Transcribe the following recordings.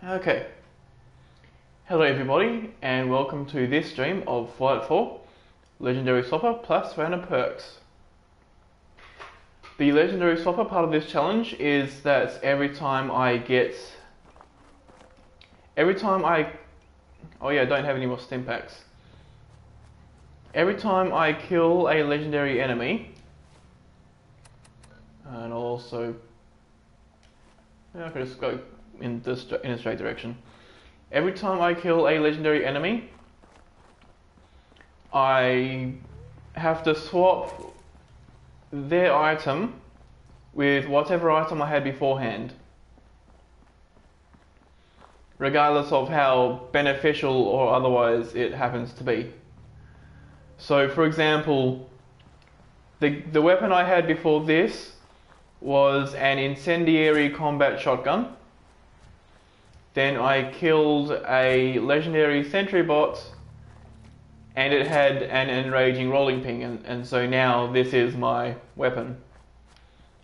Okay, hello everybody and welcome to this stream of Fallout 4 Legendary Swapper plus random perks. The Legendary Swapper part of this challenge is that every time I oh yeah, I don't have any more stim packs. Every time I kill a legendary enemy, and I'll also, I could just go in a straight direction. Every time I kill a legendary enemy, I have to swap their item with whatever item I had beforehand, regardless of how beneficial or otherwise it happens to be. So for example, the weapon I had before this was an incendiary combat shotgun. Then I killed a legendary sentry bot and it had an enraging rolling pin, and so now this is my weapon.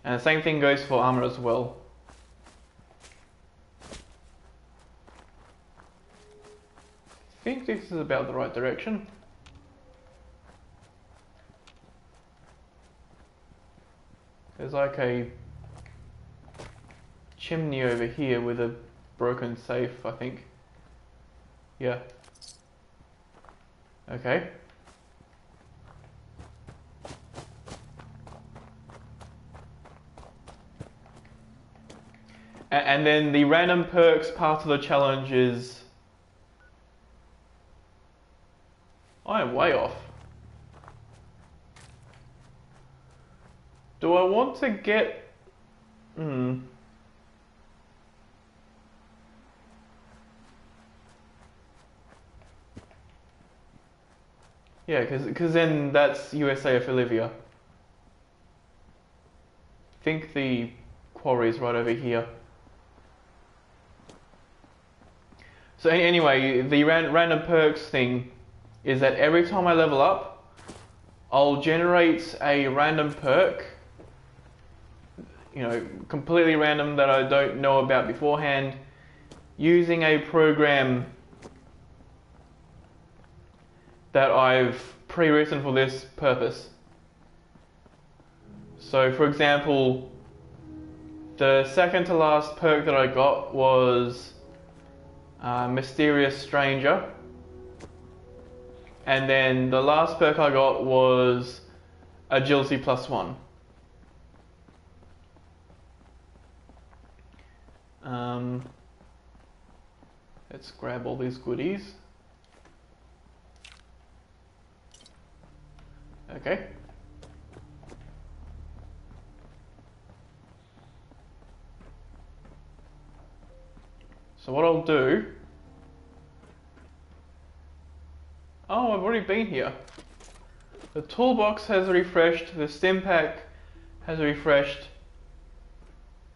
And the same thing goes for armor as well. I think this is about the right direction. There's like a chimney over here with a broken safe, I think. Yeah. Okay. And then the random perks part of the challenge is... I am way off. Do I want to get... Yeah, because then that's USA of Olivia. I think the quarry is right over here. So anyway, the random perks thing is that every time I level up, I'll generate a random perk, completely random that I don't know about beforehand, using a program that I've pre-written for this purpose. So for example, the second to last perk that I got was Mysterious Stranger. And then the last perk I got was Agility +1. Let's grab all these goodies. Okay. So what I'll do... Oh, I've already been here. The toolbox has refreshed, the stim pack has refreshed,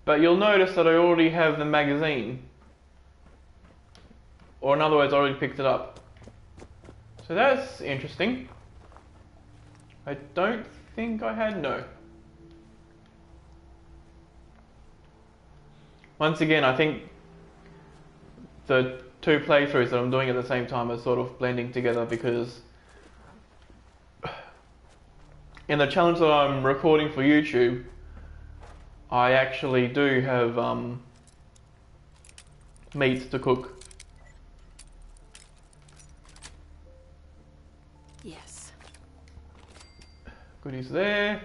but you'll notice that I already have the magazine. Or in other words, I already picked it up. So that's interesting. I don't think I had, no. Once again, I think the two playthroughs that I'm doing at the same time are sort of blending together, because in the challenge that I'm recording for YouTube, I actually do have meat to cook. Yes. Goodies there.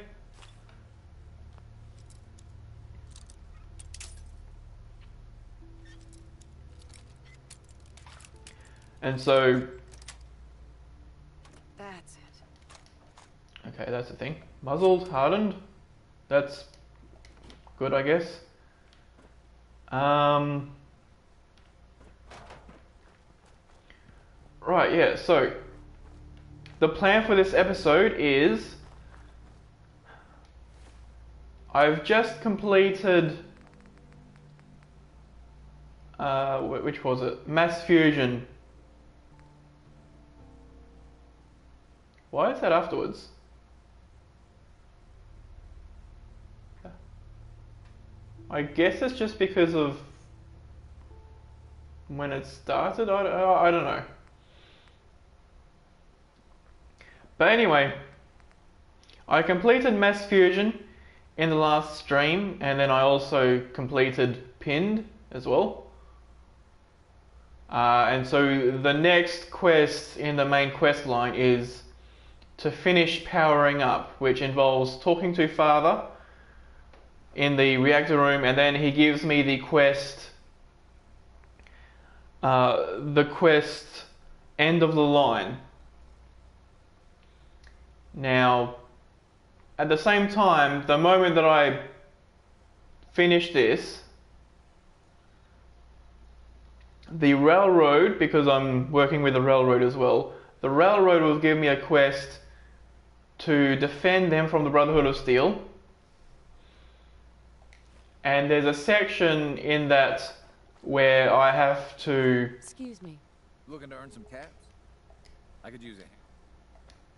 And so... That's it. Okay, that's the thing. Muzzled, hardened. That's good, I guess. Right, yeah, so the plan for this episode is I've just completed which was it? Mass Fusion. Why is that afterwards? I guess it's just because of when it started. I don't know. But anyway, I completed Mass Fusion in the last stream, and then I also completed Pinned as well. And so the next quest in the main quest line is to finish powering up, which involves talking to Father in the reactor room, and then he gives me the quest End of the Line. Now, at the same time, the moment that I finish this, the railroad, because I'm working with the railroad as well, the railroad will give me a quest to defend them from the Brotherhood of Steel. And there's a section in that where I have to... Excuse me. Looking to earn some cash? I could use a hand.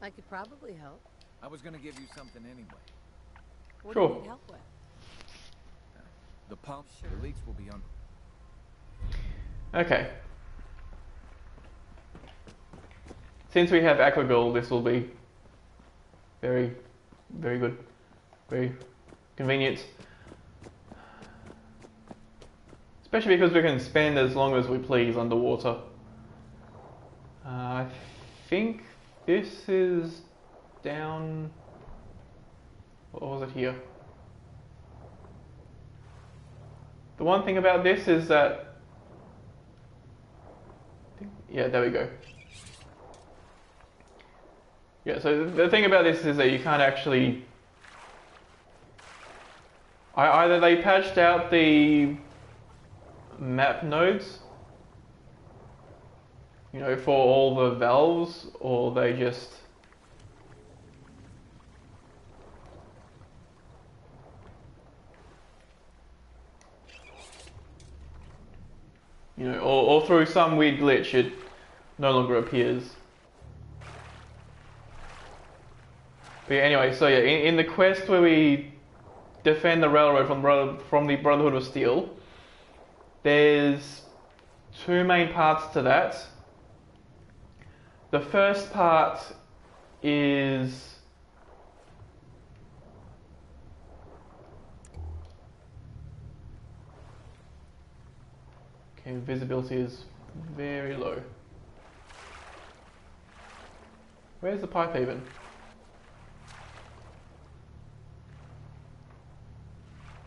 I could probably help. I was gonna give you something anyway. What Sure. do you need help with? The pump, the leaks will be under. Okay. Since we have Aqua Gold, this will be very, very good. Very convenient. Especially because we can spend as long as we please underwater. I think this is down... What was it here? The one thing about this is that... Yeah, there we go. Yeah, so the thing about this is that you can't actually... Either they patched out the map nodes, you know, for all the valves, or they just... You know, or through some weird glitch, it no longer appears. But yeah, anyway, so yeah, in the quest where we defend the railroad from the Brotherhood of Steel, there's two main parts to that. The first part is... Okay, visibility is very low. Where's the pipe even?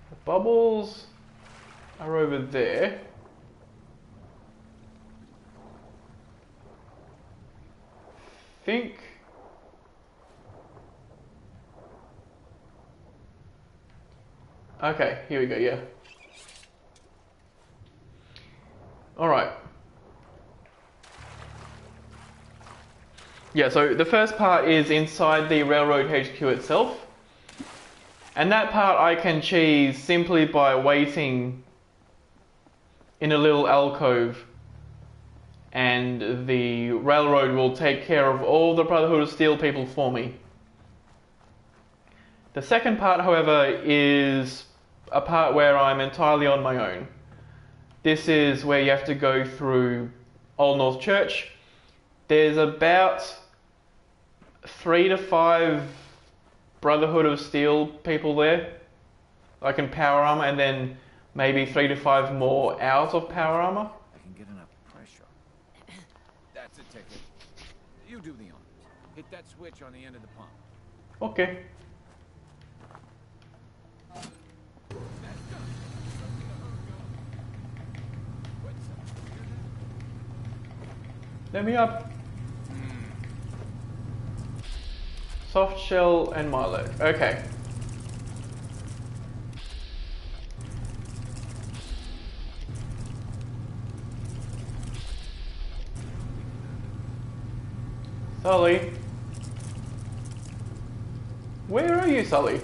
The bubbles are over there. Think... Okay, here we go, yeah. Alright. Yeah, so the first part is inside the railroad HQ itself. And that part I can cheese simply by waiting in a little alcove. And the railroad will take care of all the Brotherhood of Steel people for me. The second part, however, is a part where I'm entirely on my own. This is where you have to go through Old North Church. There's about 3 to 5 Brotherhood of Steel people there, like in power armor, and then maybe 3 to 5 more out of power armor. I can get enough pressure. That's a ticket. You do the honors. Hit that switch on the end of the pump. Okay. Let me up. Soft shell and Milo. Okay. Sully. Where are you, Sully?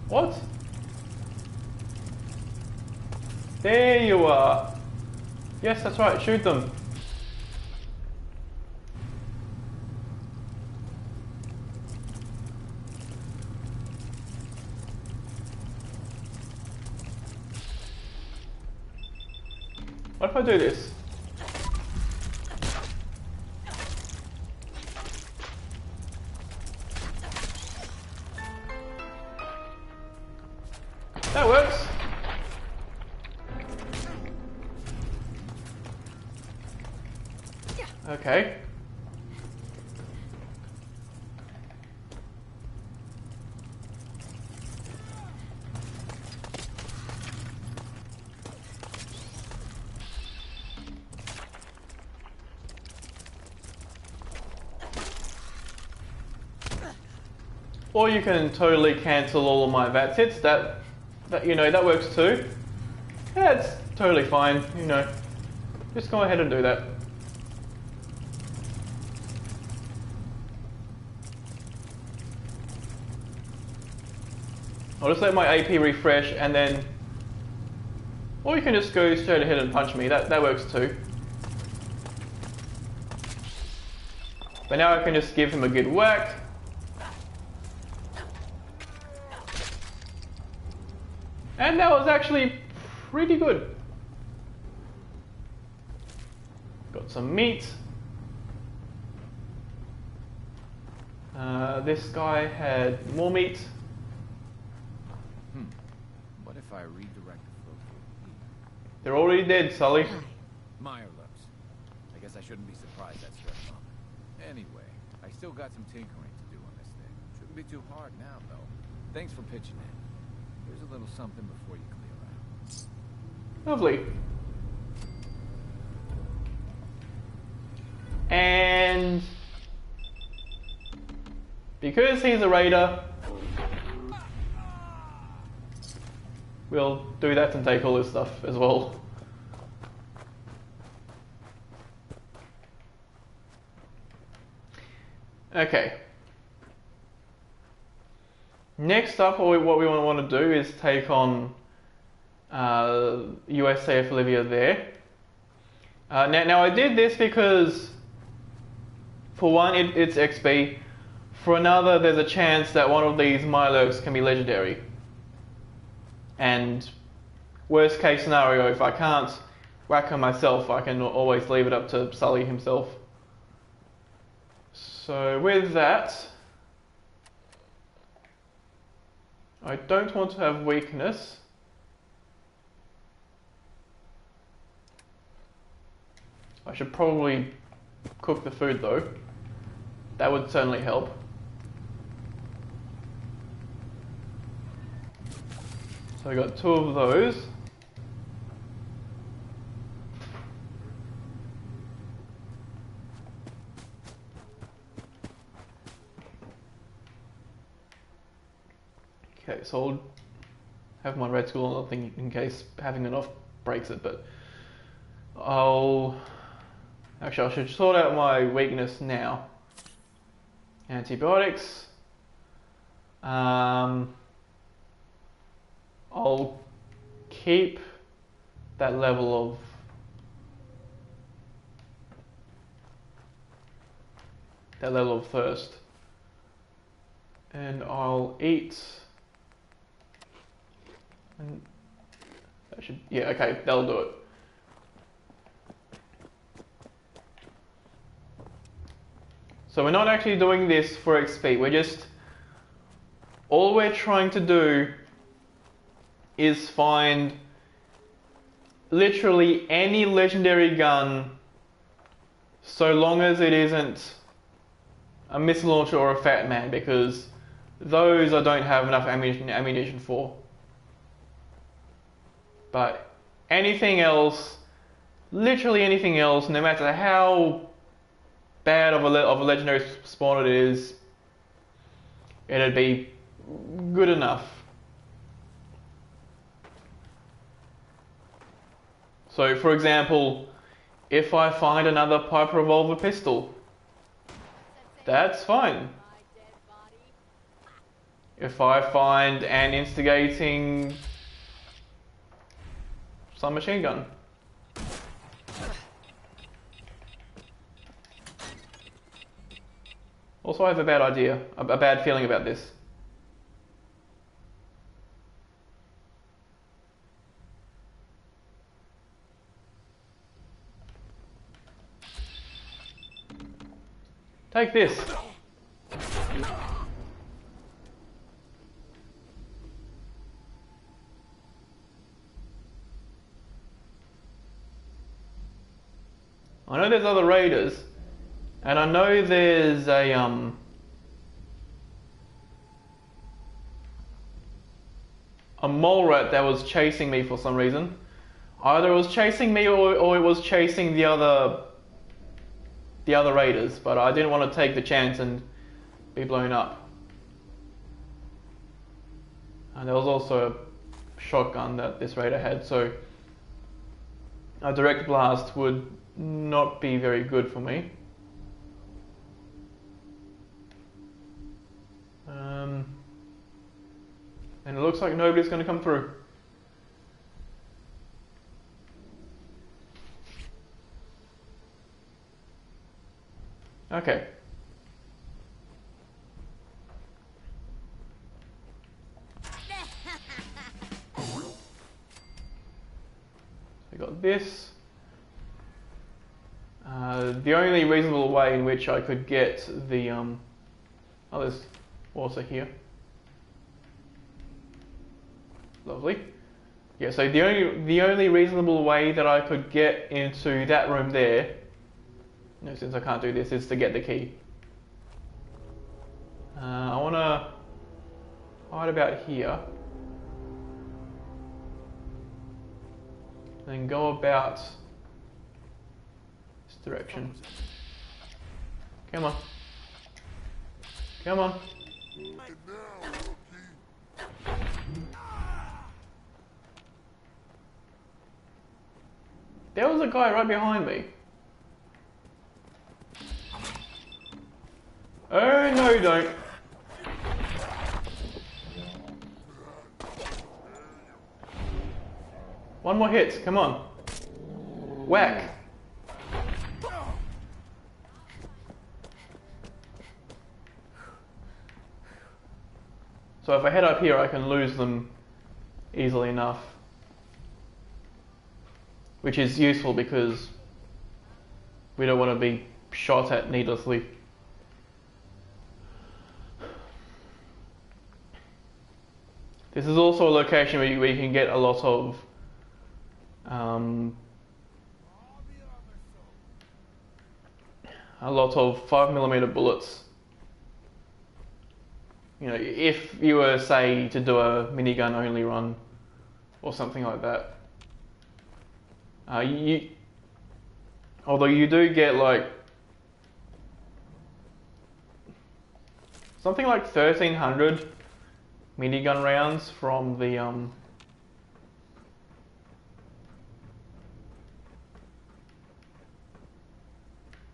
What? There you are. Yes, that's right. Shoot them. What if I do this? That works. Okay. Or you can totally cancel all of my VATS hits. That you know, that works too. Yeah, it's totally fine. You know, just go ahead and do that. I'll just let my AP refresh and then, or you can just go straight ahead and punch me. That works too. But now I can just give him a good whack. And that was actually pretty good. Got some meat. This guy had more meat. What if I redirect the flow through here? They're already dead, Sully. Meyer looks. I guess I shouldn't be surprised that's your mom. Anyway, I still got some tinkering to do on this thing. Shouldn't be too hard now, though. Thanks for pitching in. Here's a little something before you clear out. Lovely. And because he's a raider, we'll do that and take all his stuff as well. Okay. Next up, what we want to do is take on USAF Olivia there. Now I did this because, for one, it's XP. For another, there's a chance that one of these Mirelurks can be legendary. And worst case scenario, if I can't whack her myself, I can always leave it up to Sully himself. So with that, I don't want to have weakness. I should probably cook the food though. That would certainly help. So I got 2 of those. Okay, so I'll have my red skull on nothing in case having enough breaks it, but actually I should sort out my weakness now. Antibiotics. I'll keep that level of thirst, and I'll eat. And that should, yeah, okay, that'll do it. So we're not actually doing this for XP. All we're trying to do is find literally any legendary gun, so long as it isn't a missile launcher or a Fat Man, because those I don't have enough ammunition for. But anything else, literally anything else, no matter how bad of a legendary spawn it is, it'd be good enough. So for example, if I find another pipe revolver pistol, that's fine. If I find an instigating submachine gun. Also, I have a bad idea, a bad feeling about this. Take this. I know there's other raiders, and I know there's a mole rat that was chasing me for some reason. Either it was chasing me or it was chasing the other raiders, but I didn't want to take the chance and be blown up. And there was also a shotgun that this raider had, so a direct blast would not be very good for me. And it looks like nobody's going to come through. Okay. I got this. The only reasonable way in which I could get the oh, there's water here. Lovely. Yeah, so the only reasonable way that I could get into that room there, since I can't do this, is to get the key. I want to hide about here. Then go about this direction. Come on. Come on. There was a guy right behind me. Oh, no you don't. One more hit, come on. Whack. So if I head up here, I can lose them easily enough. Which is useful because we don't want to be shot at needlessly. This is also a location where you can get a lot of a lot of 5mm bullets. If you were, say, to do a minigun only run or something like that. Although you do get like something like 1,300 minigun rounds from the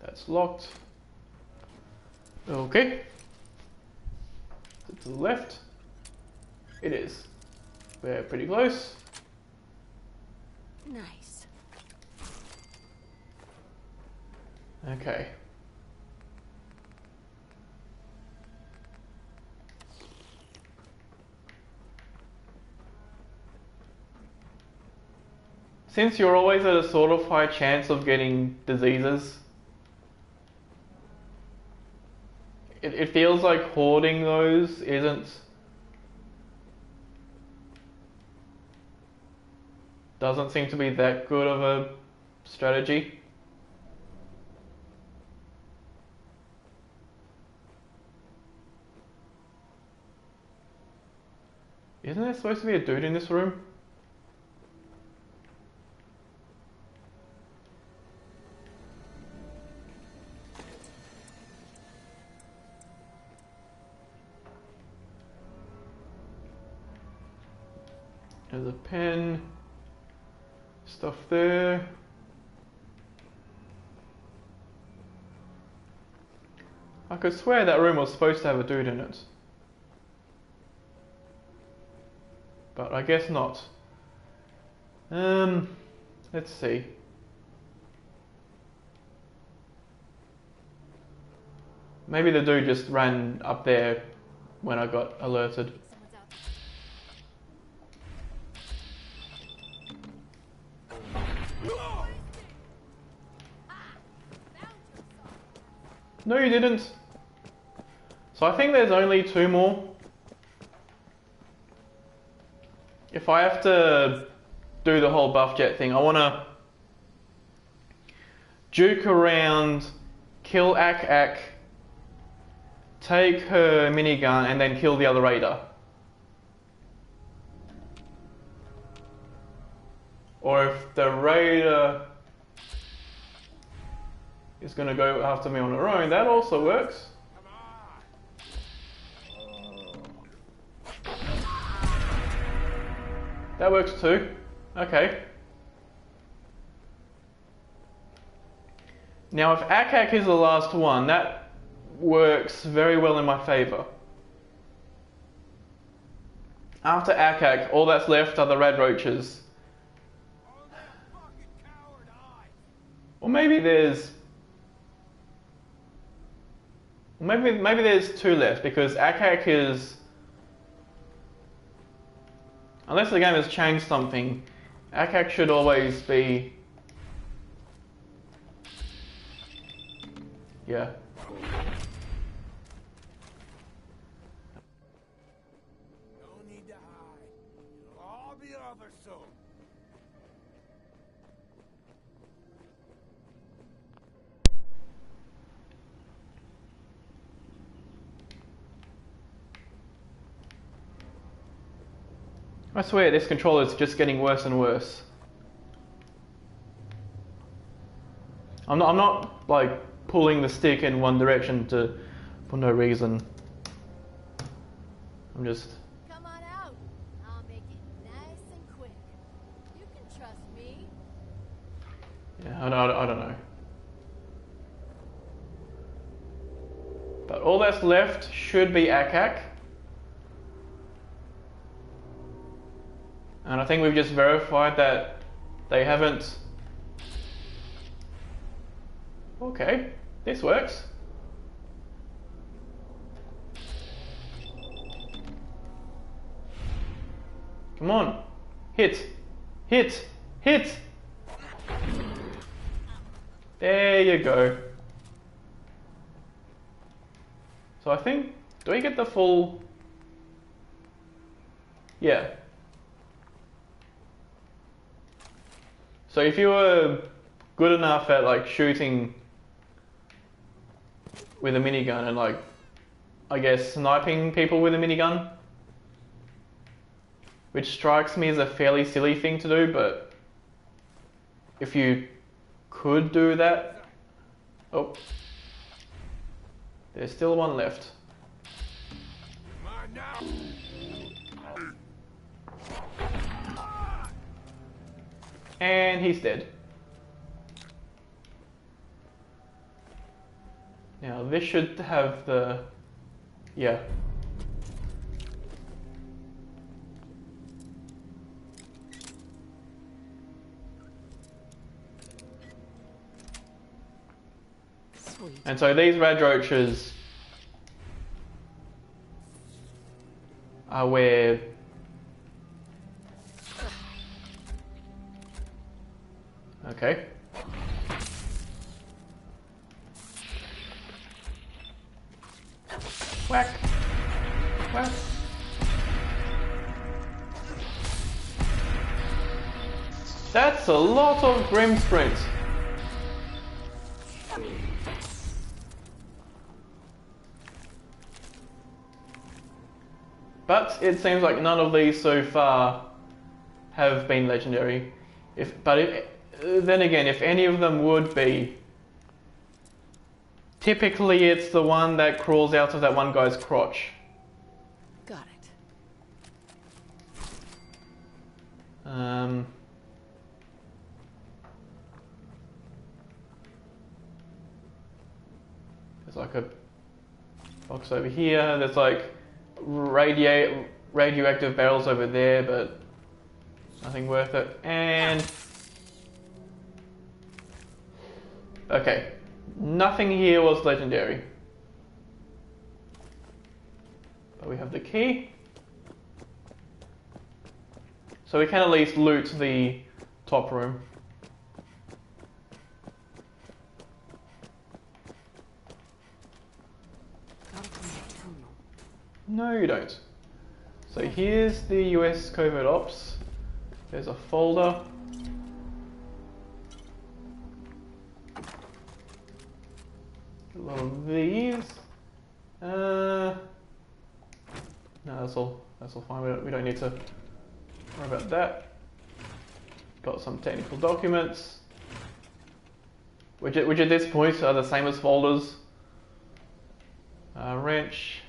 that's locked. Okay. To the left. It is. We're pretty close. Nice. Okay. Since you're always at a sort of high chance of getting diseases, it feels like hoarding those doesn't seem to be that good of a strategy. Isn't there supposed to be a dude in this room? There's a pen, stuff there. I could swear that room was supposed to have a dude in it. But I guess not. Let's see. Maybe the dude just ran up there when I got alerted. No, you didn't. So I think there's only 2 more. If I have to do the whole buff jet thing, I want to juke around, kill Ak-Ak, take her minigun, and then kill the other raider. Or if the raider is going to go after me on her own, that also works. That works too. Okay. Now if Ak-Ak is the last one, that works very well in my favour. After Ak-Ak, all that's left are the Radroaches. Or maybe there's... Maybe there's two left, because Ak-Ak is... Unless the game has changed something, Ak-Ak should always be... Yeah. No need to hide. It'll all be over soon. I swear this controller is just getting worse and worse. I'm not like pulling the stick in one direction for no reason. I'm just... Come on out. I'll make it nice and quick. You can trust me. Yeah, I don't know. But all that's left should be Ak-Ak. And I think we've just verified that they haven't... Okay, this works. Come on. Hit. Hit. Hit. There you go. So I think... Do we get the full... Yeah. So if you were good enough at like shooting with a minigun and like, I guess, sniping people with a minigun, which strikes me as a fairly silly thing to do, but if you could do that... Oh. There's still one left. Come on now. And he's dead. Now this should have the... Yeah. Sweet. And so these Radroaches are where... Okay. Whack. Whack. That's a lot of Grim Sprint. But it seems like none of these so far have been legendary. Then again, if any of them would be, typically it's the one that crawls out of that one guy's crotch. Got it. There's like a box over here. There's like radioactive barrels over there, but nothing worth it. And okay, nothing here was legendary. But we have the key. So we can at least loot the top room. No, you don't. So here's the US Covert Ops. There's a folder. A lot of these. No, that's all fine. We don't need to worry about that. Got some technical documents, which at this point are the same as folders. Wrench.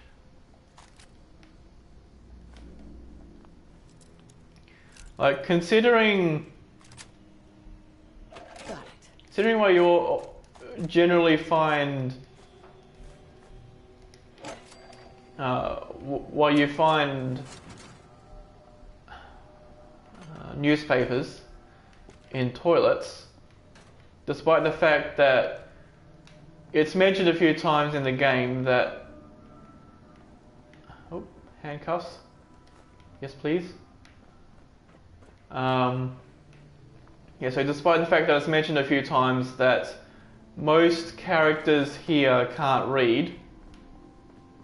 Like considering what you generally find, what you find newspapers in toilets, despite the fact that it's mentioned a few times in the game that handcuffs. Yes, please. Yeah, so despite the fact that it's mentioned a few times that most characters here can't read,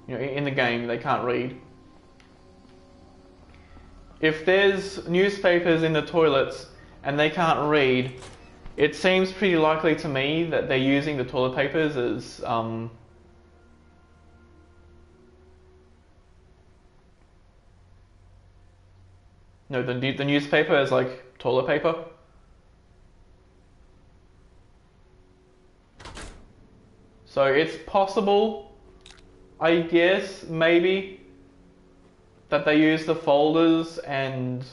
in the game they can't read. If there's newspapers in the toilets and they can't read, it seems pretty likely to me that they're using the toilet papers as the newspaper as like toilet paper. So it's possible, I guess, maybe, that they use the folders and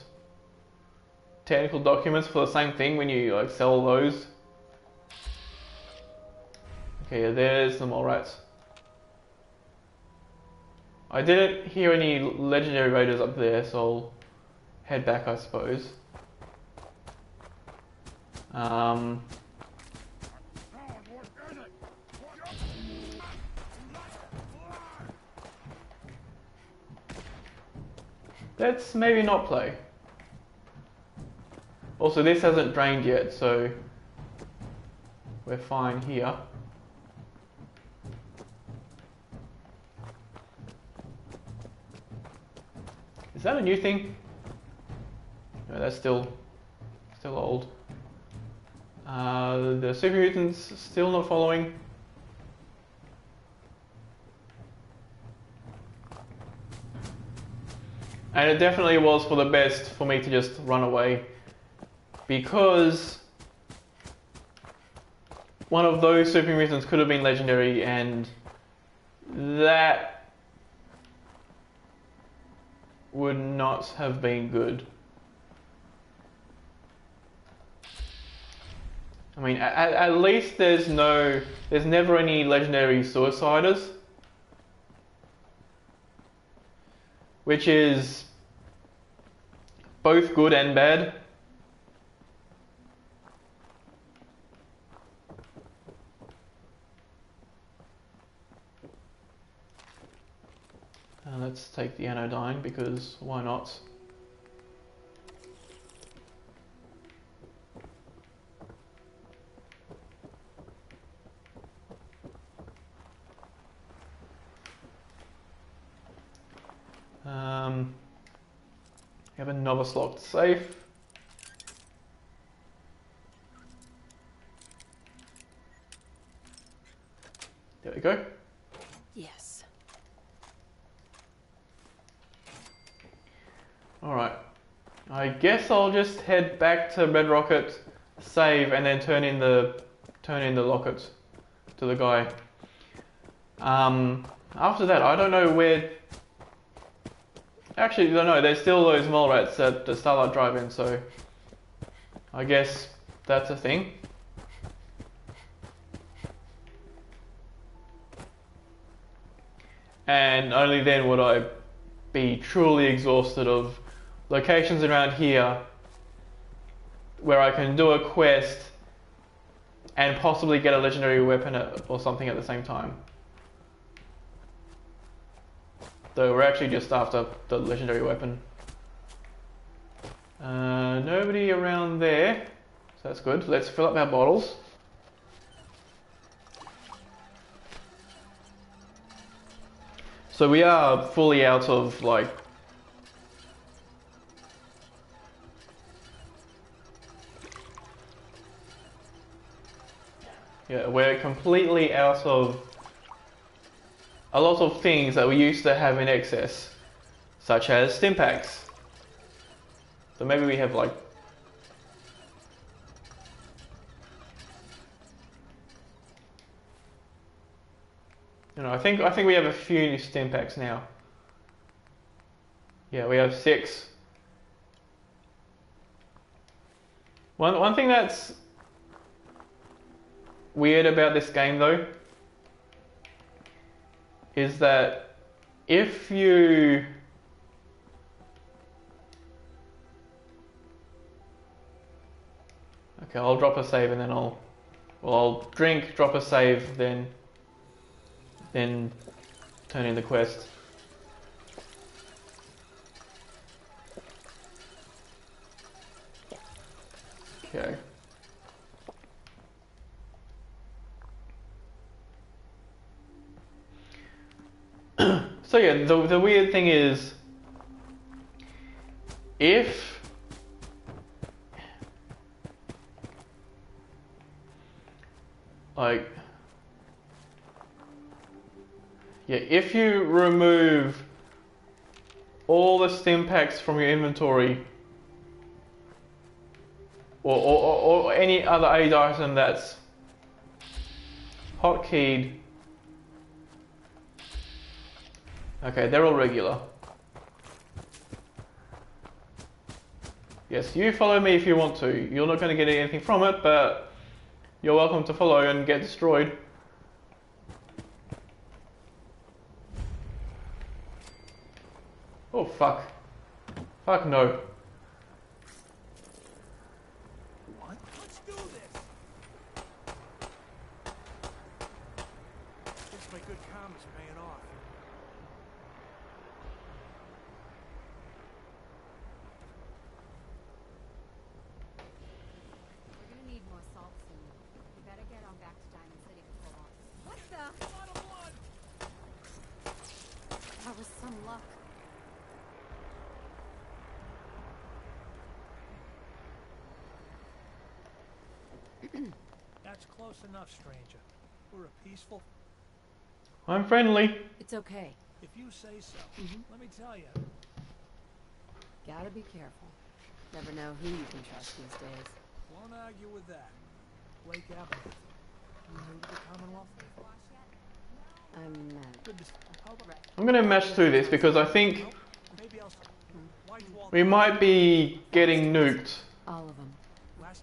technical documents for the same thing when you like sell those. Okay, yeah, there's the mole rats. I didn't hear any legendary raiders up there, so I'll head back, I suppose. Let's maybe not play. Also, this hasn't drained yet, so we're fine here. Is that a new thing? No, that's still old. The super mutants still not following. And it definitely was for the best for me to just run away, because one of those super mutants could have been legendary, and that would not have been good. I mean, at least there's never any legendary suiciders, which is both good and bad. Let's take the anodyne, because why not? We have a novice locked safe. There we go. Yes. Alright. I guess I'll just head back to Red Rocket, save, and then turn in the locket to the guy. After that, I don't know where. Actually, no, there's still those mole rats at the Starlight Drive-In, so I guess that's a thing. And only then would I be truly exhausted of locations around here where I can do a quest and possibly get a legendary weapon or something at the same time. Though we're actually just after the legendary weapon. Nobody around there, so that's good. Let's fill up our bottles. So we are fully out of like we're completely out of a lot of things that we used to have in excess, such as stim packs. So maybe we have like I think we have a few new stim packs now. Yeah, we have 6. One thing that's weird about this game though is that if you okay, I'll drop a save and then I'll drink, drop a save, then turn in the quest. Okay. So yeah, the weird thing is, if like if you remove all the stim packs from your inventory, or any other aid item that's hotkeyed. Okay, they're all regular. Yes, you follow me if you want to. You're not going to get anything from it, but you're welcome to follow and get destroyed. Oh fuck. Fuck no. What? Let's do this! Guess my good karma's paying off. We're gonna need more salt soon. We better get on back to Diamond City before long. What the? Bottom one! That was some luck. That's close enough, stranger. We're a peaceful... I'm friendly. It's okay. If you say so. Let me tell you. Gotta be careful. Never know who you can trust these days. Won't argue with that. Blake Avenue. You new to the Commonwealth? I'm Good to... How about... I'm going to mash through this because I think Maybe I'll... White Wall... we might be getting nuked all of them. Last...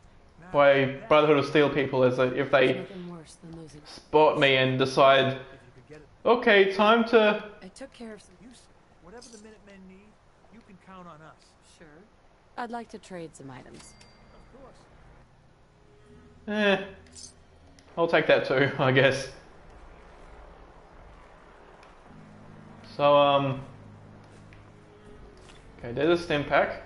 by Brotherhood of Steel people if they Nothing worse than losing. spot me and decide, If you could get it... okay, time to... I took care of some. Whatever the Minutemen need, you can count on us. Sure. I'd like to trade some items. Of course. I'll take that too, I guess. So, okay, there's a stim pack.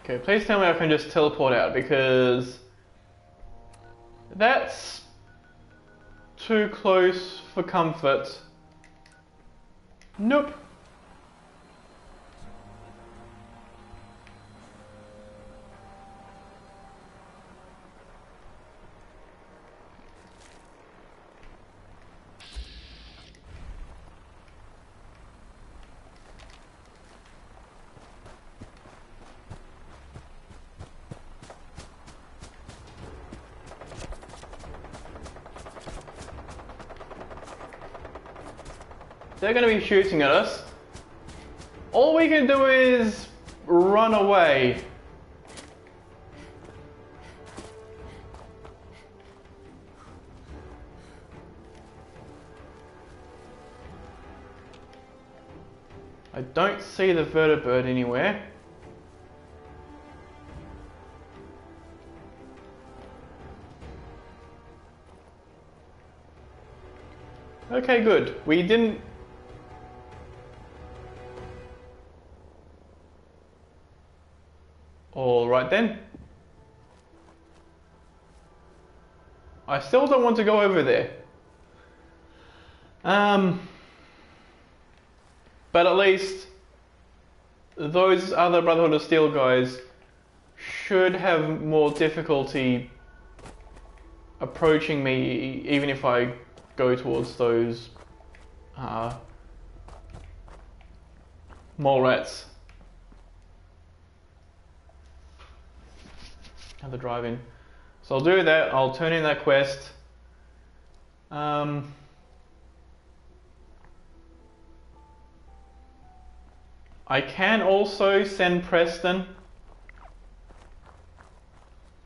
Okay, please tell me I can just teleport out, because that's too close for comfort. Nope. They're going to be shooting at us. All we can do is run away. I don't see the vertibird anywhere. Okay, good. We didn't... All right then. I still don't want to go over there. But at least those other Brotherhood of Steel guys should have more difficulty approaching me, even if I go towards those mole rats. Have the drive-in. So I'll do that. I'll turn in that quest. I can also send Preston.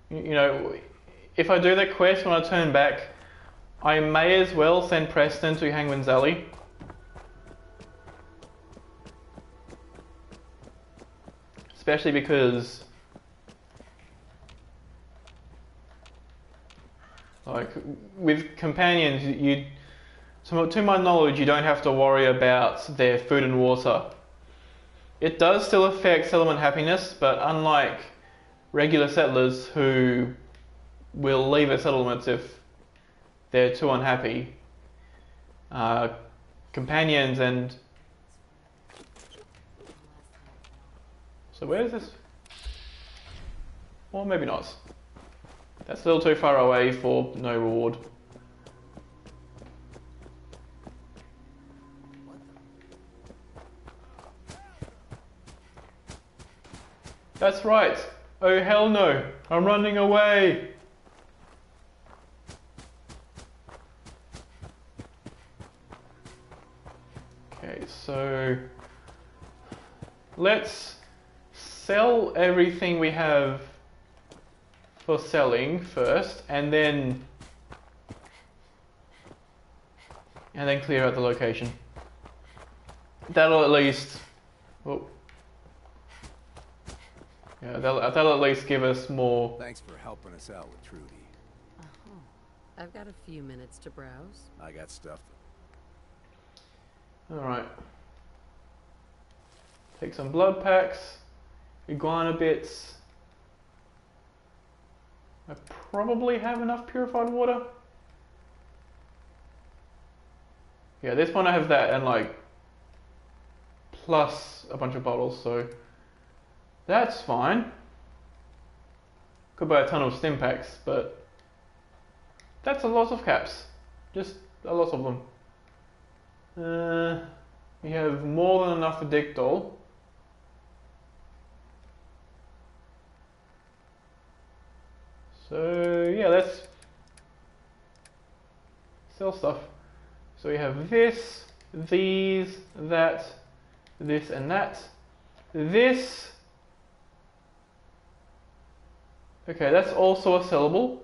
You know, if I do that quest when I turn back, I may as well send Preston to Hangman's Alley. Especially because, like, with companions, to my knowledge, you don't have to worry about their food and water. It does still affect settlement happiness, but unlike regular settlers who will leave a settlement if they're too unhappy, companions and... So where is this? Or maybe not. That's a little too far away for no reward. That's right. Oh hell no. I'm running away. Okay, so let's sell everything we have for selling first, and then clear out the location. That'll at least, oh, yeah, that'll at least give us more. Thanks for helping us out with Trudy. I've got a few minutes to browse. I got stuff. All right. Take some blood packs, iguana bits. I probably have enough purified water. Yeah, this one I have that and like plus a bunch of bottles, so that's fine. Could buy a ton of stim packs, but that's a lot of caps. Just a lot of them. We have more than enough for Dictol. So yeah, let's sell stuff. So we have this, these, that, this and that. This, okay, that's also a sellable.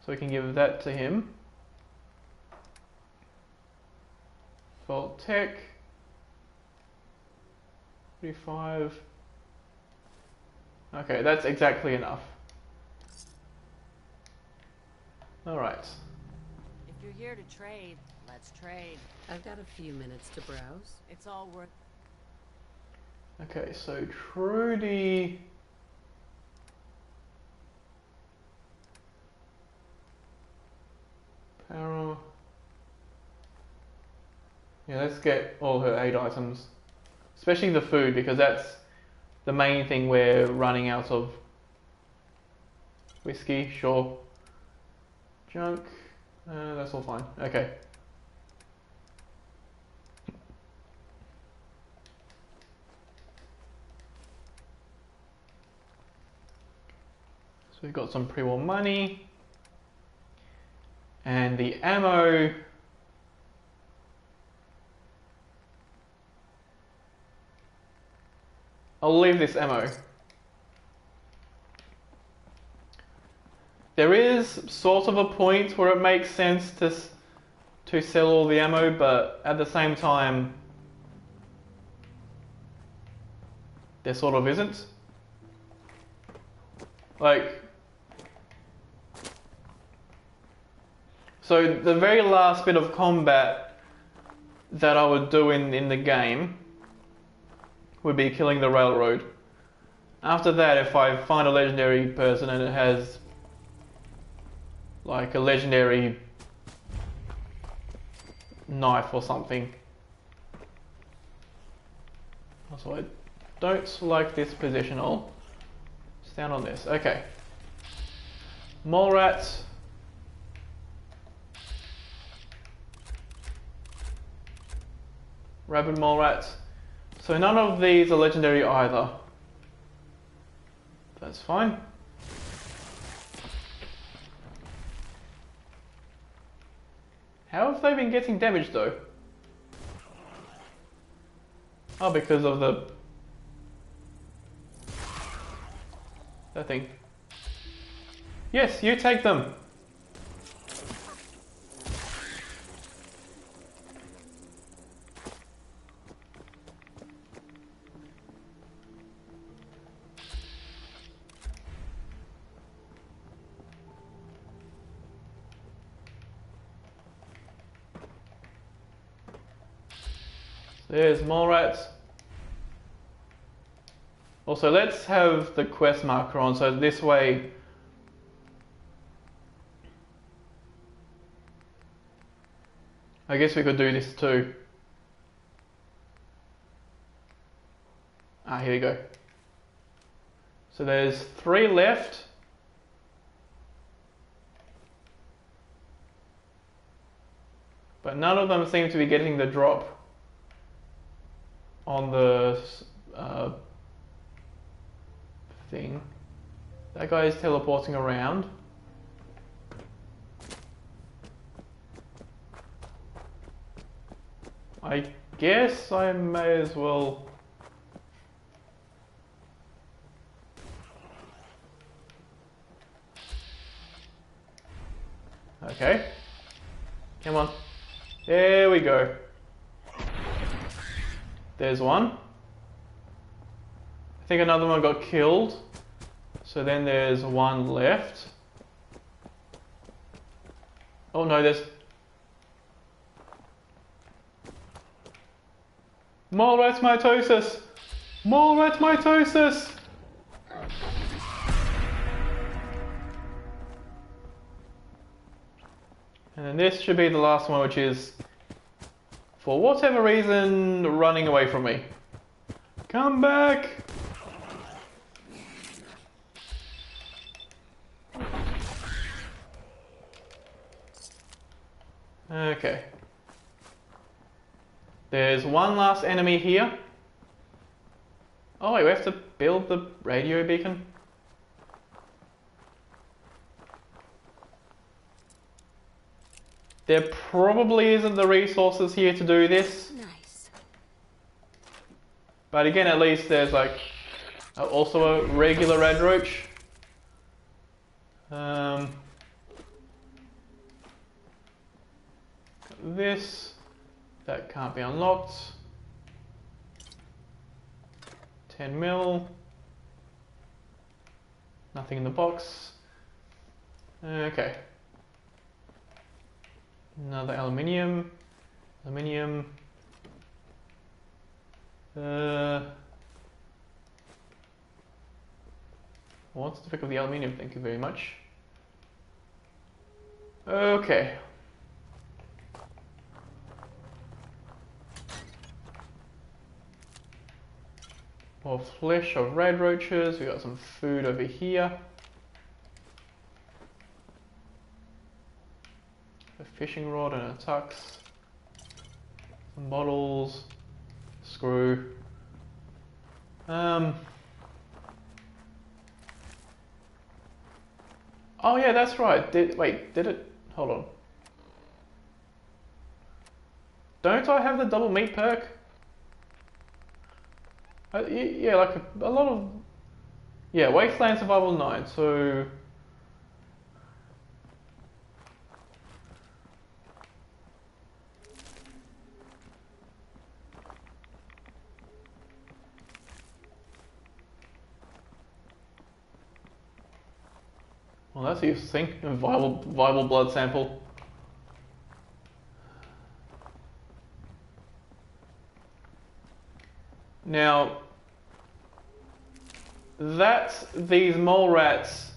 So we can give that to him. Vault Tech, 35. Okay, that's exactly enough. Alright. If you're here to trade, let's trade. I've got a few minutes to browse. It's all worth... Okay, so Trudy... Para... Yeah, let's get all her 8 items. Especially the food, because that's the main thing we're running out of. Whiskey, sure. Junk, that's all fine. Okay. So we've got some pre-war money. And the ammo... I'll leave this ammo. There is sort of a point where it makes sense to sell all the ammo, but at the same time, there sort of isn't. Like, so the very last bit of combat that I would do in the game would be killing the railroad. After that, if I find a legendary person and it has like a legendary knife or something. So I don't like this position. I'll stand on this. Okay. Mole rats. Rabid mole rats. So none of these are legendary either. That's fine. How have they been getting damaged though? Oh, because of that thing. Yes, you take them. There's mole rats. Also, let's have the quest marker on, so this way I guess we could do this too. Ah, here we go. So there's 3 left. But none of them seem to be getting the drop on the thing. That guy is teleporting around. I guess I may as well. Okay. Come on. There we go. There's one. I think another one got killed. So then there's one left. Oh no, there's mole rat mitosis! Mole rat mitosis! And then this should be the last one, which is, for whatever reason, running away from me. Come back! Okay. There's one last enemy here. Oh wait, we have to build the radio beacon? There probably isn't the resources here to do this. Nice. But again, at least there's like also a regular red roach. This, that can't be unlocked. 10 mil. Nothing in the box. Okay. Another aluminium. Aluminium. What's the trick of the aluminium? Thank you very much. Okay. More flesh of red roaches. We got some food over here. A fishing rod and a tux. Some bottles. Screw. Oh yeah, that's right. Did it? Hold on. Don't I have the double meat perk? Yeah, like a lot of... Yeah, Wasteland Survival 9, so... Well, that's a useful thing. A viable blood sample. Now, these mole rats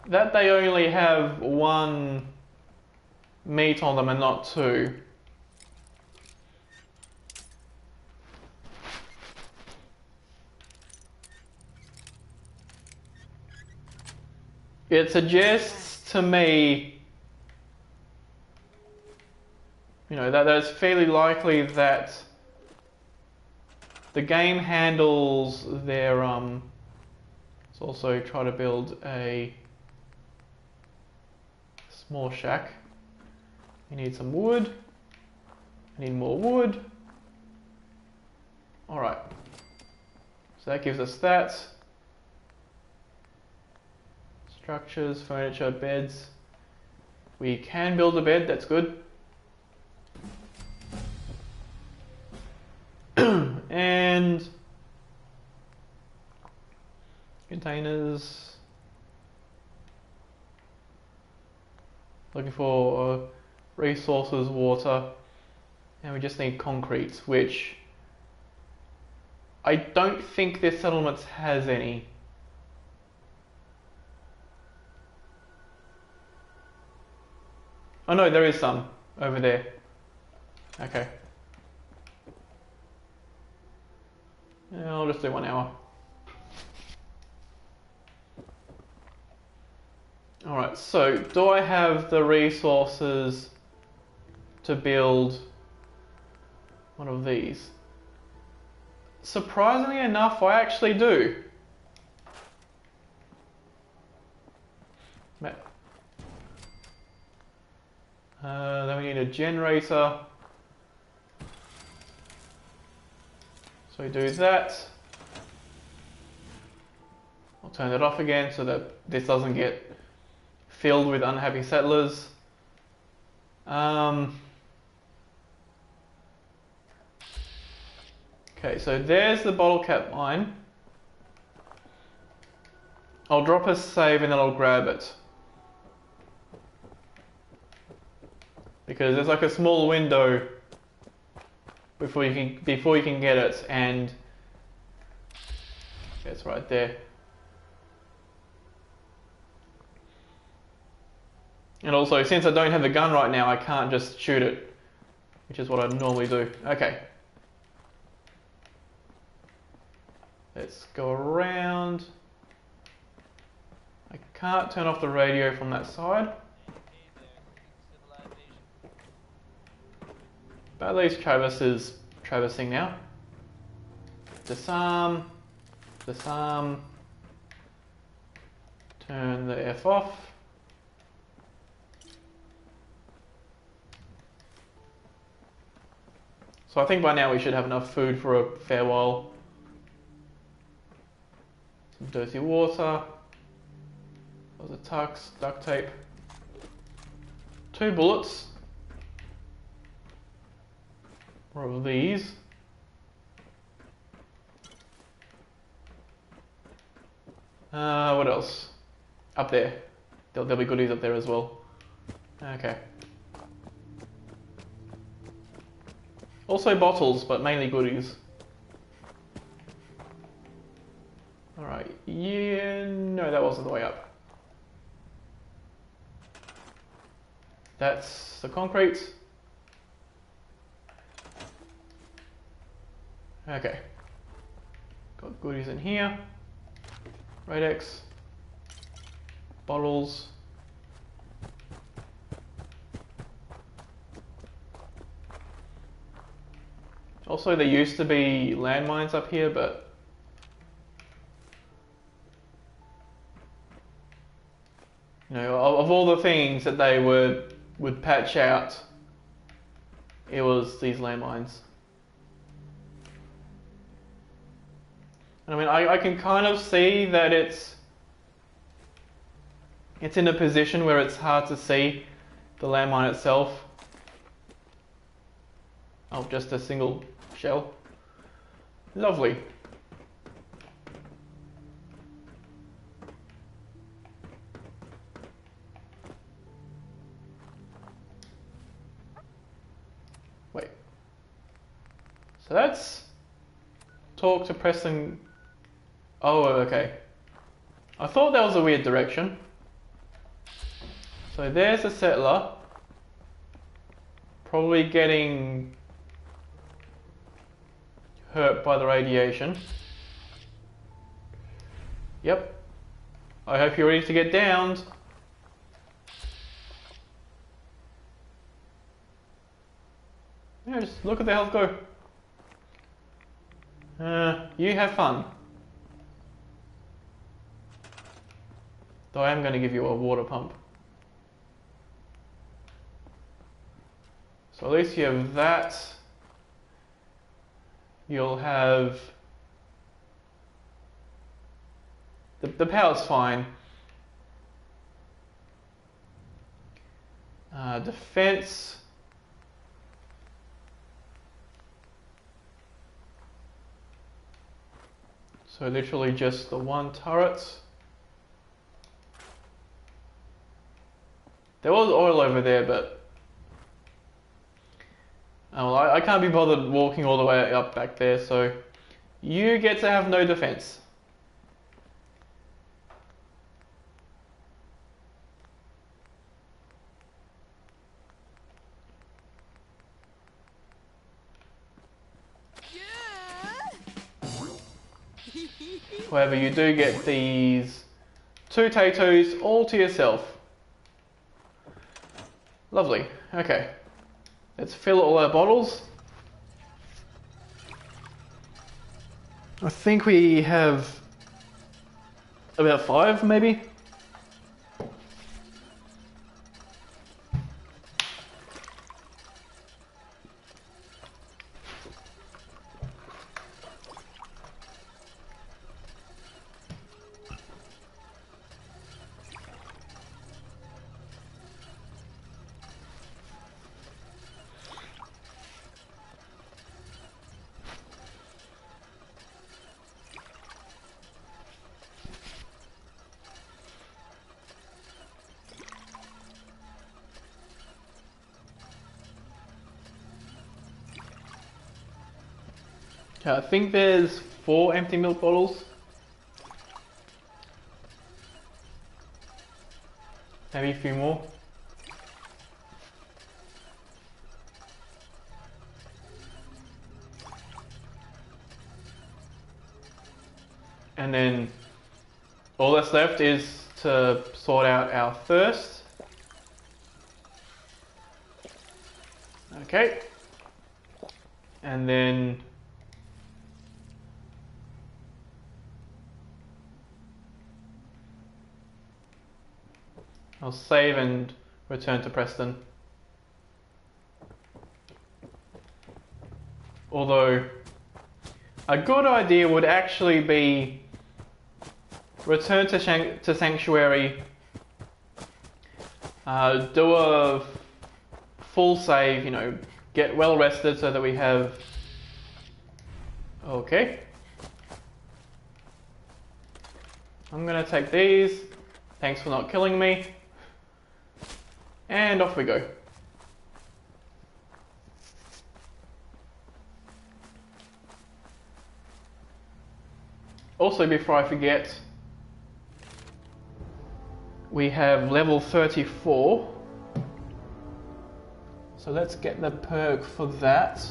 that they only have one meat on them and not two. It suggests to me, you know, that it's fairly likely that the game handles their let's also try to build a small shack. We need some wood. I need more wood. Alright. So that gives us that. Structures, furniture, beds. We can build a bed, that's good. And containers. Looking for resources, water, and we just need concrete, which I don't think this settlement has any. Oh no, there is some over there. Okay. Yeah, I'll just do 1 hour. Alright, so do I have the resources to build one of these? Surprisingly enough, I actually do. Then we need a generator. So we do that. I'll turn it off again so that this doesn't get filled with unhappy settlers. Okay, so there's the bottle cap mine. I'll drop a save and then I'll grab it. Because there's like a small window before you can get it, and it's right there. And also, since I don't have the gun right now, I can't just shoot it, which is what I normally do. Okay. Let's go around. I can't turn off the radio from that side. But at least Travis is traversing now. Disarm. Disarm. Turn the F off. So I think by now we should have enough food for a fair while. Some dirty water. Those are tucks, duct tape. 2 bullets. More of these. What else? Up there. There'll be goodies up there as well. Okay. Also bottles, but mainly goodies. Alright, yeah, no, that wasn't the way up. That's the concrete. Okay. Got goodies in here. Radex. Bottles. Also, there used to be landmines up here, but you know, of all the things that they would patch out, it was these landmines. And I mean, I can kind of see that it's in a position where it's hard to see the landmine itself. Oh, just a single shell. Lovely. Wait. So that's talk to Preston. Oh, okay. I thought that was a weird direction. So there's a settler, probably getting hurt by the radiation. Yep. I hope you're ready to get downed. Yeah, just look at the health go. You have fun. Though I am going to give you a water pump. So at least you have that. You'll have... The power's fine. Defense. So literally just the one turret. There was oil over there, but well, I can't be bothered walking all the way up back there, so you get to have no defense. However, you do get these 2 tattoos all to yourself. Lovely. Okay. Let's fill all our bottles. I think we have about 5 maybe. I think there's 4 empty milk bottles. Maybe a few more. And then all that's left is to sort out our thirst. Okay. And then I'll save and return to Preston. Although a good idea would actually be return to Sanctuary, do a full save, you know, get well rested so that we have... Okay. I'm gonna take these. Thanks for not killing me. And off we go. Also, before I forget, we have level 34. So let's get the perk for that.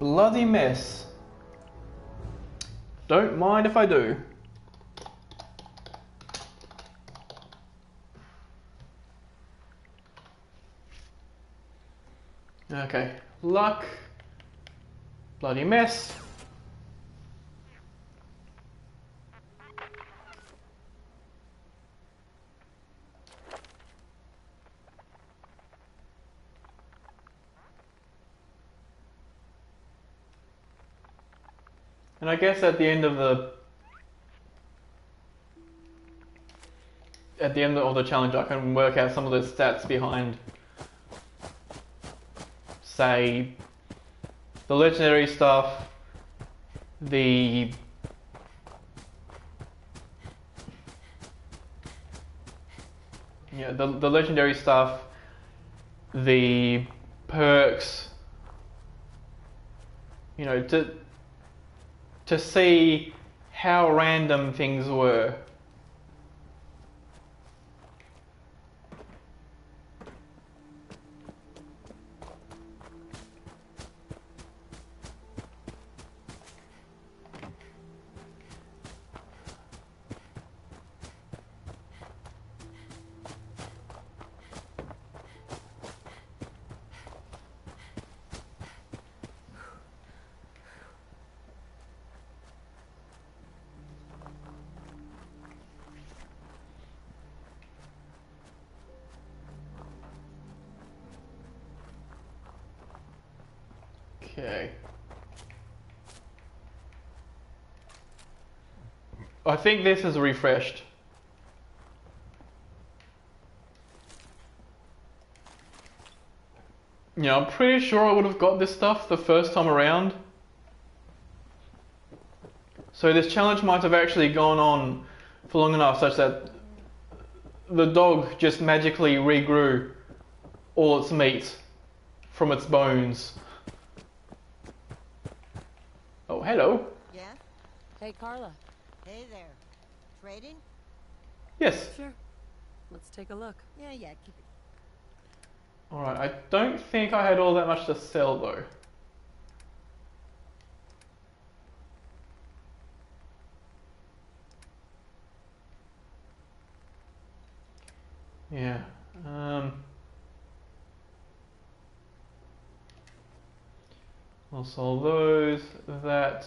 Bloody mess. Don't mind if I do. Okay, luck, bloody mess. And I guess at the end of the challenge, I can work out some of the stats behind, say, the legendary stuff, the legendary stuff, the perks, you know, to see how random things were. Okay. I think this is refreshed. Yeah, I'm pretty sure I would have got this stuff the first time around. So this challenge might have actually gone on for long enough such that the dog just magically regrew all its meat from its bones. Oh, hello. Yeah? Hey, Carla. Hey there. Trading? Yes. Sure. Let's take a look. Yeah, keep it. Alright, I don't think I had all that much to sell though. Yeah. I'll sell those, that.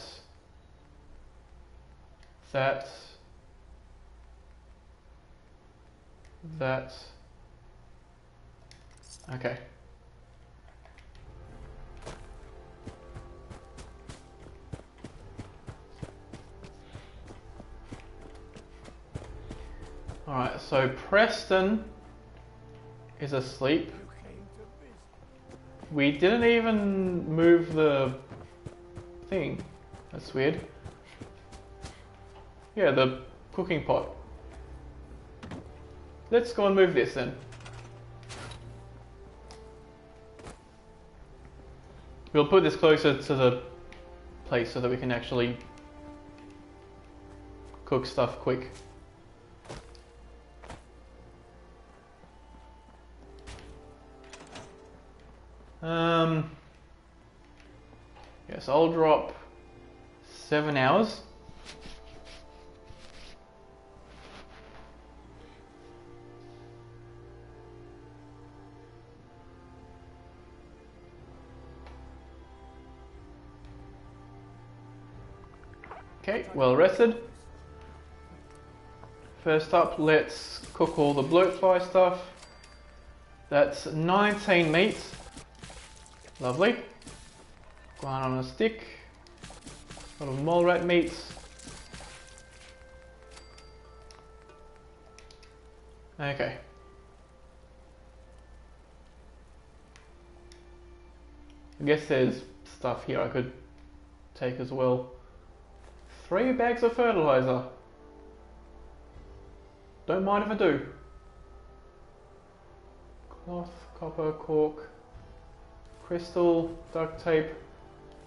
Okay. Alright, so Preston is asleep. We didn't even move the thing. That's weird. Yeah, the cooking pot. Let's go and move this then. We'll put this closer to the place so that we can actually cook stuff quick. Yes, I'll drop 7 hours. Okay, well rested. First up, let's cook all the bloatfly stuff. That's 19 meat. Lovely. Ground on a stick. A lot of mole rat meats. Okay. I guess there's stuff here I could take as well. 3 bags of fertilizer. Don't mind if I do. Cloth, copper, cork, crystal, duct tape,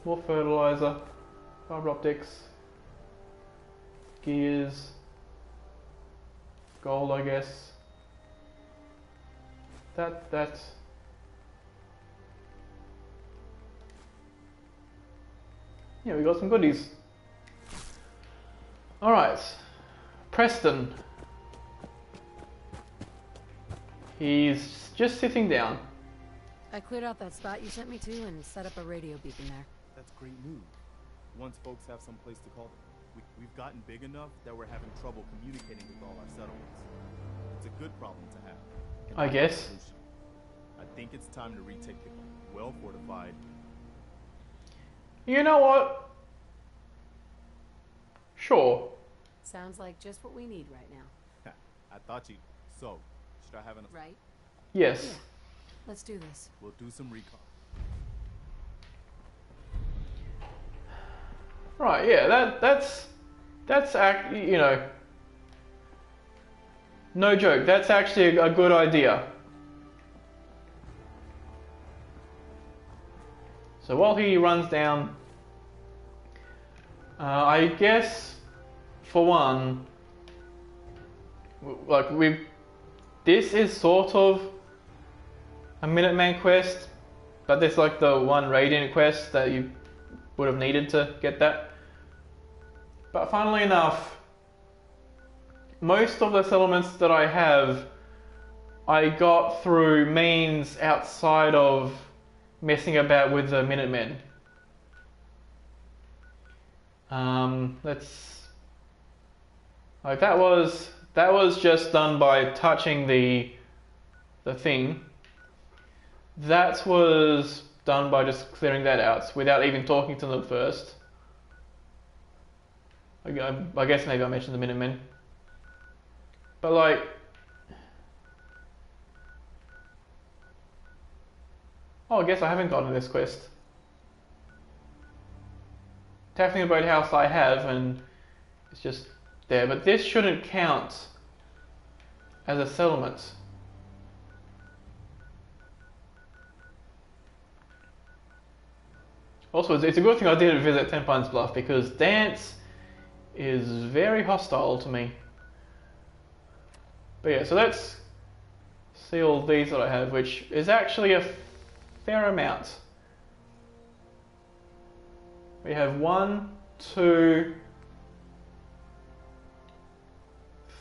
more fertilizer, fiber optics, gears, gold I guess. That. Yeah, we got some goodies. Alright, Preston. He's just sitting down. I cleared out that spot you sent me to and set up a radio beacon there. That's great news. Once folks have some place to call them. We've gotten big enough that we're having trouble communicating with all our settlements. It's a good problem to have. And I guess. solution. I think it's time to retake the well-fortified. You know what? Sure. Sounds like just what we need right now. I thought you. So, should I have an? Right? Yes. Yeah. Let's do this. We'll do some recon. Right, yeah, that's you know, no joke, that's actually a good idea. So while he runs down, I guess for one, like this is sort of a Minuteman quest, but there's like the one Radiant quest that you would have needed to get that. But funnily enough, most of the settlements that I have, I got through means outside of messing about with the Minutemen. Like that was just done by touching the thing. That was done by just clearing that out without even talking to them first. I guess maybe I mentioned the Minutemen. But like... Oh, I guess I haven't gotten this quest. Tapping the boathouse I have, and it's just there. But this shouldn't count as a settlement. Also, it's a good thing I didn't visit Ten Pines Bluff, because Dance is very hostile to me. But yeah, so let's see all these that I have, which is actually a fair amount. We have 1, 2,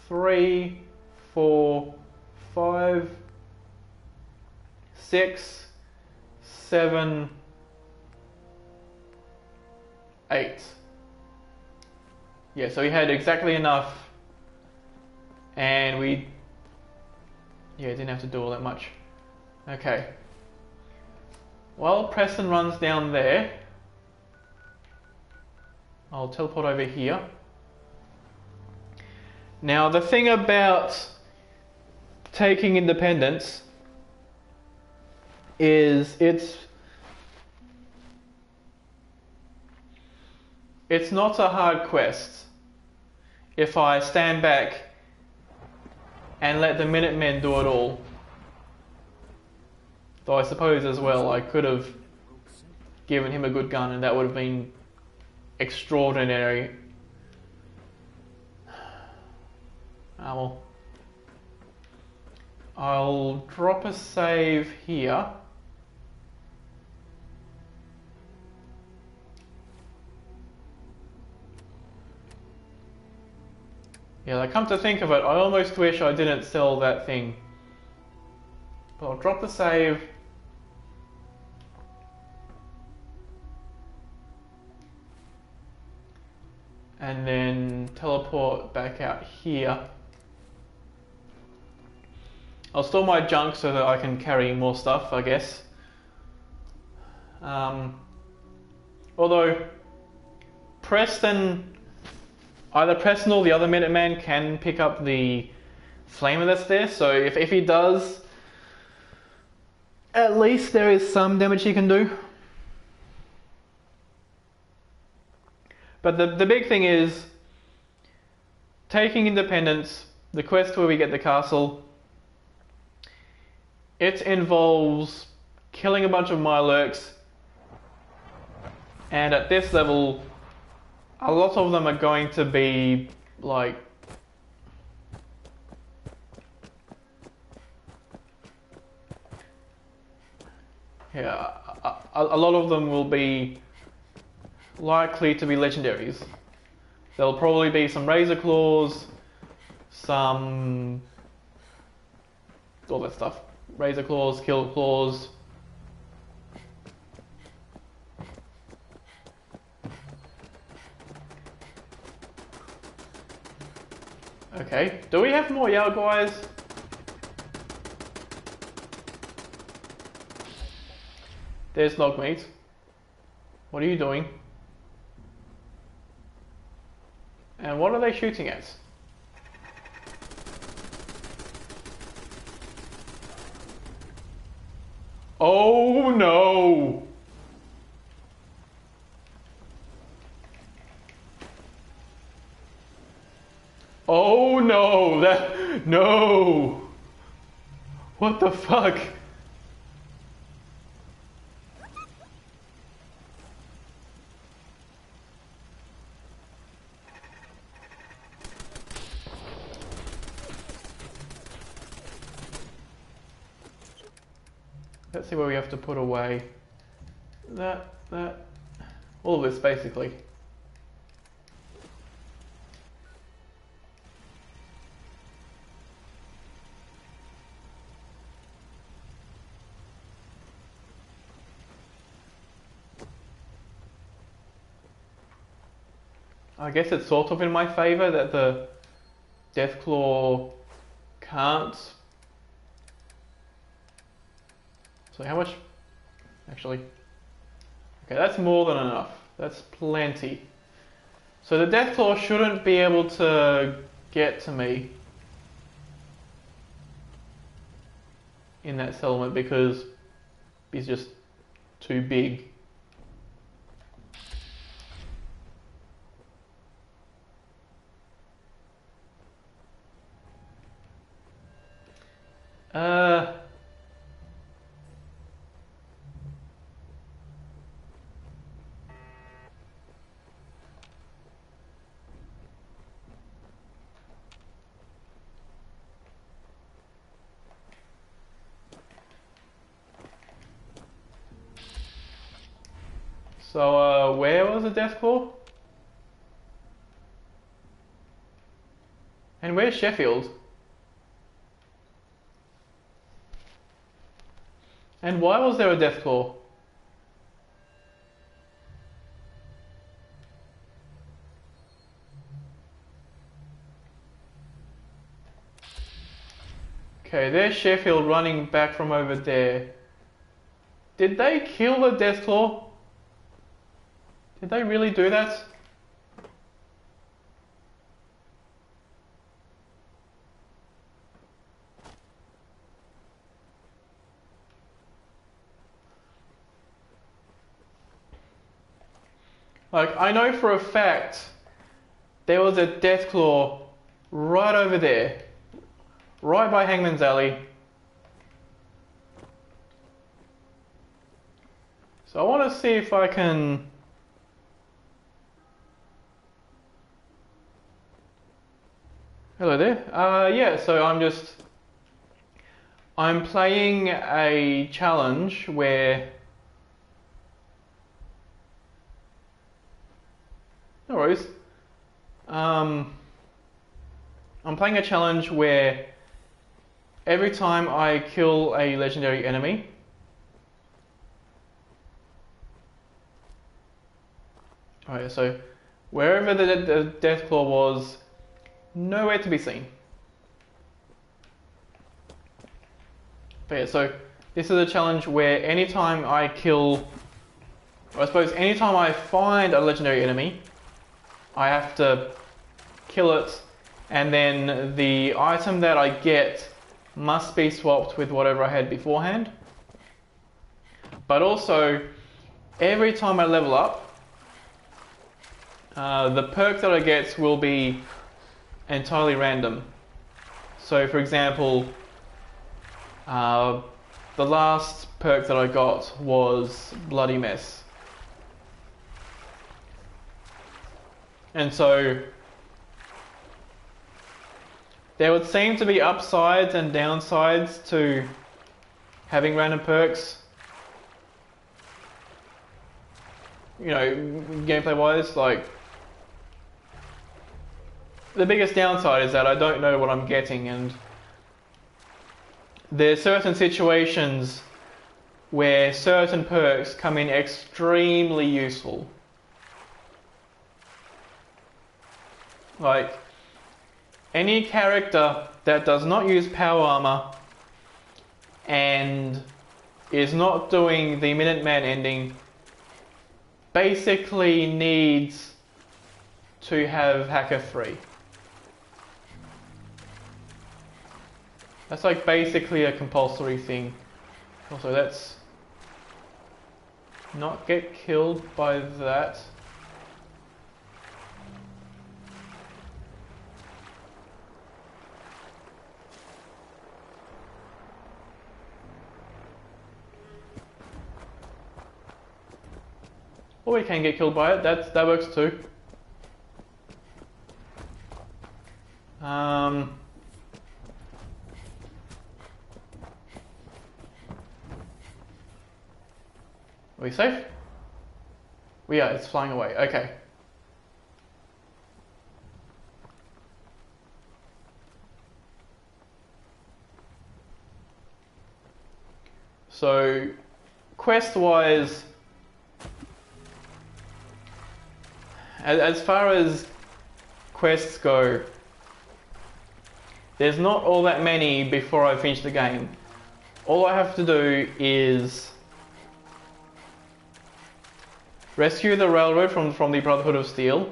3, 4, 5, 6, 7, 8. Yeah, so we had exactly enough, and we didn't have to do all that much. Okay. While Preston runs down there, I'll teleport over here. Now, the thing about taking independence is it's not a hard quest if I stand back and let the Minutemen do it all. Though I suppose as well I could have given him a good gun and that would have been extraordinary. Ah well. I'll drop a save here. Yeah, like, come to think of it, I almost wish I didn't sell that thing. But I'll drop the save. And then teleport back out here. I'll store my junk so that I can carry more stuff, I guess. Although either Preston or the other Minuteman can pick up the flamer that's there, so if he does, at least there is some damage he can do. But the big thing is taking independence, the quest where we get the castle. It involves killing a bunch of Mirelurks, and at this level a lot of them are going to be like a lot of them will be likely to be legendaries. There'll probably be some Razor Claws, some all that stuff. Razor Claws, Kill Claws. Okay, do we have more Yao guys? There's Logmeat. What are you doing? And what are they shooting at? Oh no! Oh no! No! What the fuck? Let's see where we have to put away that, all of this basically. I guess it's sort of in my favour that the Deathclaw can't. So how much actually. Okay, that's more than enough. That's plenty. So the Deathclaw shouldn't be able to get to me in that settlement because he's just too big. So, where was the Deathclaw? And where's Sheffield? And why was there a Deathclaw? Okay, there's Sheffield running back from over there. Did they kill the Deathclaw? Did they really do that? Like, I know for a fact there was a Deathclaw right over there. Right by Hangman's Alley. So I want to see if I can... Hello there. Yeah, so I'm playing a challenge where... No worries. I'm playing a challenge where every time I kill a legendary enemy, alright, so wherever the Deathclaw was, nowhere to be seen. But yeah, so this is a challenge where anytime I kill, or I suppose anytime I find a legendary enemy, I have to kill it, and then the item that I get must be swapped with whatever I had beforehand. But also, every time I level up, the perk that I get will be entirely random. So for example, the last perk that I got was Bloody Mess. And so there would seem to be upsides and downsides to having random perks. You know, gameplay wise, like the biggest downside is that I don't know what I'm getting, and there's certain situations where certain perks come in extremely useful. Like, any character that does not use power armor and is not doing the Minuteman ending basically needs to have Hacker 3. That's like basically a compulsory thing. Also, let's not get killed by that. Or we can get killed by it, that works too. Are we safe? We are, it's flying away, okay. So, quest-wise, as far as quests go, there's not all that many before I finish the game. All I have to do is rescue the railroad from the Brotherhood of Steel,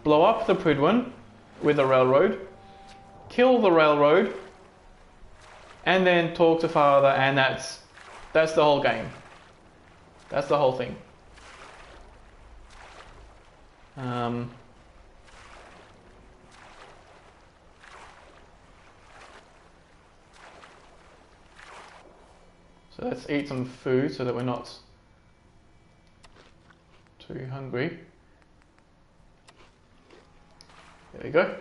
blow up the Prydwen with the railroad, kill the railroad, and then talk to Father, and that's the whole game. That's the whole thing. So let's eat some food so that we're not too hungry. There we go.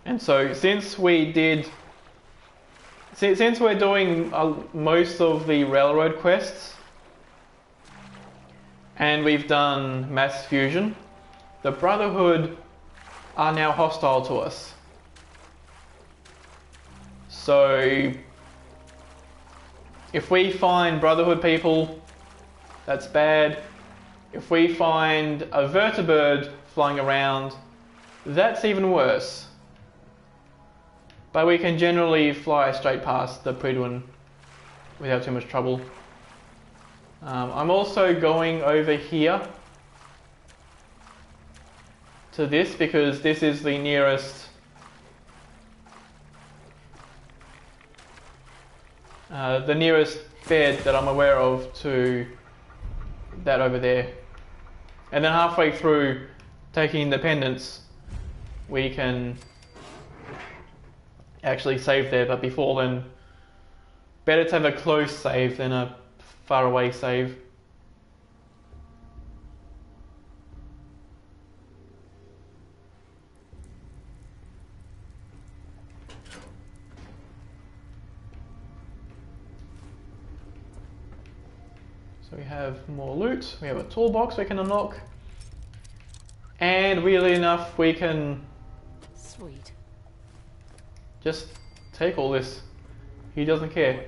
And so since we're doing most of the railroad quests and we've done mass fusion, the Brotherhood are now hostile to us. So if we find Brotherhood people, that's bad. If we find a vertibird flying around, that's even worse. But we can generally fly straight past the Prydwen without too much trouble. I'm also going over here to this because this is the nearest bed that I'm aware of to that over there. And then halfway through taking Independence, we can actually save there, but before then, better to have a close save than a far away save. So we have more loot, we have a toolbox we can unlock, and weirdly enough we can Sweet. just take all this. He doesn't care.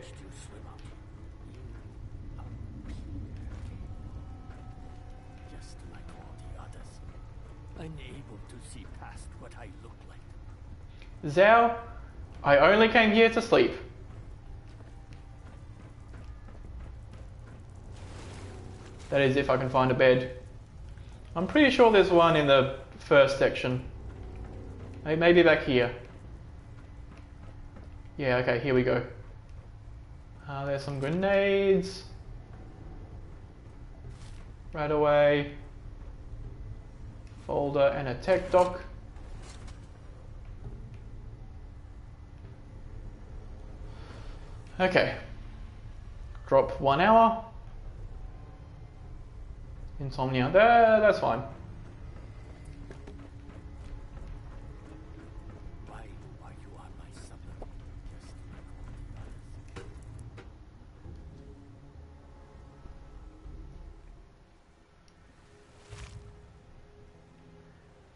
Just like all the others, unable to see past what I look like. Zhao, I only came here to sleep. That is, if I can find a bed. I'm pretty sure there's one in the first section. Maybe back here. Yeah, okay, here we go. There's some grenades. Right away. Folder and a tech dock. Okay. Drop 1 hour. Insomnia. That's fine. Why are you on my supplement? Just like all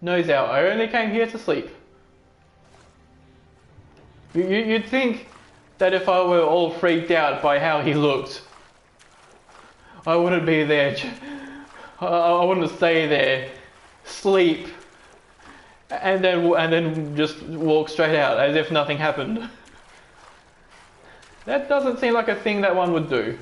the others. No, Zhao, I only came here to sleep. You'd think that if I were all freaked out by how he looked, I wouldn't be there. I wouldn't stay there, sleep, and then just walk straight out as if nothing happened. That doesn't seem like a thing that one would do.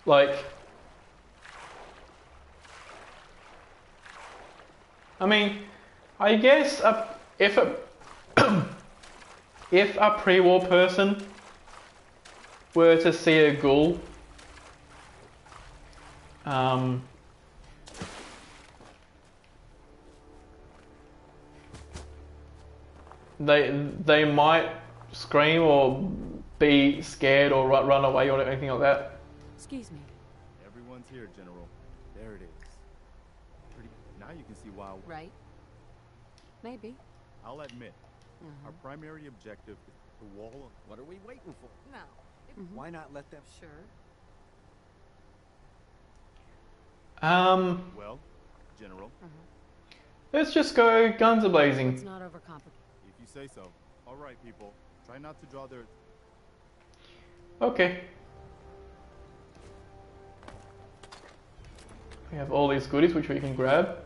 Like, I mean, I guess if a pre-war person were to see a ghoul, they might scream or be scared or run away or anything like that. Excuse me. Everyone's here, General. There it is. Now you can see why. Right? Maybe. I'll admit, our primary objective is the wall. What are we waiting for? No. Why not let them? Sure. Well, General, Let's just go guns It's a-blazing. not overcomplicated. if you say so. All right, people. Try not to draw their... Okay. We have all these goodies which we can grab.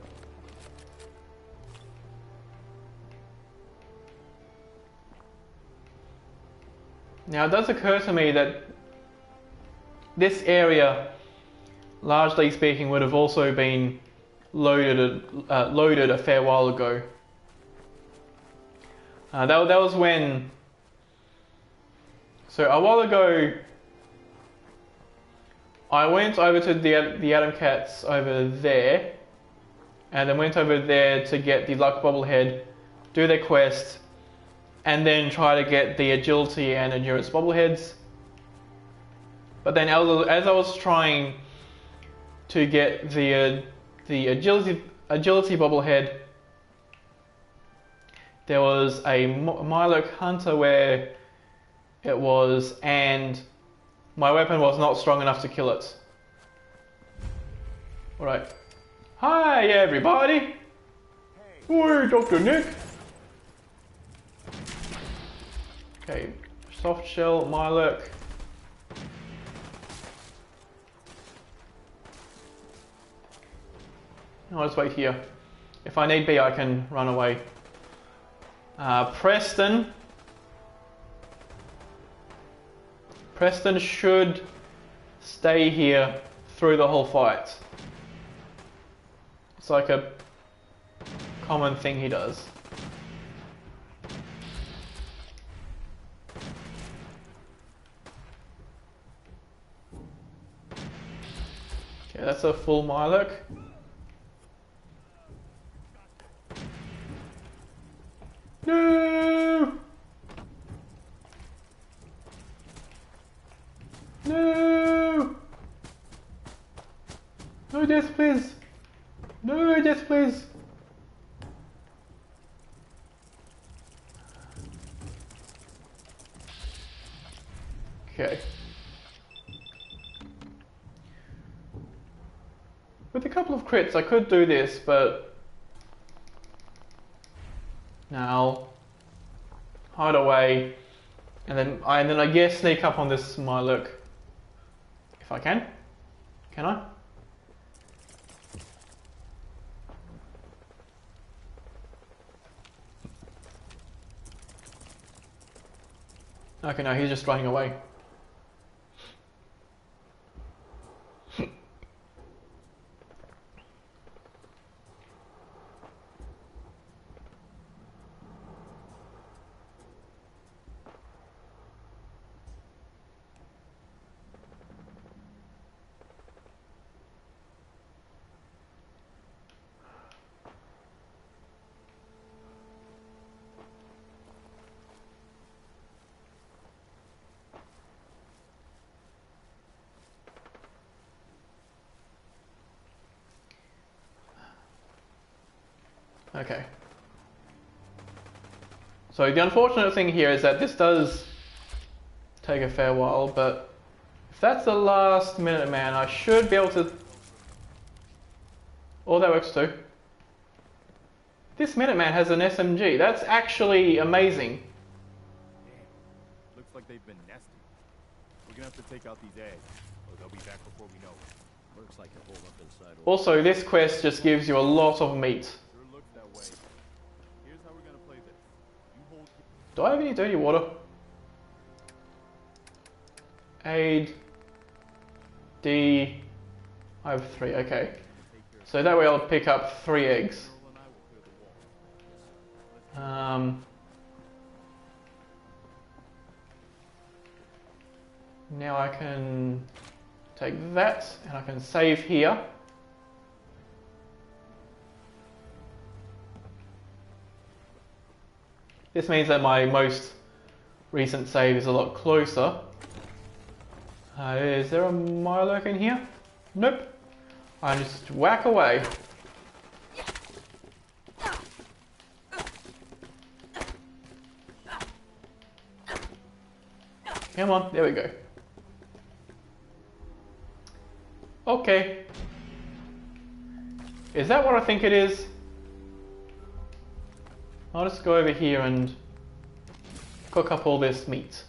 Now it does occur to me that this area, largely speaking, would have also been loaded a fair while ago. That was when... So a while ago, I went over to the Atom Cats over there, and then went over there to get the Luck Bobblehead, do their quest, and then try to get the Agility and Endurance Bobbleheads. But then as I was trying to get the Agility Bobblehead, there was a Mirelurk Hunter where it was, and my weapon was not strong enough to kill it. Alright. Hi everybody! Hey, Dr. Nick! Okay, soft shell, Mirelurk. I'll just wait here. If I need be, I can run away. Preston. Preston should stay here through the whole fight. It's like a common thing he does. Okay, that's a full Mirelurk. No! No! No death, please! No death, please! Okay. With a couple of crits, I could do this, but now hide away, and then I guess sneak up on this Mirelurk if I can. Can I? Okay, no, he's just running away. Okay. So the unfortunate thing here is that this does take a fair while, but if that's the last Minuteman, I should be able to... Oh, that works too. This Minuteman has an SMG. That's actually amazing. Damn. Looks like they've been nesting. We're gonna have to take out these eggs, or they'll be back before we know it. Looks like a hole up inside. Also, this quest just gives you a lot of meat. Sure looks that way. Here's how we're gonna play this. You hold. Do I have any dirty water? Aid. D. I have 3, okay. So that way I'll pick up 3 eggs. Now I can take that and I can save here. This means that my most recent save is a lot closer. Is there a Mirelurk in here? Nope. I just whack away. Come on, there we go. Okay. Is that what I think it is? I'll just go over here and cook up all this meat.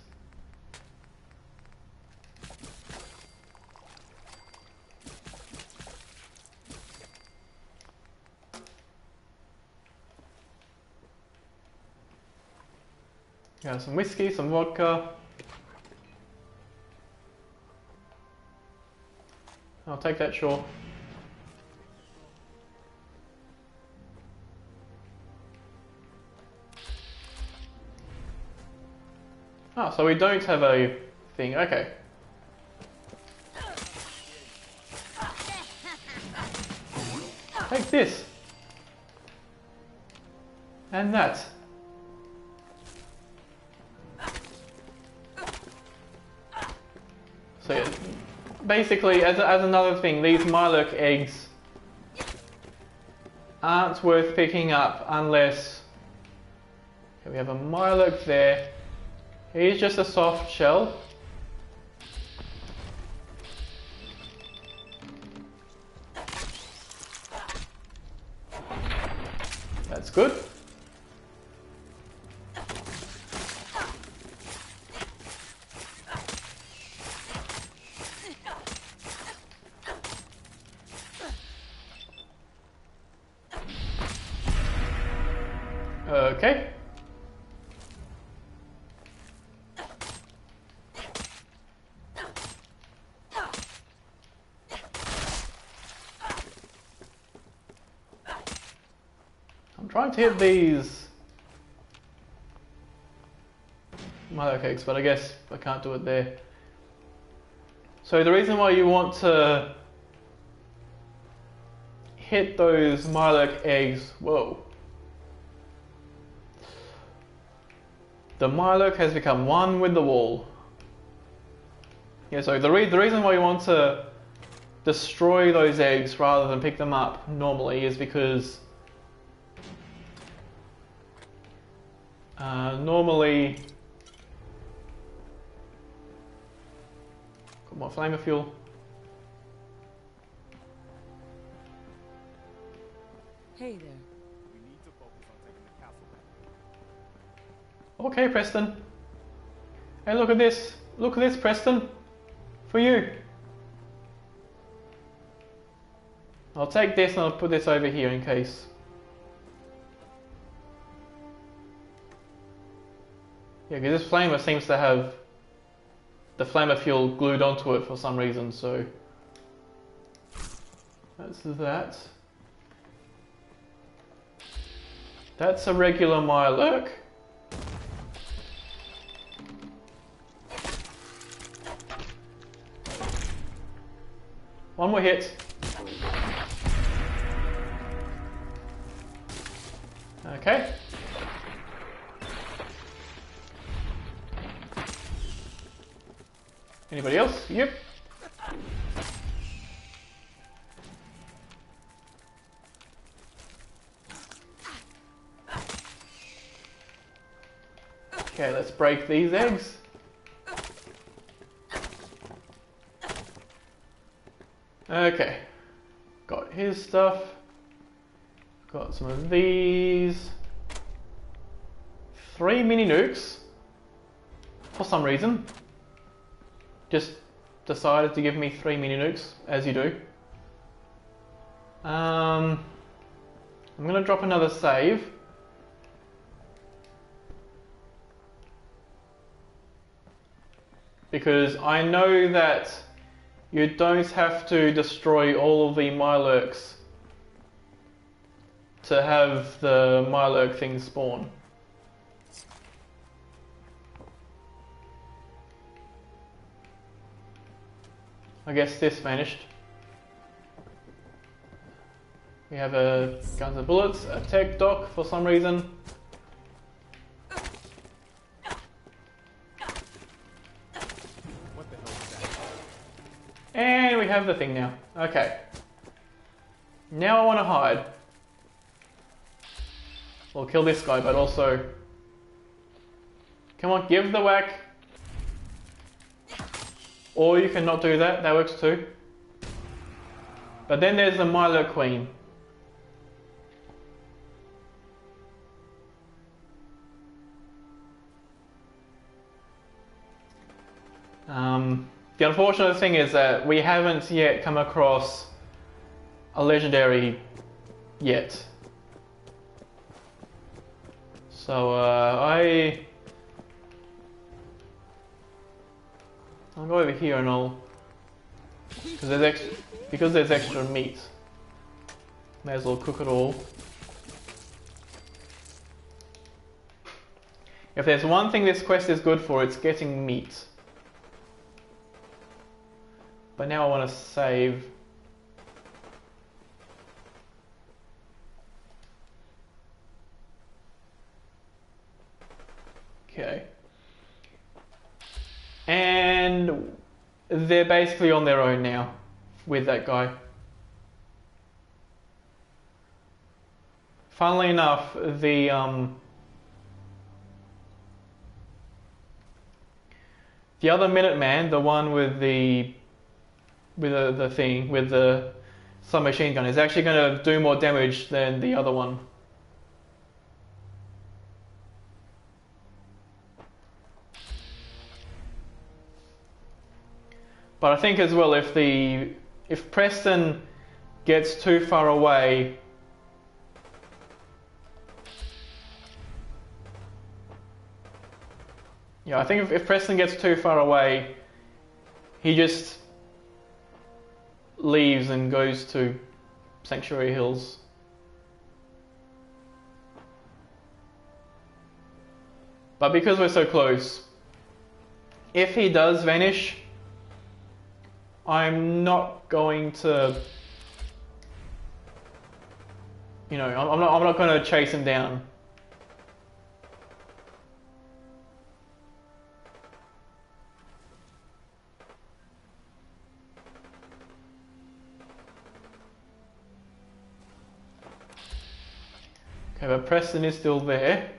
We have some whiskey, some vodka. I'll take that, sure. Ah, so we don't have a thing, okay. Take this. And that. So yeah, basically, as another thing, these Mirelurk eggs aren't worth picking up unless... Okay, we have a Mirelurk there. He's just a soft shell. That's good. Okay. I'm trying to hit these Milo cakes, but I guess I can't do it there. So the reason why you want to hit those Mirelurk eggs, whoa. The Mirelurk has become one with the wall. Yeah, so the reason why you want to destroy those eggs rather than pick them up normally is because normally... Got more flamer fuel. Hey there. We need to focus on taking the castle back. Okay, Preston. Hey, look at this. Look at this, Preston. For you. I'll take this and I'll put this over here in case. Yeah, because this flamer seems to have the flamer fuel glued onto it for some reason, so that's that. That's a regular Mirelurk. One more hit. Okay. Anybody else? Yep. Okay, let's break these eggs. Okay, got his stuff. Got some of these. 3 mini nukes. For some reason. Just decided to give me 3 mini nukes, as you do. I'm going to drop another save. Because I know that you don't have to destroy all of the Mirelurks to have the Mirelurk thing spawn. I guess this vanished. We have a guns and bullets, a tech dock for some reason. What the hell is that? And we have the thing now. Okay. Now I want to hide. We'll kill this guy, but also... Come on, give the whack. Or you can not do that, that works too. But then there's the Mirelurk Queen. The unfortunate thing is that we haven't yet come across a legendary yet. So I I'll go over here and I'll, because there's extra meat. May as well cook it all. If there's one thing this quest is good for, it's getting meat. But now I want to save. Okay. And they're basically on their own now with that guy. Funnily enough, the other Minuteman, the one with the submachine gun, is actually going to do more damage than the other one. But I think as well, if Preston gets too far away, yeah, I think if Preston gets too far away, he just leaves and goes to Sanctuary Hills. But because we're so close, if he does vanish, I'm not going to, you know, I'm not going to chase him down. Okay, but Preston is still there.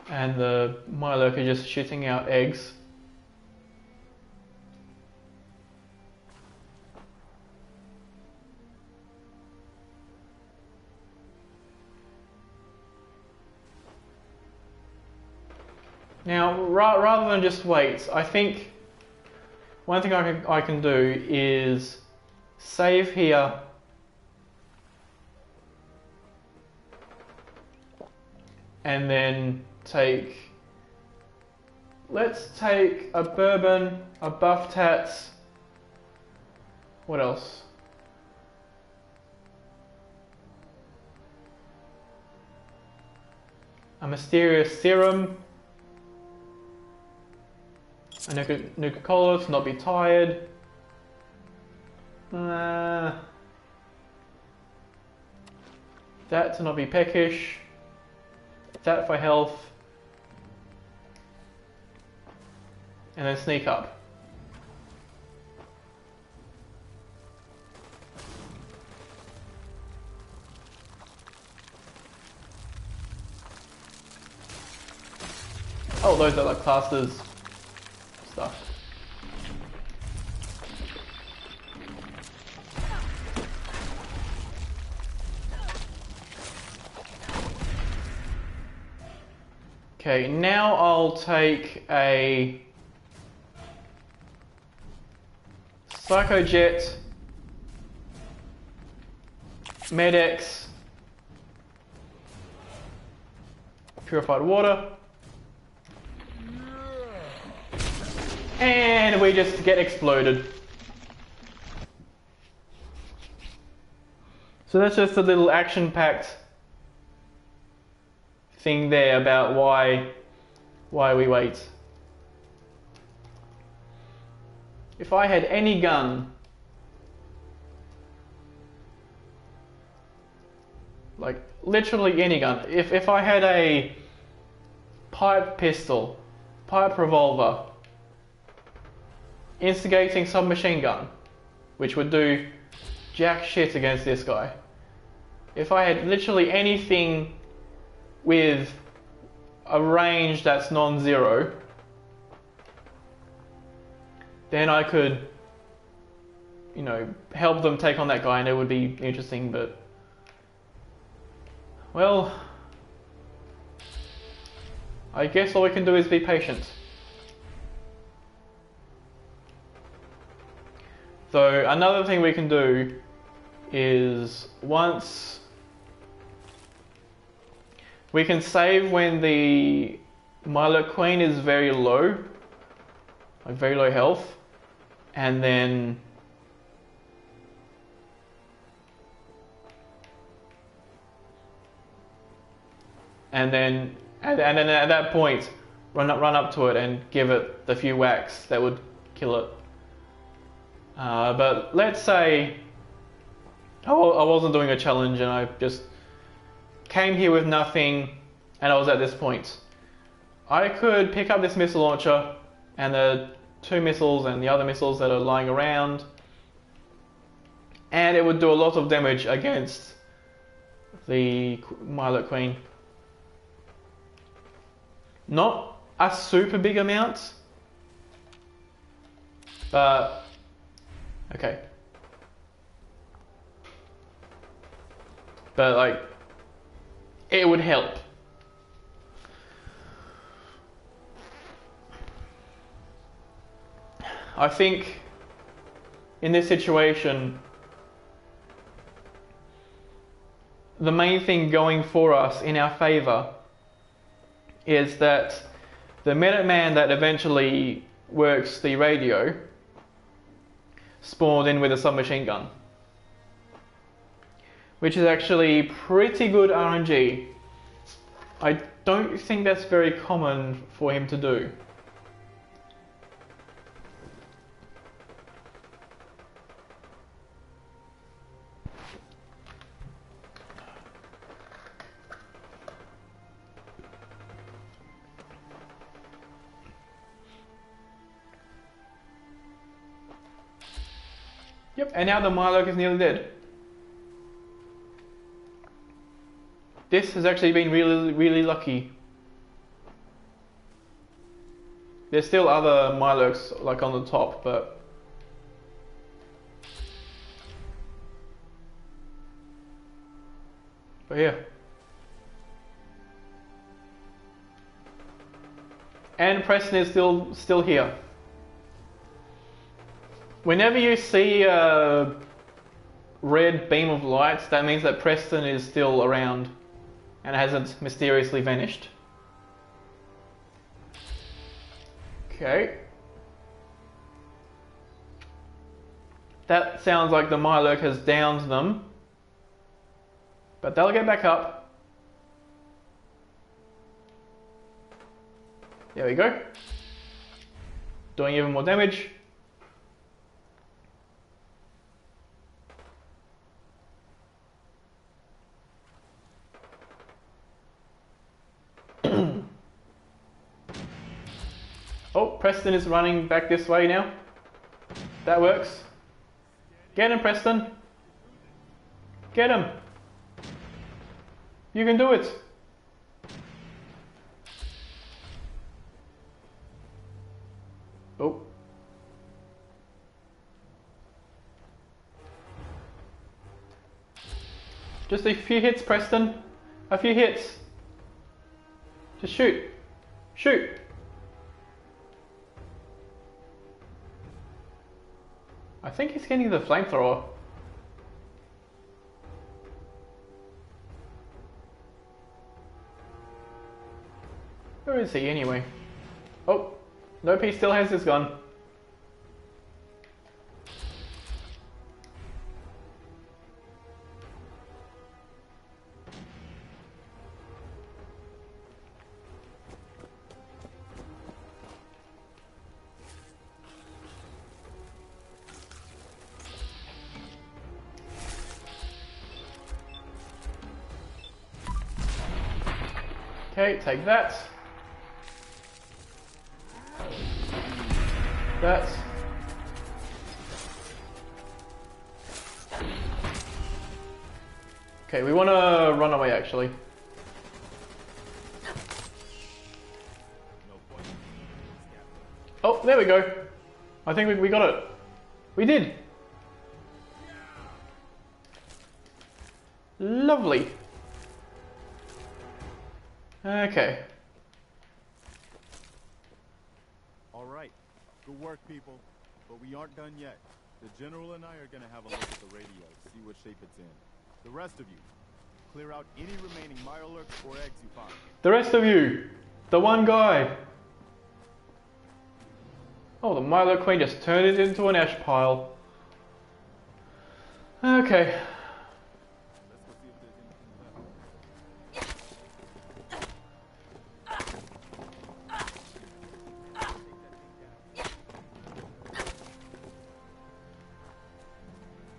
And the Mirelurk are just shitting out eggs. Now, rather than just wait, I think one thing I can do is save here. And then let's take a bourbon, a buff tats. What else? A mysterious serum. A Nuka-Cola to not be tired. That to not be peckish. That for health. And then sneak up. Oh, those are like classes stuff. Okay, now I'll take a Psychojet, Med-X, purified water, and we just get exploded. So that's just a little action-packed thing there about why we wait. If I had any gun, like literally any gun, if I had a pipe pistol, pipe revolver, instigating submachine gun, which would do jack shit against this guy. If I had literally anything with a range that's non-zero, then I could, you know, help them take on that guy and it would be interesting, but, well, I guess all we can do is be patient. So another thing we can do is once We can save when the Mirelurk Queen is very low, like very low health, and then at that point, run up to it and give it the few whacks that would kill it. But let's say I wasn't doing a challenge and I just came here with nothing and I was at this point. I could pick up this missile launcher and the 2 missiles and the other missiles that are lying around, and it would do a lot of damage against the Mirelurk Queen. Not a super big amount, but okay. But like, it would help. I think in this situation, the main thing going for us in our favor is that the Minuteman that eventually works the radio spawned in with a submachine gun, which is actually pretty good RNG. I don't think that's very common for him to do. Yep, and now the Mirelurk is nearly dead. This has actually been really lucky. There's still other Mirelurks like on the top, but yeah. And Preston is still here. Whenever you see a red beam of light, that means that Preston is still around and hasn't mysteriously vanished. Okay. That sounds like the Mirelurk has downed them, but they'll get back up. There we go. Doing even more damage. Oh, Preston is running back this way now. That works. Get him, Preston. Get him. You can do it. Oh. Just a few hits, Preston. A few hits. Just shoot. Shoot. I think he's getting the flamethrower. Where is he anyway? Oh, nope, he still has his gun. Okay, take that. That. Okay, we want to run away actually. Oh, there we go. I think we got it. We did. Lovely. Okay. All right. Good work, people. But we aren't done yet. The General and I are going to have a look at the radio, see what shape it's in. The rest of you, Clear out any remaining Mirelurks or eggs you find. The rest of you, the one guy. Oh, the Mirelurk Queen just turned it into an ash pile. Okay. Let's go see if there's anything left.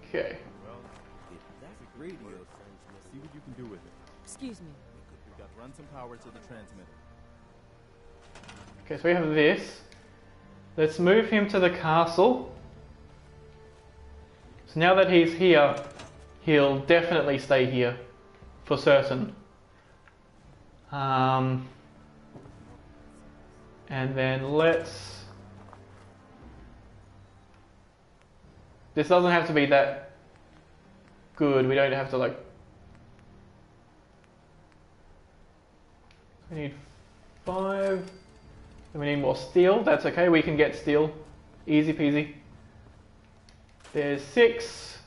Okay. Well, that's a radio sensor. See what you can do with it. Excuse me. We've got to run some power to the transmitter. Okay, so we have this. Let's move him to the castle. So now that he's here, he'll definitely stay here, for certain. And then let's... This doesn't have to be that good. We don't have to like... We need 5. And we need more steel. That's okay. We can get steel. Easy peasy. There's 6.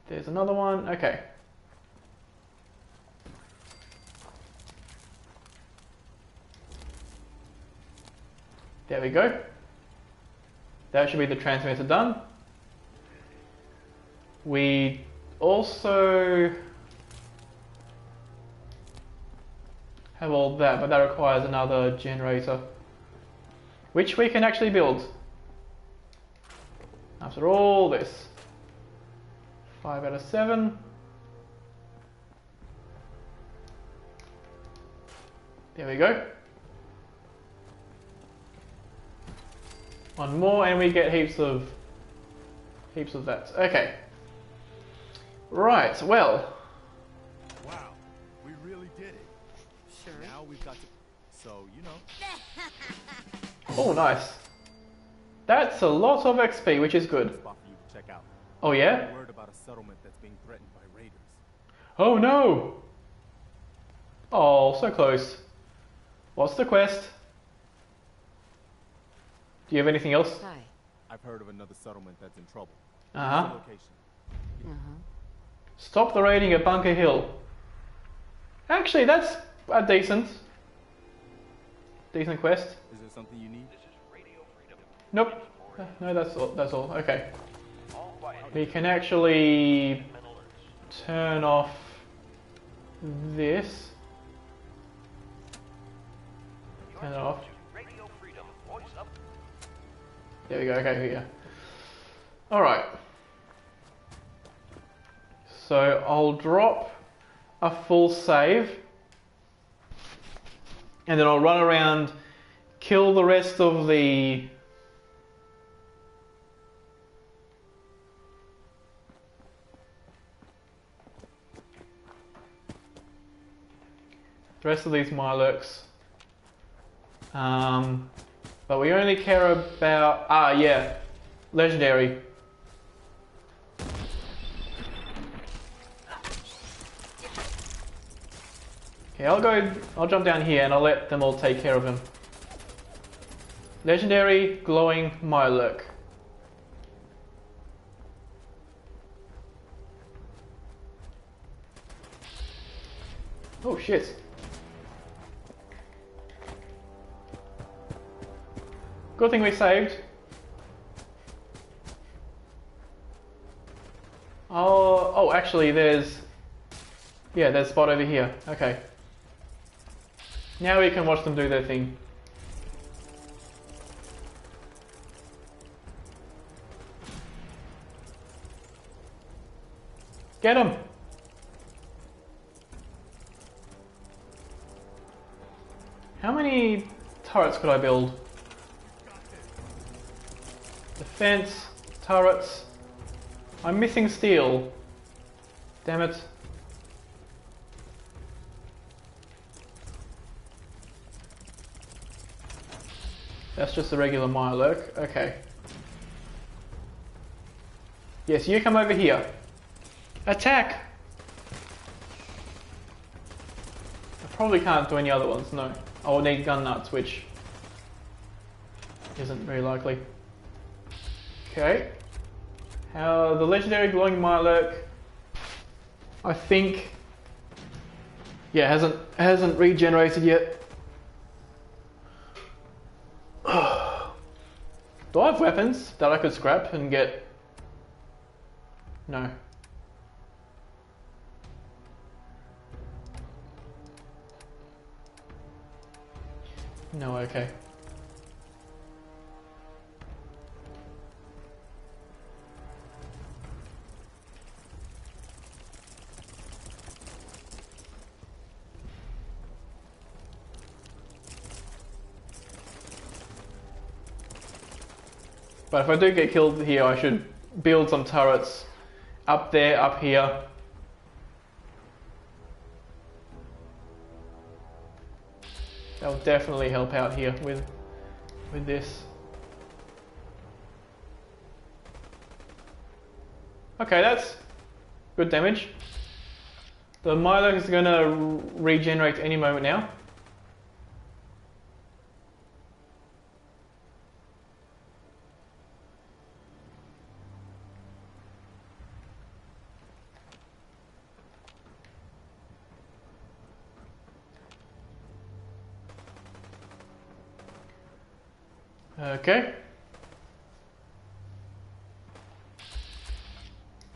There's another one. Okay. There we go. That should be the transmitter done. We also have all that, but that requires another generator, which we can actually build. After all this. 5 out of 7. There we go. One more and we get heaps of that. Okay. Right, well. Wow, we really did it. Sure. Now we've got to... So, you know... Oh, nice. That's a lot of XP, which is good. Spot for you to check out. Oh yeah? Word about a settlement that's being threatened by raiders. Oh no! Oh, so close. What's the quest? Do you have anything else? Hi. I've heard of another settlement that's in trouble. Uh-huh. What's the location? Stop the raiding at Bunker Hill. Actually, that's a decent quest. Is there something you need? Nope. No, that's all. That's all. Okay. We can actually turn off this. Turn it off. There we go. Okay, here. All right. So I'll drop a full save, and then I'll run around, kill the rest of the these Mirelurks. But we only care about legendary. Okay, I'll jump down here and I'll let them all take care of him. Legendary glowing Mirelurk. Oh shit. Good thing we saved. Oh, actually there's a spot over here. Okay. Now we can watch them do their thing. Get them! How many turrets could I build? Defense, turrets. I'm missing steel. Damn it. That's just a regular Mirelurk. Okay. Yes, you come over here. Attack! I probably can't do any other ones, no. I will need gun nuts, which isn't very likely. Okay. The legendary glowing Mirelurk, I think Yeah, hasn't regenerated yet. Do I have weapons that I could scrap and get? No. No, okay. But if I do get killed here, I should build some turrets up there, up here. That will definitely help out here with this. Okay, that's good damage. The Mirelurk is going to regenerate any moment now. Okay.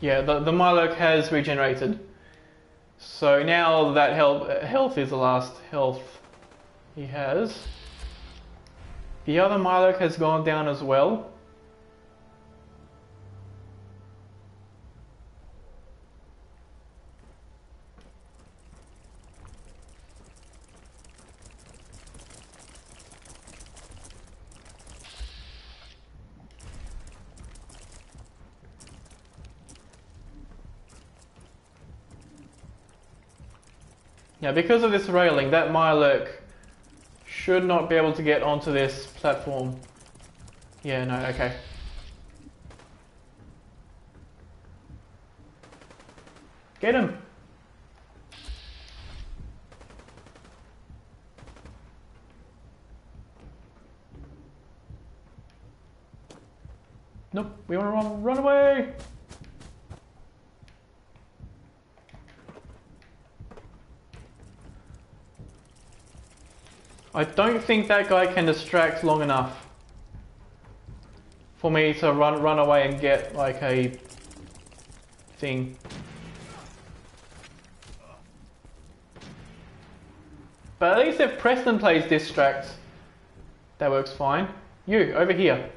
Yeah, the Mirelurk has regenerated. So now that health is the last health he has. The other Mirelurk has gone down as well. Now, because of this railing, that Mirelurk should not be able to get onto this platform. Yeah, no, okay. Get him! Nope, we want to run away! I don't think that guy can distract long enough for me to run away and get like a thing. But at least if Preston plays distract, that works fine. You, over here.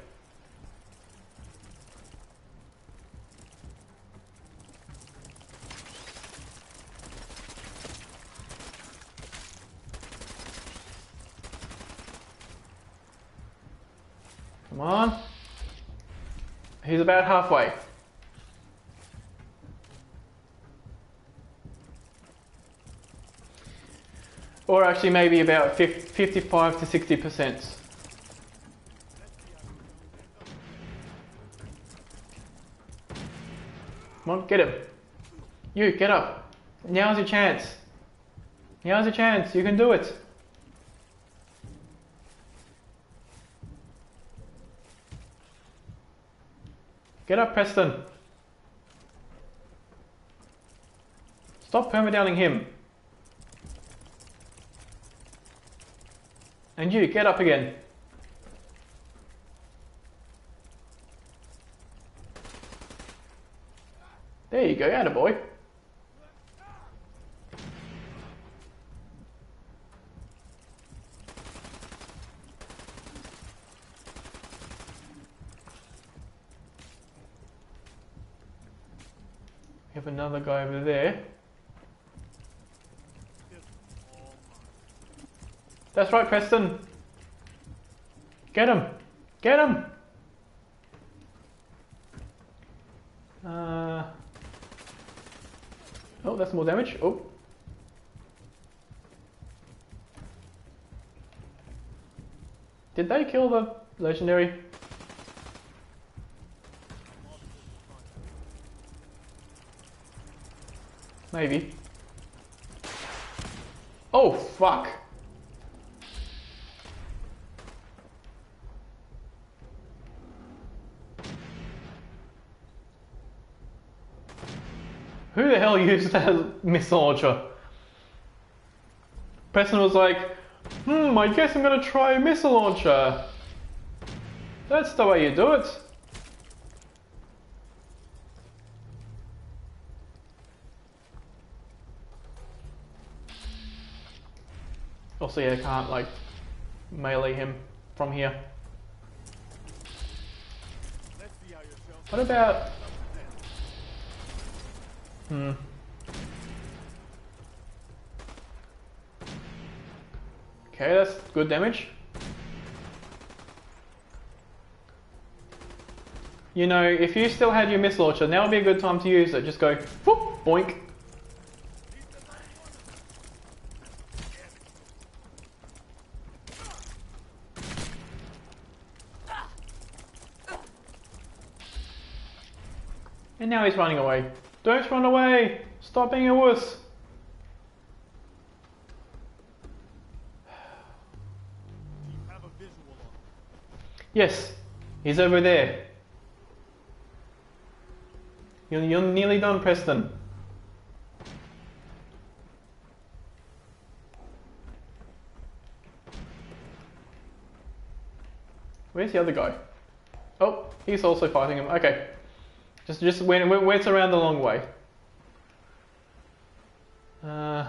Come on. He's about halfway. Or actually maybe about 55 to 60%. Come on, get him. You, get up. Now's your chance. Now's your chance. You can do it. Get up, Preston. Stop permadowning him. And you, get up again. There you go, attaboy. We have another guy over there. That's right, Preston. Get him. Get him. Oh, that's more damage. Oh. Did they kill the legendary? Maybe. Oh, fuck. Who the hell used that missile launcher? Preston was like, I guess I'm gonna try a missile launcher. That's the way you do it. Also, yeah, I can't like melee him from here. What about... Okay, that's good damage. You know, if you still had your missile launcher, now would be a good time to use it. Just go, whoop, boink. And now he's running away. Don't run away! Stop being a wuss! Yes, he's over there. You're nearly done, Preston. Where's the other guy? Oh, he's also fighting him. Okay. Just when it's around the long way. Nope,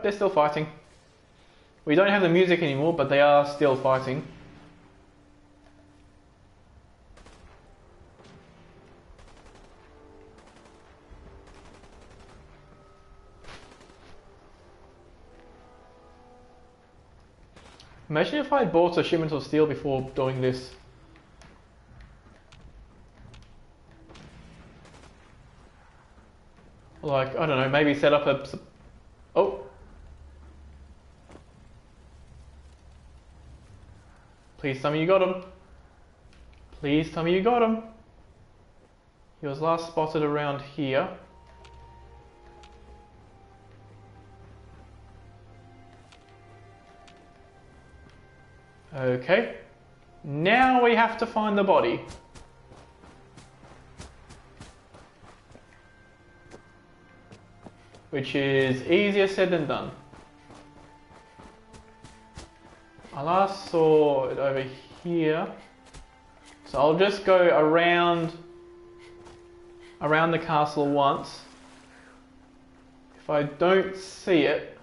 they're still fighting. We don't have the music anymore, but they are still fighting. Imagine if I had bought a shipment of steel before doing this. Like, I don't know, maybe set up a... Oh! Please tell me you got him. Please tell me you got him. He was last spotted around here. Okay. Now we have to find the body. Which is easier said than done. I last saw it over here. So I'll just go around the castle once. If I don't see it,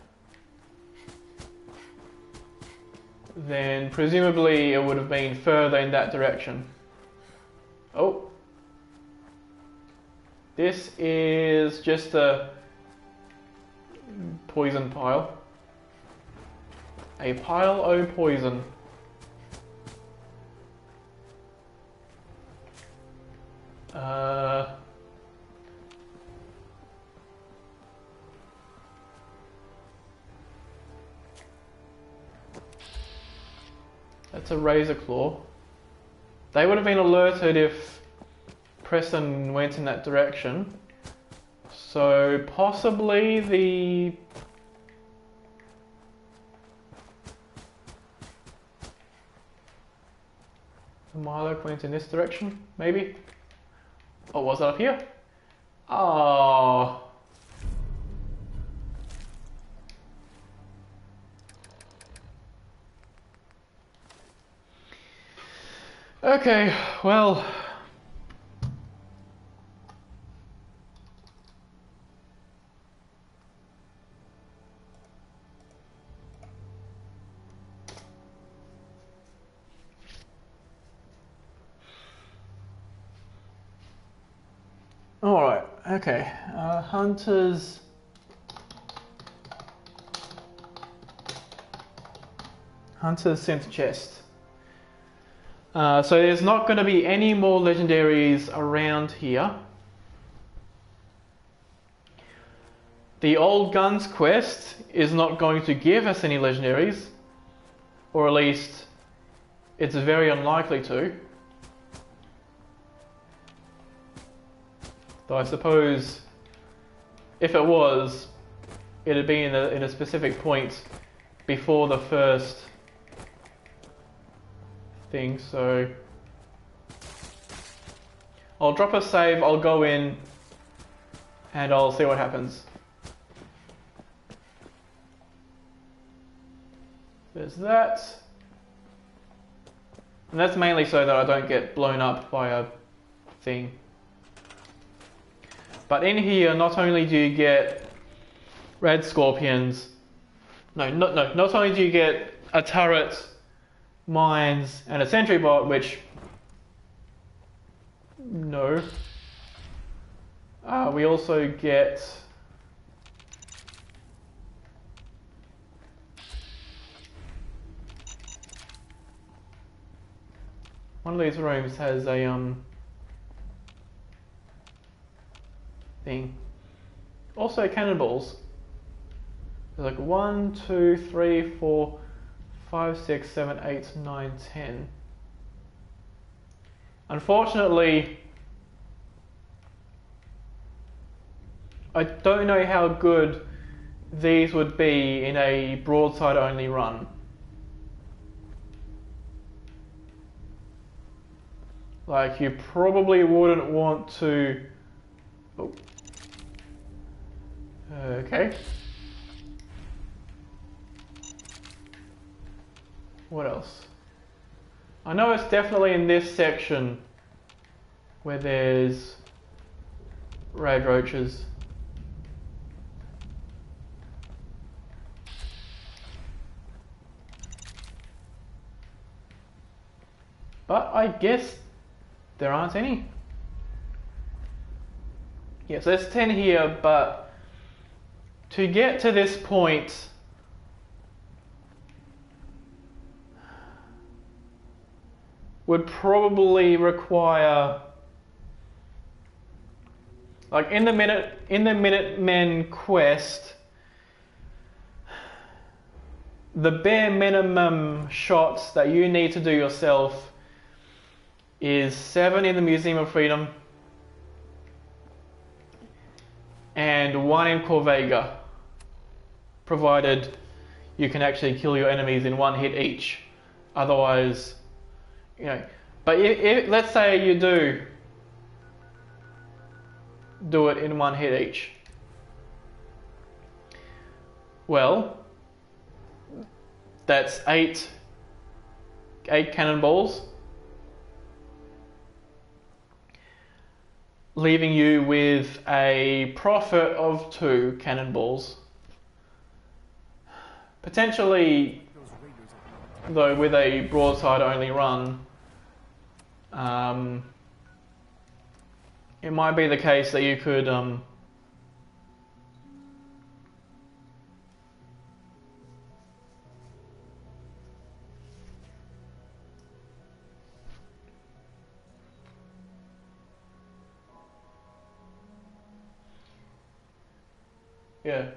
then presumably it would have been further in that direction. Oh. This is just a poison pile. A pile o' poison. That's a razor claw. They would have been alerted if Preston went in that direction. So possibly the Milo went in this direction, maybe? Oh, was it up here? Oh. Okay, well. Alright, okay. Hunter's center chest. So there's not going to be any more legendaries around here. The Old Guns quest is not going to give us any legendaries, or at least it's very unlikely to. Though I suppose if it was, it'd be in a specific point before the first thing, so I'll drop a save, I'll go in and I'll see what happens. There's that. And that's mainly so that I don't get blown up by a thing. But in here, not only do you get red scorpions, not only do you get a turret, mines, and a sentry bot, which, no. We also get one of these rooms has a thing. Also cannonballs. There's like 1, 2, 3, 4, 5, 6, 7, 8, 9, 10. Unfortunately, I don't know how good these would be in a broadside only run. Like, you probably wouldn't want to... Oh. Okay. What else? I know it's definitely in this section where there's rad roaches. But I guess there aren't any. Yes, there's 10 here, but to get to this point, would probably require, like in the Minutemen quest, the bare minimum shots that you need to do yourself is 7 in the Museum of Freedom and 1 in Corvega, provided you can actually kill your enemies in 1 hit each. Otherwise, you know, but if let's say you do it in 1 hit each, well, that's 8 cannonballs, leaving you with a profit of 2 cannonballs. Potentially, though, with a broadside only run, it might be the case that you could yeah,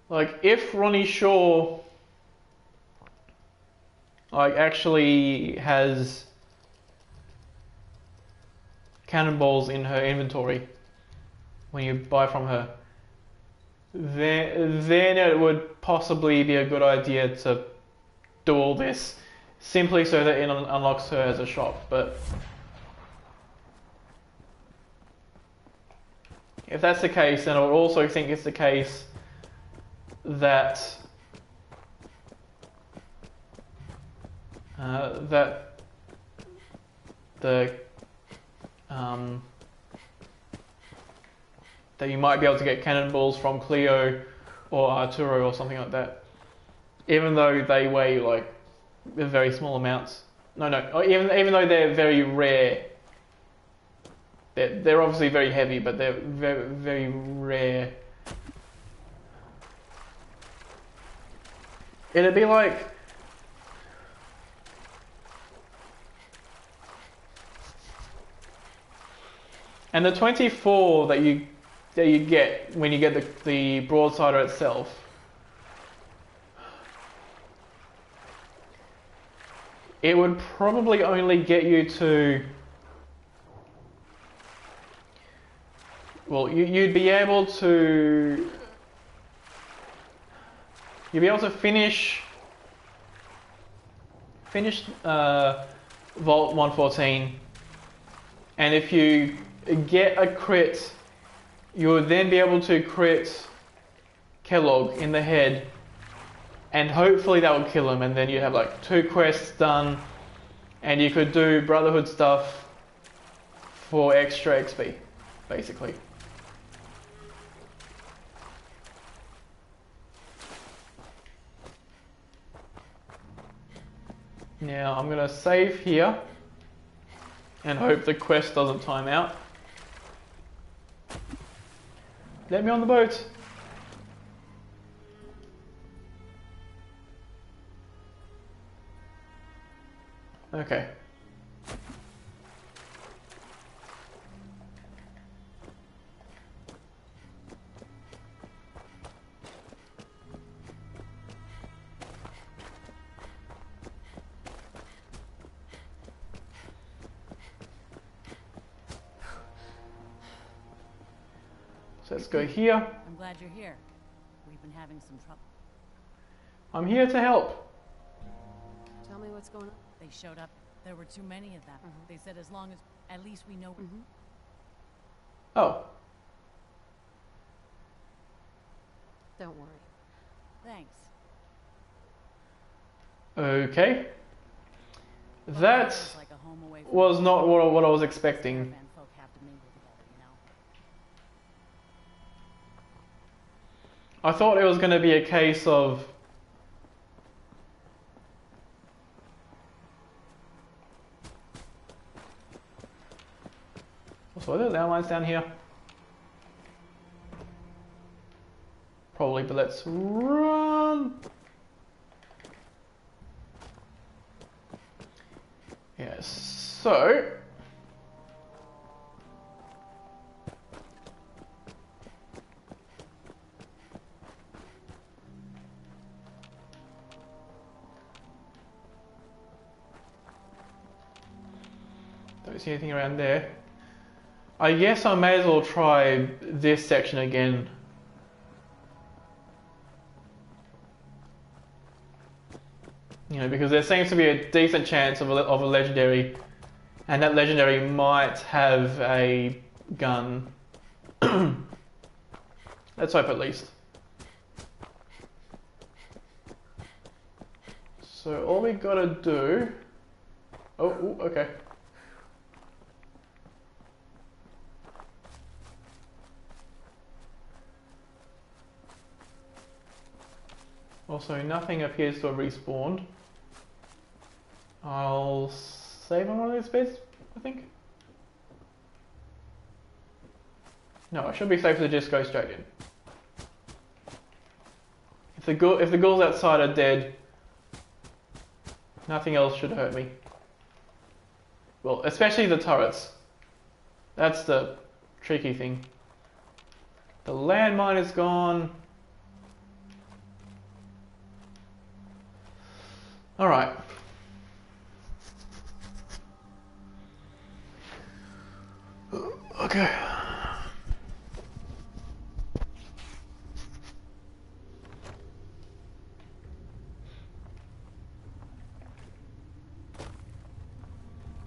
like if Ronnie Shaw like actually has cannonballs in her inventory when you buy from her, then it would possibly be a good idea to do all this simply so that it unlocks her as a shop. But if that's the case, then I would also think it's the case that that you might be able to get cannonballs from Cleo or Arturo or something like that, even though they weigh like very small amounts. Even though they're very rare. They're obviously very heavy, but they're very, very rare. It'd be like and the 24 that you get when you get the broadsider itself, it would probably only get you to, well, you'd be able to finish Vault 114, and if you get a crit, you would then be able to crit Kellogg in the head and hopefully that would kill him, and then you have like 2 quests done, and you could do Brotherhood stuff for extra XP, basically. Now I'm gonna save here and hope the quest doesn't time out. Let me on the boat. Okay. So let's go here. I'm glad you're here. We've been having some trouble. I'm here to help. Tell me what's going on. They showed up. There were too many of them. They said as long as at least we know. Oh, Don't worry. Thanks. okay. That It's like a home away from was not what I was expecting. caravan folk have to mingle together, you know. I thought it was going to be a case of so are there landmines down here? Probably, but let's run. Yes, so don't see anything around there. I guess I may as well try this section again. You know, because there seems to be a decent chance of a legendary, and that legendary might have a gun. Let's hope at least. So all we gotta do... Oh, ooh, okay. Also, nothing appears to have respawned. I'll save on one of these beds, I think. No, I should be safe to just go straight in. If the ghouls outside are dead, nothing else should hurt me. Well, especially the turrets. That's the tricky thing. The landmine is gone. Alright. Okay.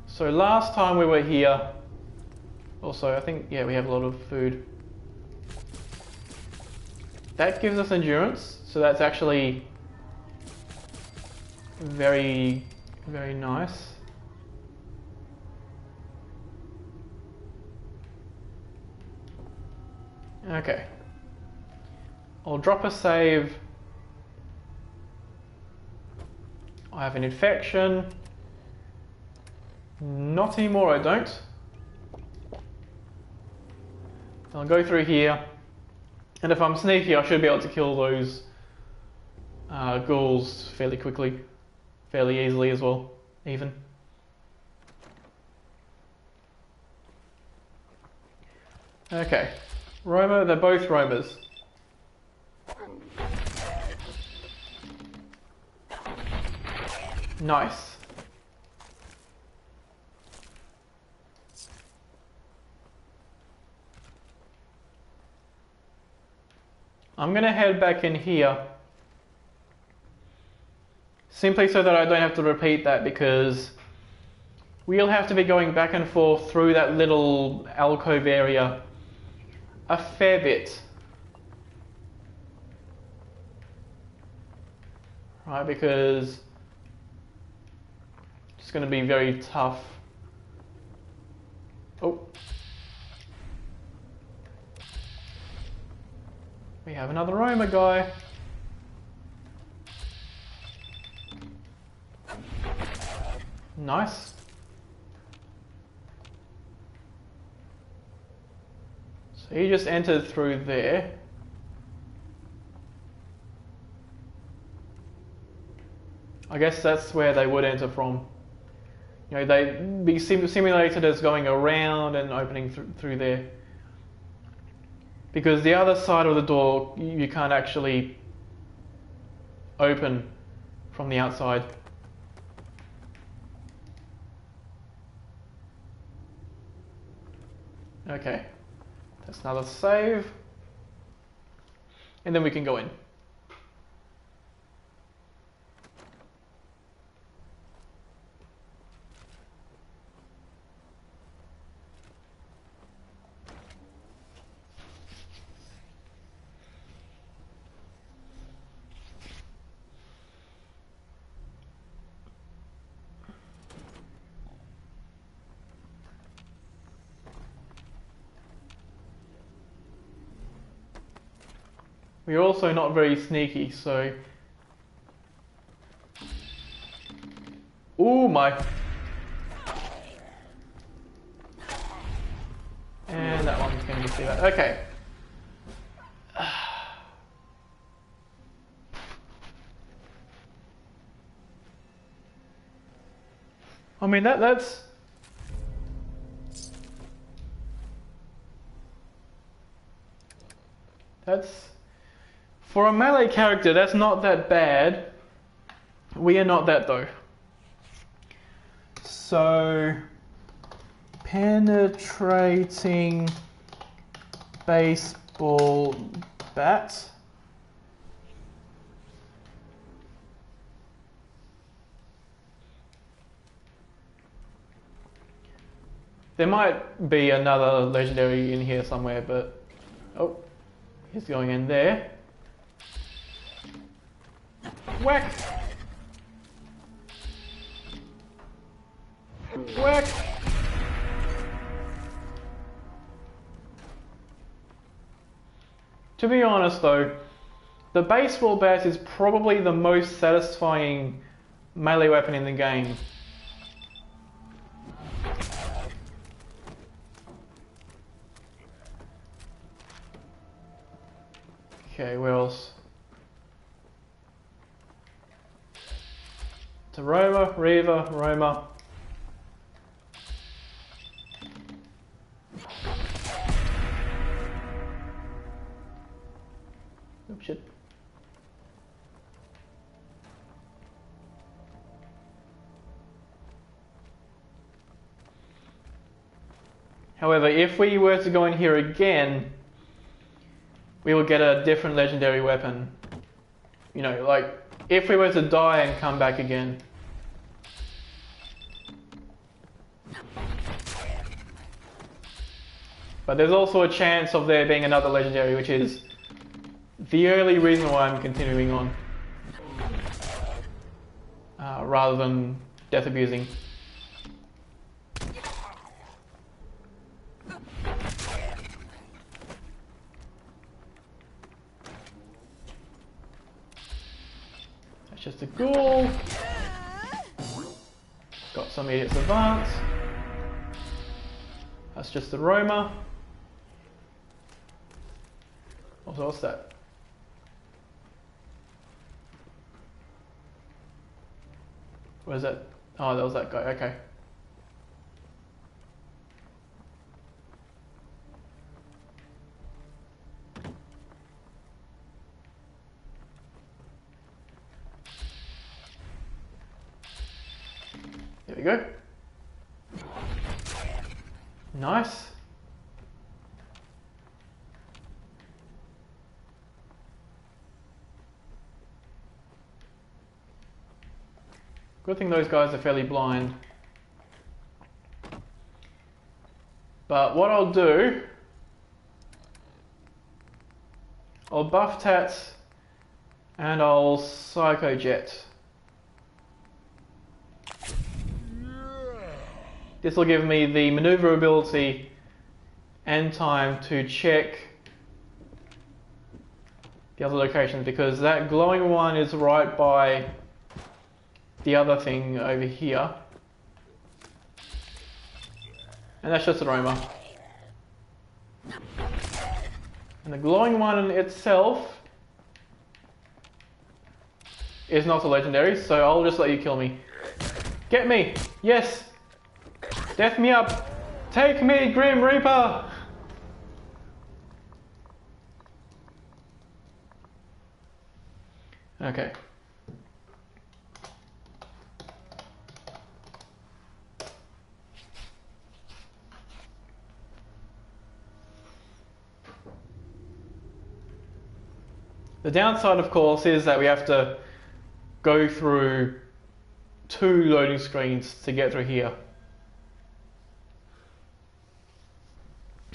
So last time we were here, also I think, yeah, we have a lot of food. That gives us endurance, so that's actually very, very nice. Okay. I'll drop a save. I have an infection. Not anymore, I don't. I'll go through here, and if I'm sneaky, I should be able to kill those ghouls fairly quickly, fairly easily as well, even. Okay, Roma, they're both Romas. Nice. I'm going to head back in here, simply so that I don't have to repeat that, because we'll have to be going back and forth through that little alcove area a fair bit. right? Because it's going to be very tough. Oh. We have another Roma guy. Nice. So he just entered through there. I guess that's where they would enter from. You know, they'd be simulated as going around and opening through there. Because the other side of the door, you can't actually open from the outside. Okay, that's another save. And then we can go in. We're also not very sneaky, so... Ooh, my... And that one's going to see that. Okay. I mean, that's... For a melee character, that's not that bad. We are not that though. So, penetrating baseball bat. There might be another legendary in here somewhere, but... Oh, he's going in there. Whack! Whack! To be honest though, the baseball bat is probably the most satisfying melee weapon in the game. Okay, where else? To Roma, Reva, Roma. Oh shit. However, if we were to go in here again, we will get a different legendary weapon. You know, like, if we were to die and come back again. But there's also a chance of there being another legendary, which is the only reason why I'm continuing on. Rather than death abusing. Just a ghoul. Got some idiots advance. That's just the Roma. Also, what's that? Where's that? Oh, that was that guy. Okay. There we go. Nice. Good thing those guys are fairly blind. But what I'll do, I'll buff Tats And I'll Psycho Jet. This will give me the maneuverability and time to check the other locations, because that glowing one is right by the other thing over here. And that's just aroma. And the glowing one in itself is not a legendary, so I'll just let you kill me. Get me! Yes! Death me up! Take me, Grim Reaper! Okay. The downside, of course, is that we have to go through 2 loading screens to get through here.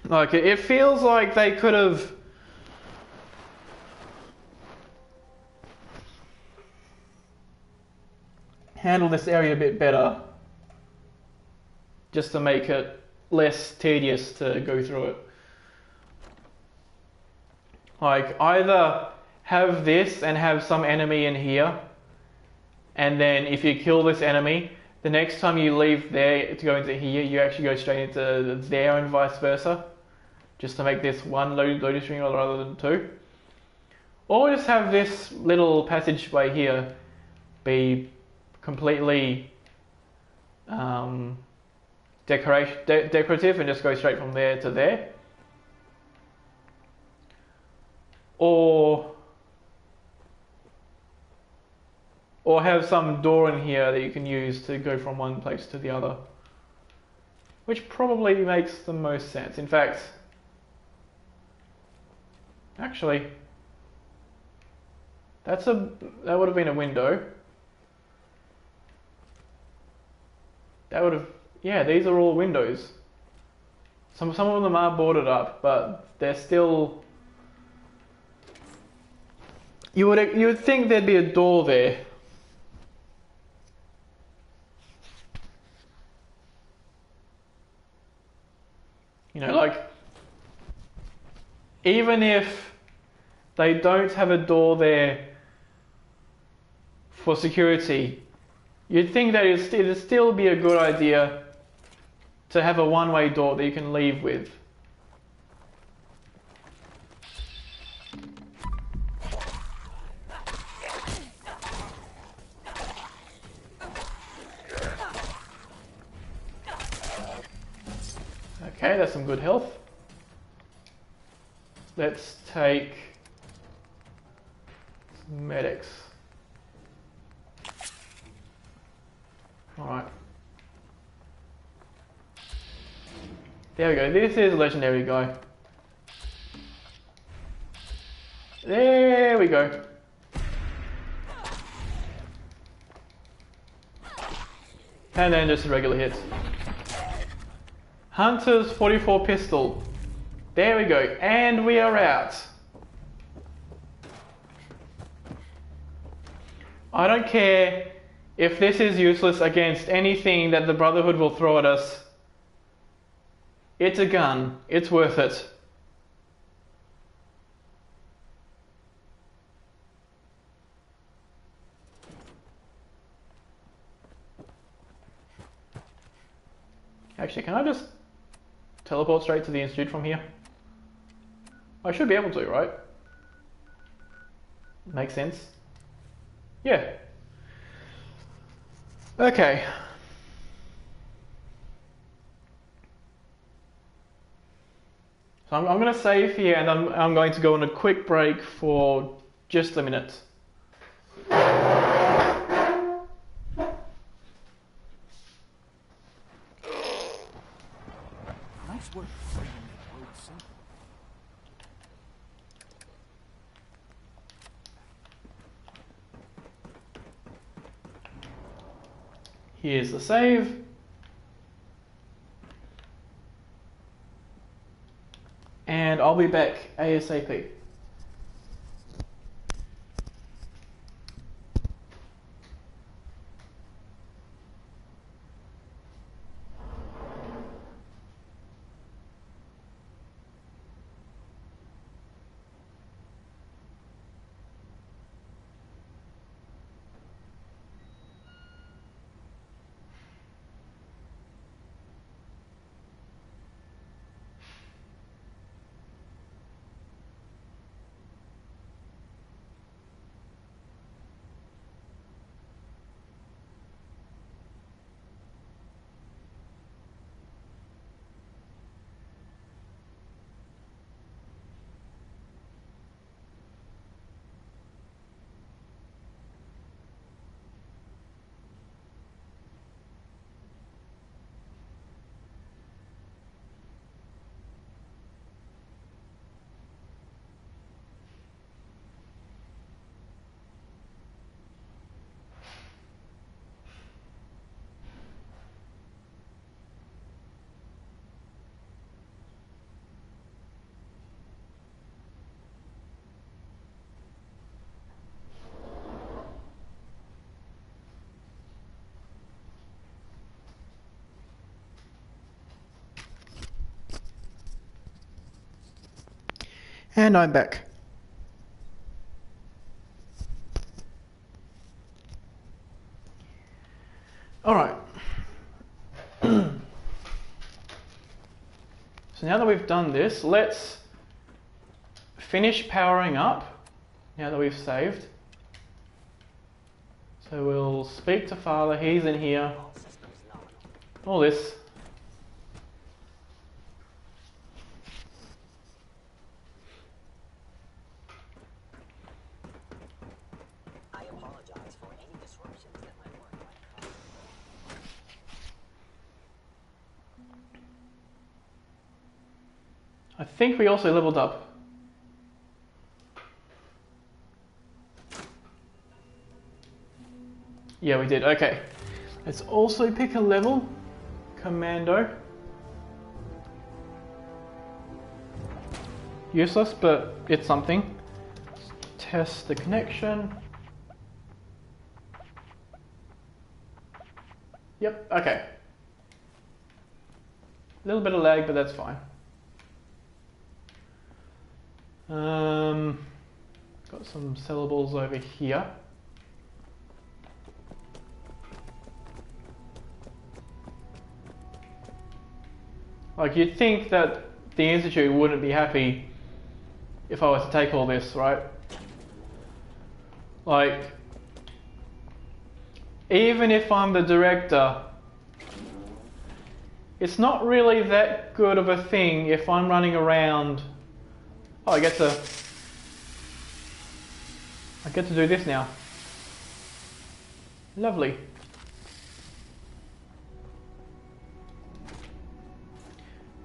Like, it feels like they could have handled this area a bit better, just to make it less tedious to go through it. Like, either have this and have some enemy in here, and then if you kill this enemy, the next time you leave there to go into here, you actually go straight into there and vice versa, just to make this one loading screen rather than 2. Or just have this little passageway here be completely decorative and just go straight from there to there. Or have some door in here that you can use to go from one place to the other, which probably makes the most sense. In fact, actually, that would have been a window. That would have, yeah, these are all windows. Some of them are boarded up, but they're still. You would think there'd be a door there. You know, like, even if they don't have a door there for security, you'd think that it'd still be a good idea to have a one-way door that you can leave with. Okay, that's some good health. Let's take some medics. Alright. There we go. This is a legendary guy. There we go. And then just a regular hit. Hunter's 44 pistol. There we go. And we are out. I don't care if this is useless against anything that the Brotherhood will throw at us. It's a gun. It's worth it. Actually, can I just teleport straight to the Institute from here? I should be able to, right? Makes sense. Yeah. Okay. So I'm going to save here, and I'm going to go on a quick break for just a minute. Nice work bringing that road simple. Here's the save. And I'll be back ASAP. And I'm back. Alright. So now that we've done this, let's finish powering up, now that we've saved. So we'll speak to Father, he's in here. All this. I apologize for any disruptions that my work might cause. I think we also leveled up. Yeah, we did. Okay. Let's also pick a level. Commando. Useless, but it's something. Test the connection. Yep, okay. A little bit of lag, but that's fine. Got some sellables over here. Like, you'd think that the Institute wouldn't be happy if I was to take all this, right? Like, even if I'm the director, it's not really that good of a thing if I'm running around. Oh, I get to do this now. Lovely.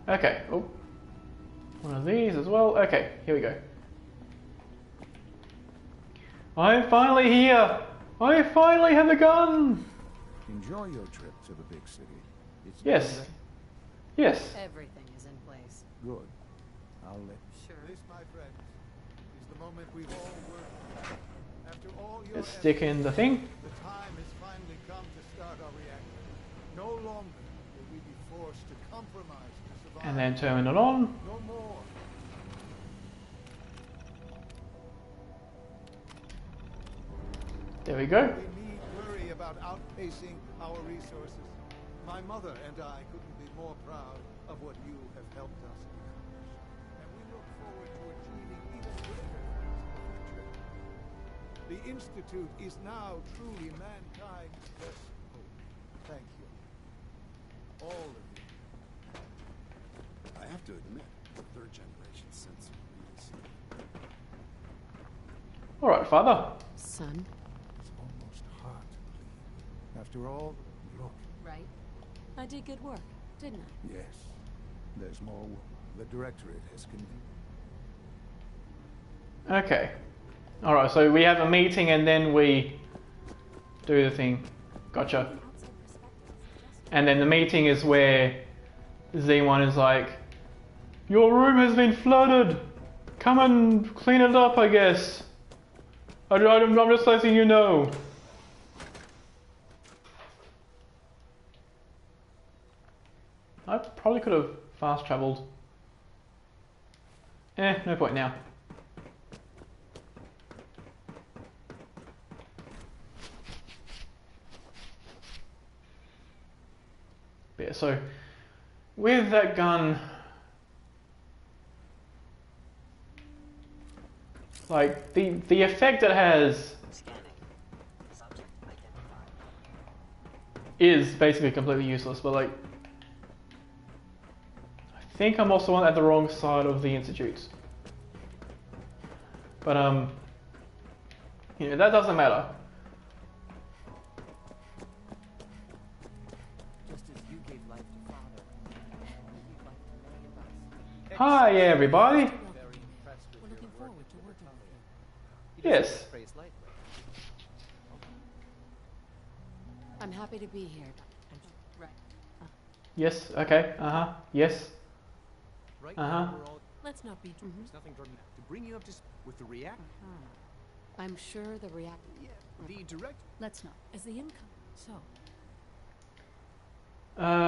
Okay, oh, one of these as well. Okay, here we go. I'm finally here! I finally have a gun! Enjoy your trip to the big city. It's Yes. Yes. Everything is in place. good. I'll let Sure. This, my friends, is the moment we've all worked for. After all your Let's stick in the thing. the time has finally come to start our reactor. No longer will we be forced to compromise to survive. And then turn it on. No more. There we go. We need worry about outpacing our resources. My mother and I couldn't be more proud of what you have helped us accomplish. And we look forward to achieving even greater things in the future. The Institute is now truly mankind's best hope. Thank you. All of you. I have to admit, the third generation sensor really sucks. Alright, Father. Son, It's almost hard to believe. After all, look. right? I did good work, didn't I? Yes. There's more work. The Directorate has convened. Okay. Alright, so we have a meeting and then we do the thing. Gotcha. And then the meeting is where Z1 is like, your room has been flooded. Come and clean it up, I guess. I'm just letting you know. I probably could have fast traveled. No point now. But yeah, so with that gun, like the effect it has Scanning. Subject identified. is basically completely useless, but like I think I'm also at the wrong side of the Institute. But you know, that doesn't matter. Just as you gave life to Father, you gave life to many of us. Hi everybody. Very impressed with We're your looking work. forward to working with you. Yes. Praise lightly. I'm happy to be here. Right. Yes. Okay. Yes. Right Uh-huh. now, we're all... Let's not be. There's nothing dramatic. To bring you up to with the react... I'm sure the react. Yeah, the direct... Let's not. As the income. So.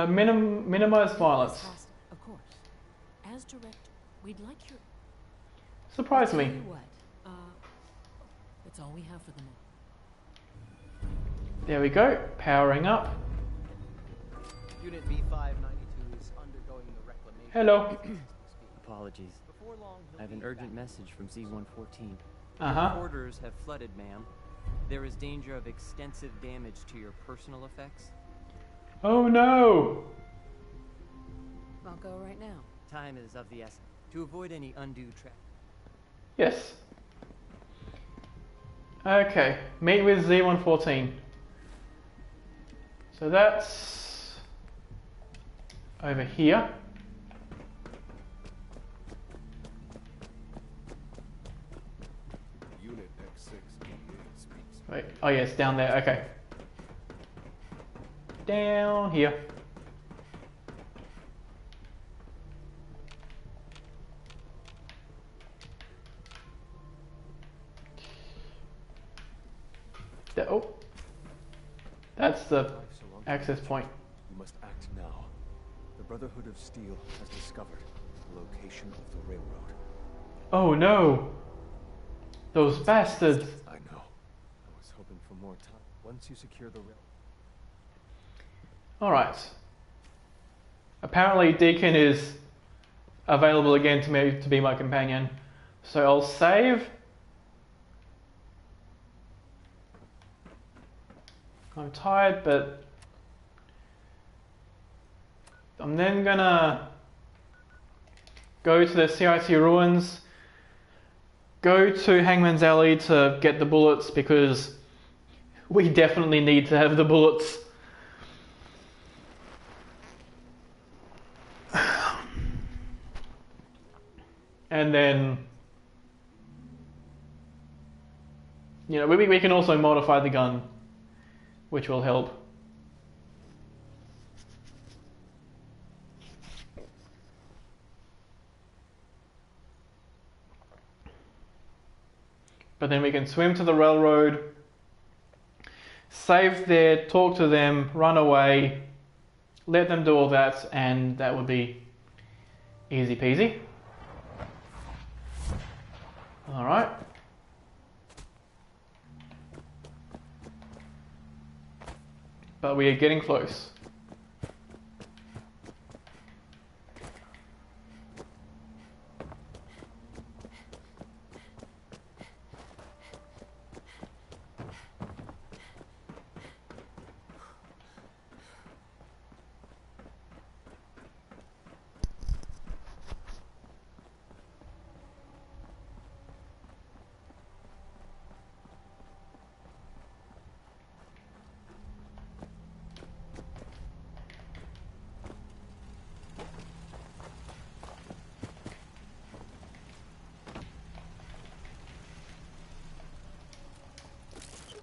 Minimize violence. Of course. As director, we'd like your. Surprise Tell me. you what, that's all we have for the moment. There we go. Powering up. Unit V592 is undergoing the reclamation. Hello. Apologies. Before long, I have an urgent message from Z-114. Uh-huh. Your quarters have flooded, ma'am. There is danger of extensive damage to your personal effects. Oh no. I'll go right now. Time is of the essence. To avoid any undue traffic. Yes. Okay. Meet with Z114. So that's over here. Unit X6 speaks. Wait. Oh yes, down there. Okay. Down here. Oh, that's the access point. We must act now. The Brotherhood of Steel has discovered the location of the railroad. Oh no! Those bastards! I know. I was hoping for more time. Once you secure the railroad. Alright. Apparently Deacon is available again to me to be my companion. So I'll save. I'm tired, but I'm then gonna go to the CIC ruins, go to Hangman's Alley to get the bullets because we definitely need to have the bullets. And then, you know, we can also modify the gun, which will help. But then we can swim to the railroad, save there, talk to them, run away, let them do all that, and that would be easy peasy. Alright. But we are getting close.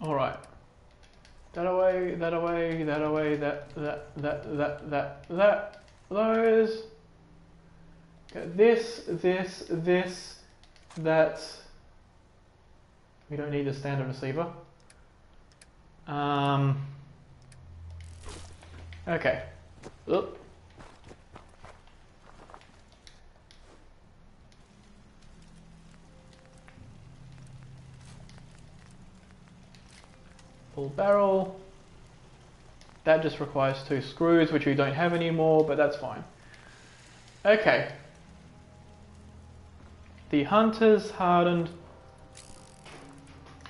Alright. That away, that away, that away, that, those. Okay, this, that. We don't need a standard receiver. Okay. Oop. Full barrel. That just requires 2 screws, which we don't have anymore, but that's fine. Okay. The Hunters hardened.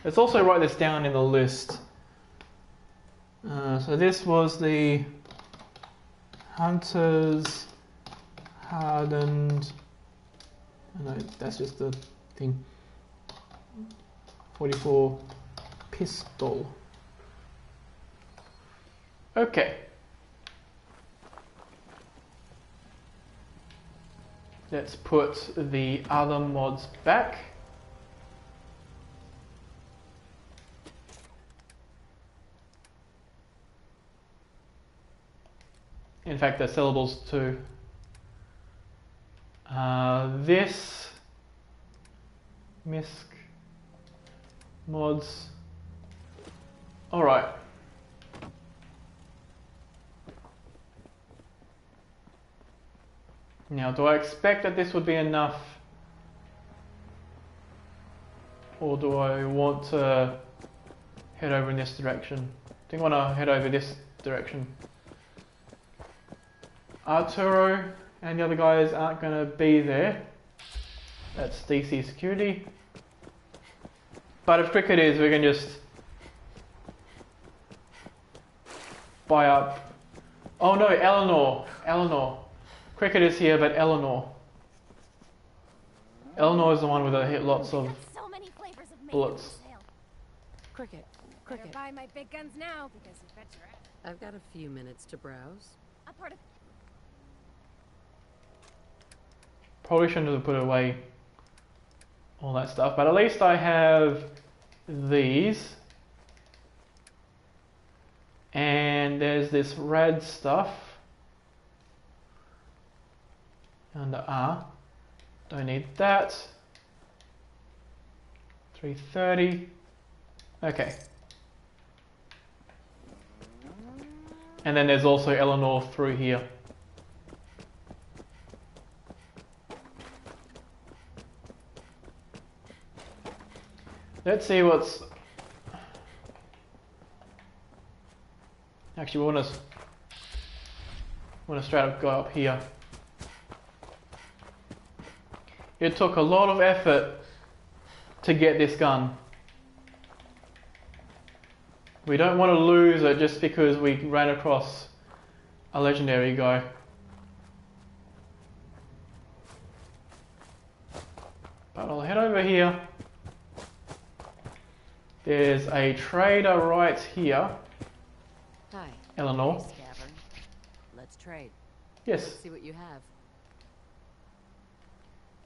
Let's also write this down in the list. So this was the Hunters hardened. No, that's just the thing. 44 pistol. Okay. Let's put the other mods back. In fact, they're sellables too. This MISC mods. All right. Now, do I expect that this would be enough or do I want to head over in this direction? I think I want to head over this direction. Arturo and the other guys aren't going to be there. That's DC security. But if Cricket is, we can just buy up. Oh no, Eleanor. Cricket is here, but Eleanor is the one with lots of So many flavors of bullets. Cricket. Better buy my big guns now because you bet your ass. I've got a few minutes to browse. A part of Probably shouldn't have put away all that stuff, but at least I have these. And there's this red stuff under R. Don't need that. 330. Okay. And then there's also Eleanor through here. Let's see what's... Actually, we want to straight up go up here. It took a lot of effort to get this gun. We don't want to lose it just because we ran across a legendary guy. But I'll head over here. There's a trader right here. Hi. Eleanor. Hey, Scabbard. Let's trade. Yes. See what you have.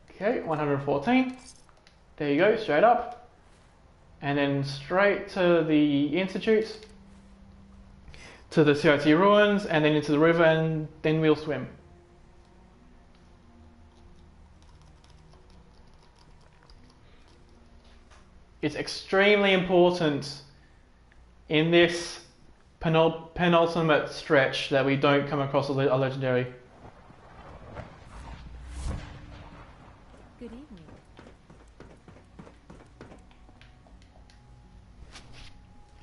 Okay, 114. There you go, straight up. And then straight to the Institute, to the CIT ruins, and then into the river, and then we'll swim. It's extremely important in this penultimate stretch that we don't come across a legendary. Good evening.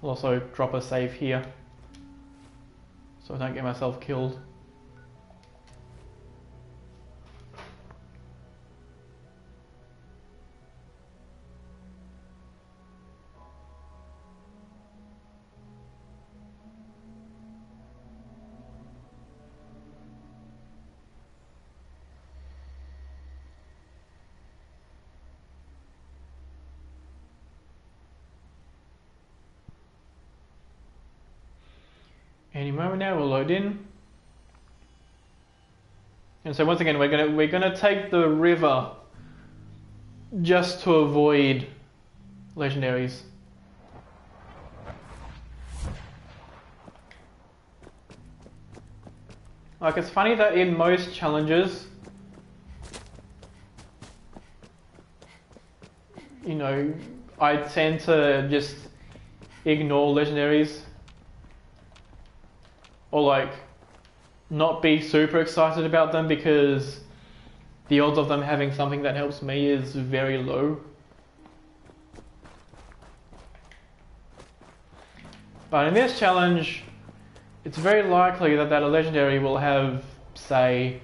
I'll also drop a save here so I don't get myself killed. Any moment now we'll load in. And so once again we're gonna take the river just to avoid legendaries. Like, it's funny that in most challenges, you know, I tend to just ignore legendaries. Or like, not be super excited about them because the odds of them having something that helps me is very low. But in this challenge, it's very likely that a legendary will have, say,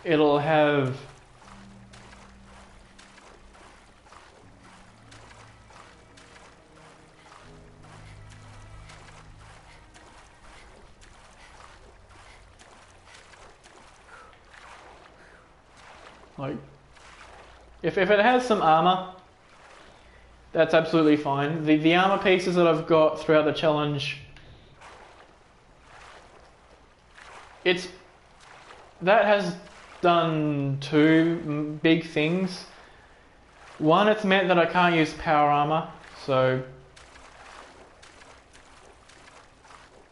it'll have like, if it has some armor, that's absolutely fine. The armor pieces that I've got throughout the challenge, that has done two big things. One, it's meant that I can't use power armor, so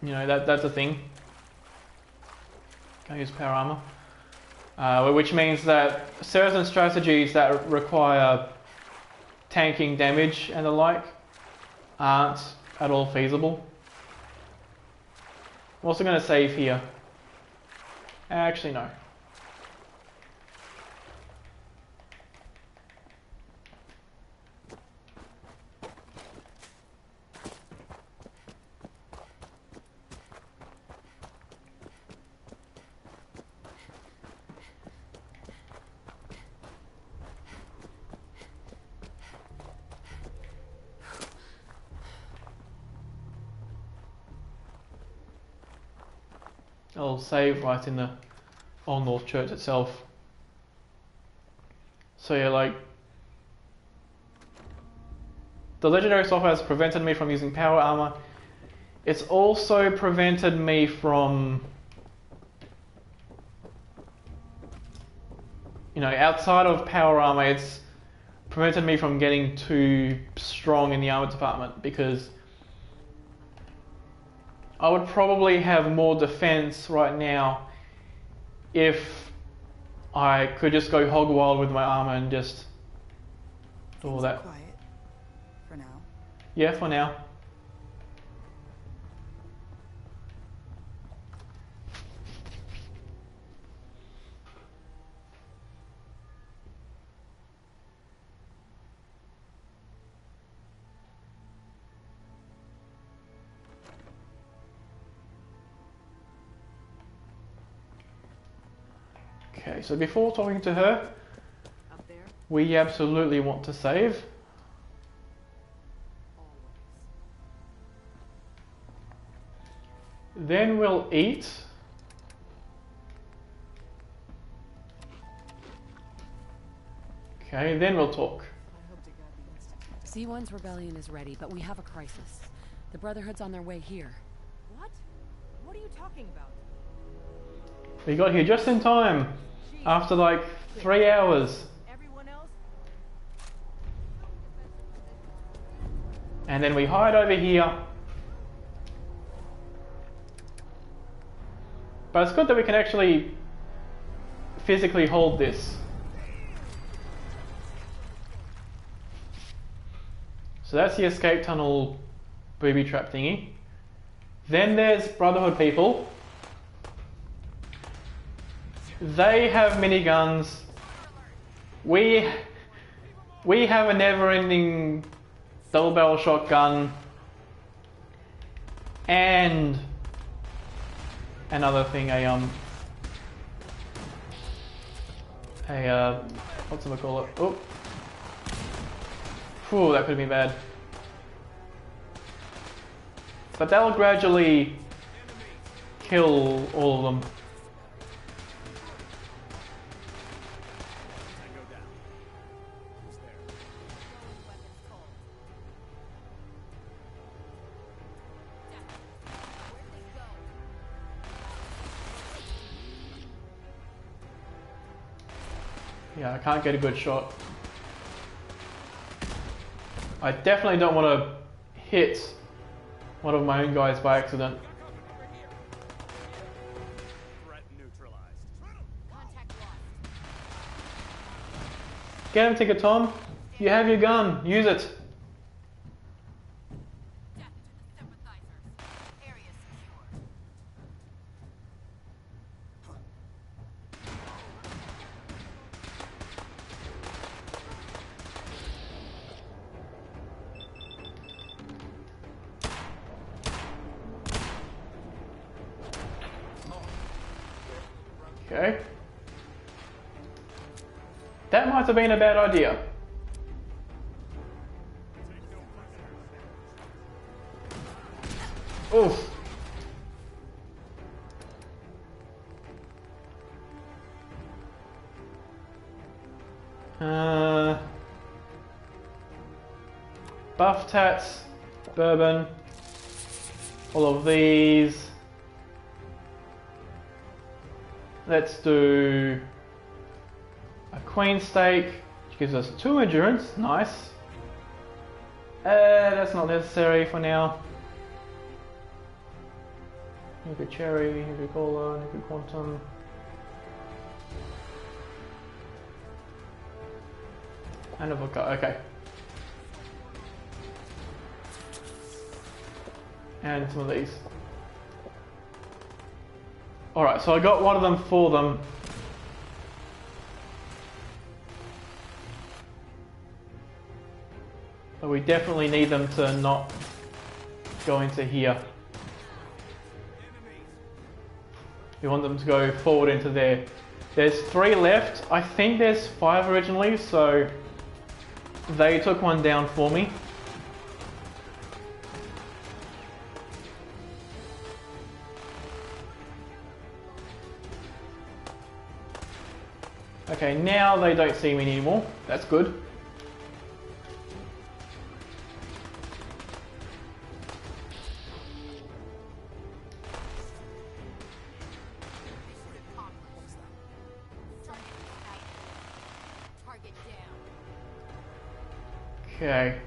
you know that's a thing. Can't use power armor. Which means that certain strategies that require tanking damage and the like aren't at all feasible. I'm also going to save here. Actually, no. I'll save right in the Old North Church itself. So yeah, like, the legendary software has prevented me from using power armor. It's also prevented me from, you know, outside of power armor, it's prevented me from getting too strong in the armor department, because I would probably have more defense right now if I could just go hog wild with my armor and just do all that. Quiet for now. Yeah, for now. Okay, so before talking to her, we absolutely want to save. Then we'll eat. Okay, then we'll talk. C1's rebellion is ready, but we have a crisis. The Brotherhood's on their way here. What? What are you talking about? We got here just in time, after like 3 hours. And then we hide over here. But it's good that we can actually physically hold this. So that's the escape tunnel booby trap thingy. Then there's Brotherhood people. They have miniguns. We have a never-ending double-barrel shotgun and another thing, what's it call it? Oh, whew, that could have been bad. But that'll gradually kill all of them. Yeah, I can't get a good shot. I definitely don't want to hit one of my own guys by accident. Get him, Tinker Tom. You have your gun. Use it. Okay. That might have been a bad idea. Oof. Buff tats, bourbon, all of these. Let's do a queen steak, which gives us 2 endurance. Nice. That's not necessary for now. Nuka cherry, Nuka cola, Nuka quantum. And a vodka. Okay. And some of these. Alright, so I got one of them for them. But we definitely need them to not go into here. We want them to go forward into there. There's 3 left. I think there's 5 originally, so they took one down for me. Okay, now they don't see me anymore. That's good. Target down. Okay.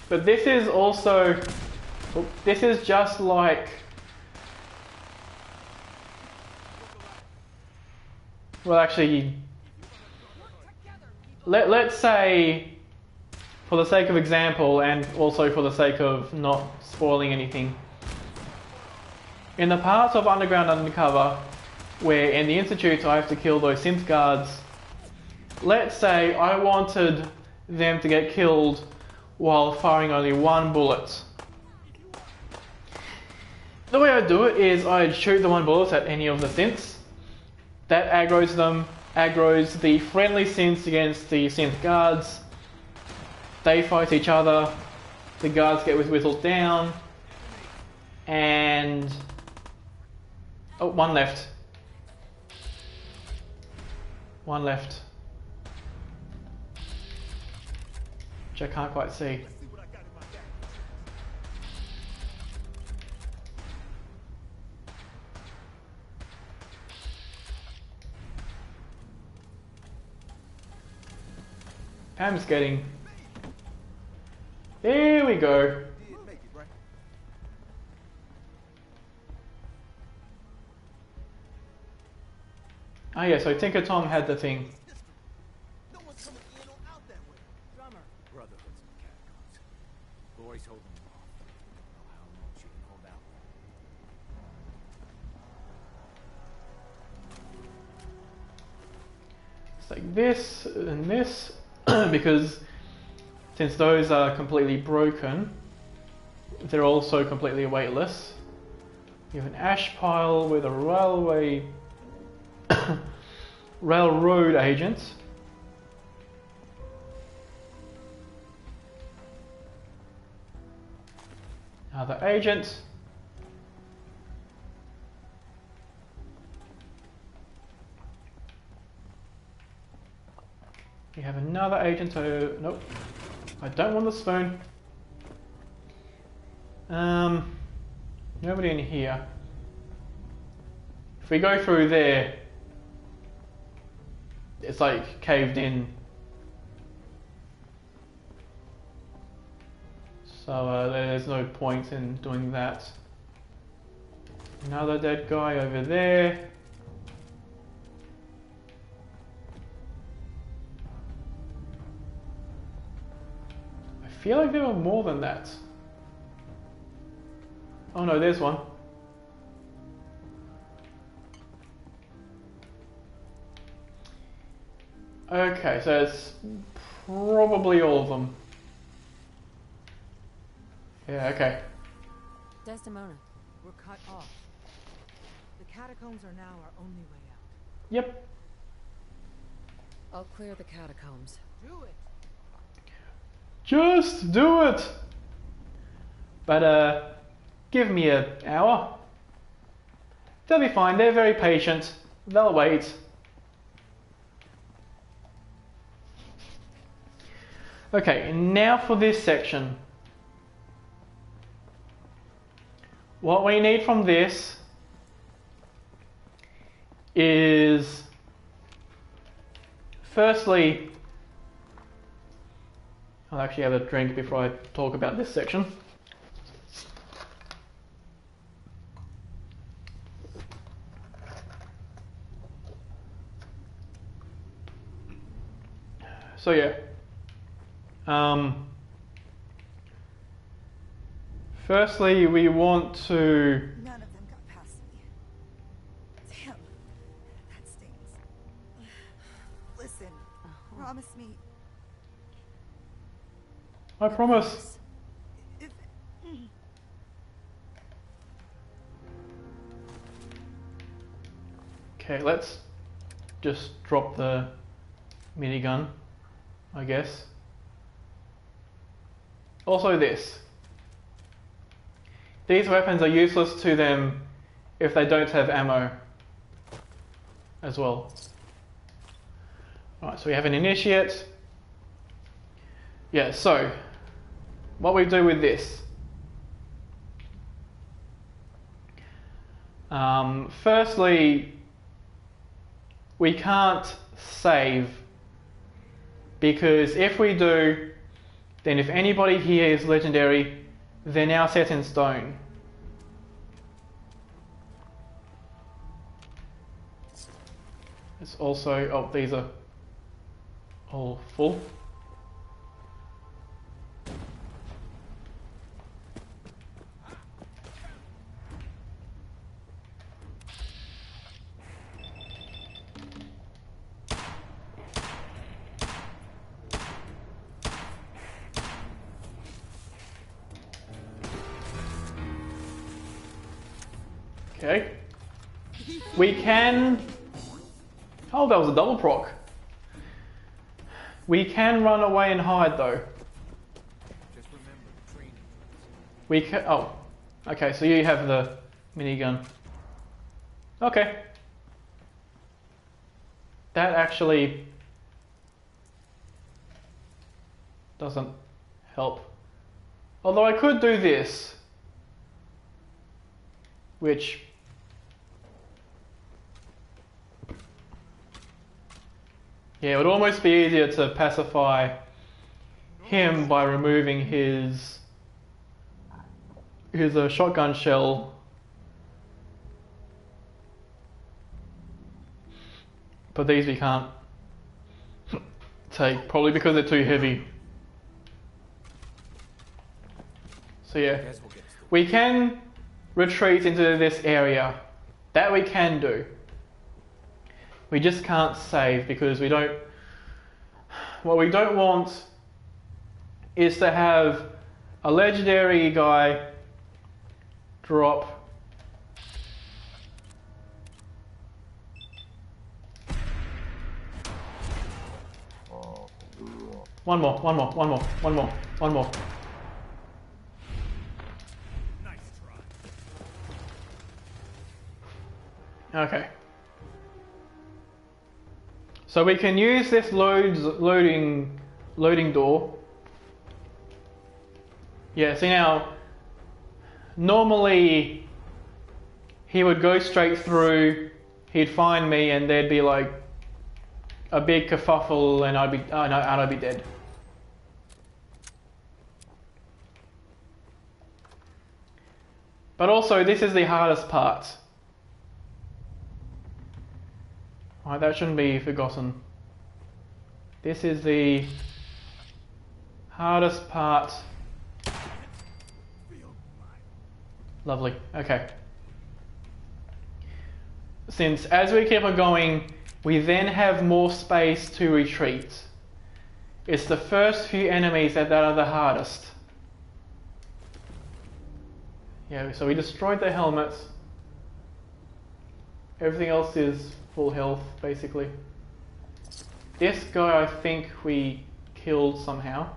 But this is also, this is just like, well actually, let's say, for the sake of example and also for the sake of not spoiling anything, in the parts of Underground Undercover where in the Institute I have to kill those synth guards, let's say I wanted them to get killed while firing only one bullet. The way I do it is I'd shoot the one bullet at any of the synths. That aggroes them, aggroes the friendly synths against the synth guards. They fight each other, the guards get whittled down, and... oh, one left. One left. Which I can't quite see. Pam's getting... there we go. Oh yeah, so Tinker Tom had the thing. Brotherhoods in the catacombs. Lori's holding them off. Don't know how long she can hold out. It's like this and this, because since those are completely broken, they're also completely weightless. You have an ash pile with a railroad agent. Another agent. We have another agent, so nope. I don't want the spoon. Nobody in here. If we go through there, it's like caved in. So there's no point in doing that. Another dead guy over there. I feel like there were more than that. Oh no, there's one. Okay, so it's probably all of them. Yeah, okay. Desdemona. We're cut off. The catacombs are now our only way out. Yep. I'll clear the catacombs. Do it. Just do it! But, give me an hour. They'll be fine, they're very patient. They'll wait. Okay, now for this section. What we need from this is, firstly, I'll actually have a drink before I talk about this section. So yeah, firstly we want to... None of them got past me. Damn, that stings. Listen, promise me. I promise. If... Okay, let's just drop the minigun, I guess. Also this. these weapons are useless to them if they don't have ammo as well. Alright, so we have an initiate. Yeah, so what we do with this. Firstly, we can't save, because if we do, then if anybody here is legendary, they're now set in stone. It's also, oh, these are all full. Okay. We can... Oh, that was a double proc. We can run away and hide though. Just remember the training. We can... Oh. Okay, so you have the minigun. Okay. That actually doesn't help. Although I could do this, which yeah, it would almost be easier to pacify him by removing his shotgun shell. But these we can't take, probably because they're too heavy. So yeah, we can retreat into this area. That we can do. We just can't save because we don't... What we don't want is to have a legendary guy drop one more. Okay. So we can use this loading door. Yeah, see now, normally he would go straight through, he'd find me and there'd be like a big kerfuffle and I'd be dead. But also this is the hardest part. Alright, that shouldn't be forgotten. This is the hardest part. Lovely, okay. Since as we keep on going, we then have more space to retreat. It's the first few enemies that are the hardest. Yeah, so we destroyed the helmets. Everything else is full health, basically. This guy I think we killed somehow.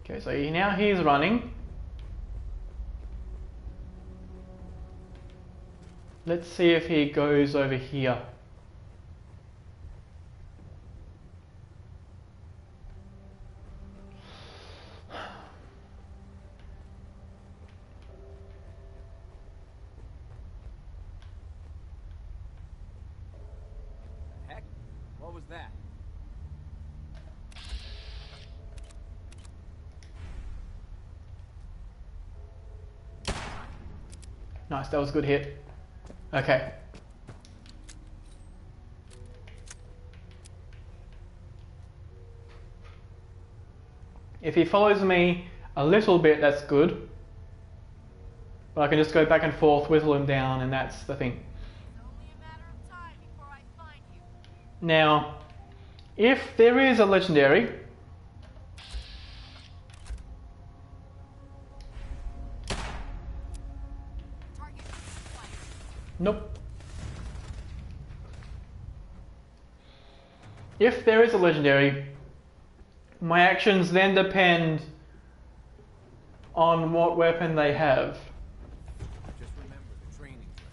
Okay, so now he's running. Let's see if he goes over here. Heck, what was that? Nice, that was a good hit. Okay. If he follows me a little bit, that's good. But I can just go back and forth, whittle him down, and that's the thing. Now, if there is a legendary, Nope. If there is a legendary, my actions then depend on what weapon they have. Just remember the training place.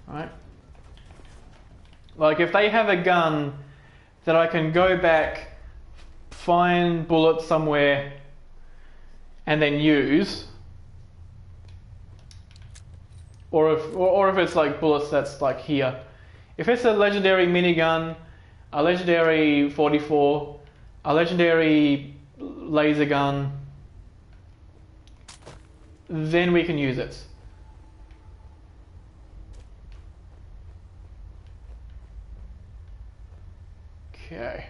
Right? Like if they have a gun that I can go back, find bullets somewhere, and then use, or if it's like bullets that's like here. If it's a legendary minigun, a legendary 44, a legendary laser gun, then we can use it. Okay.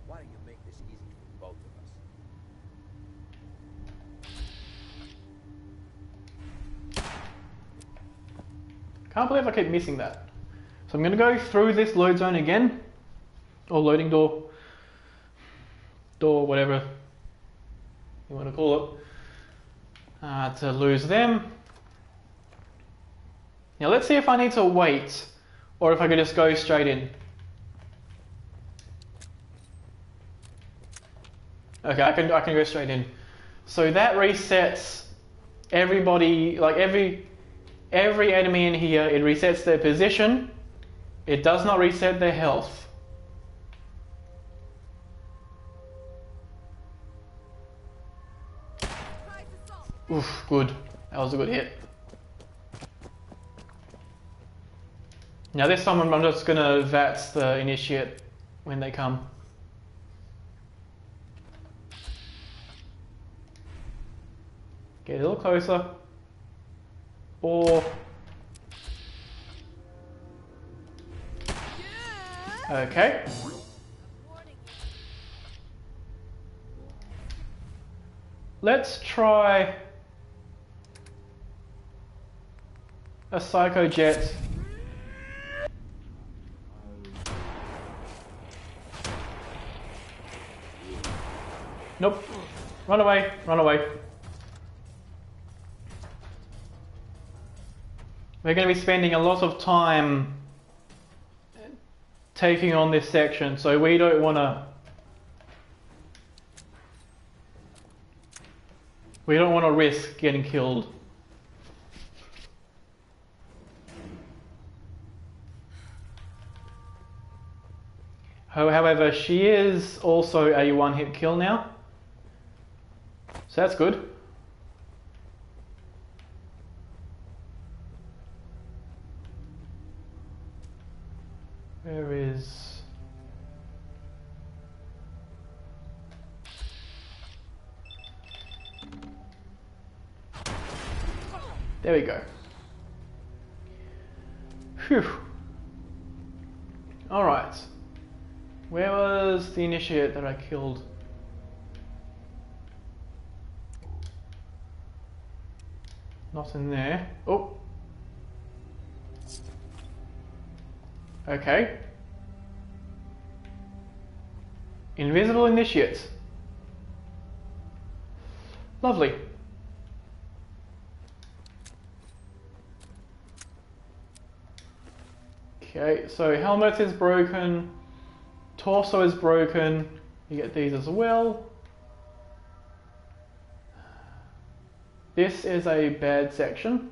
Why don't you make this easy for both of us? Can't believe I keep missing that. So I'm going to go through this load zone again, or loading door, whatever you want to call it, to lose them. Now let's see if I need to wait, or if I could just go straight in. Okay, I can go straight in. So that resets everybody, like every enemy in here, it resets their position. It does not reset their health. Oof, good. That was a good hit. Now this time I'm just gonna VATS the initiate when they come. Get a little closer. Or... Okay. Let's try a Psycho Jet. Nope. Run away, run away. We're going to be spending a lot of time taking on this section, so we don't want to risk getting killed. However, she is also a one-hit kill now, so that's good. Where is... There we go. Phew. Alright. Where was the initiate that I killed? Not in there. Oh. Okay. Invisible initiate. Lovely. Okay, so helmet is broken. Torso is broken. You get these as well. This is a bad section.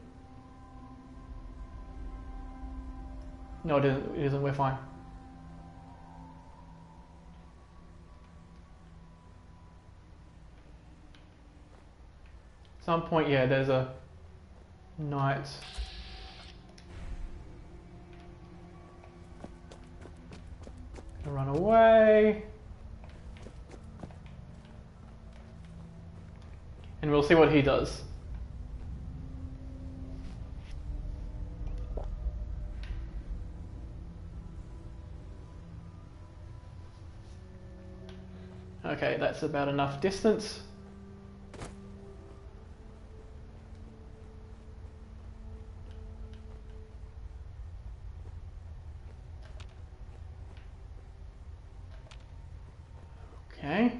No, it isn't. We're fine. At some point, yeah, there's a knight. Gonna run away. And we'll see what he does. Okay, that's about enough distance. Okay.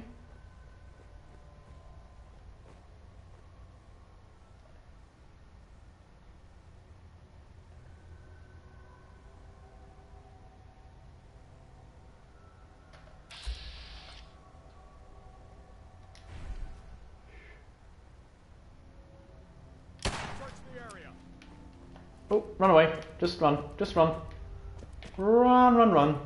Oh, run away. Just run. Just run. Run, run, run.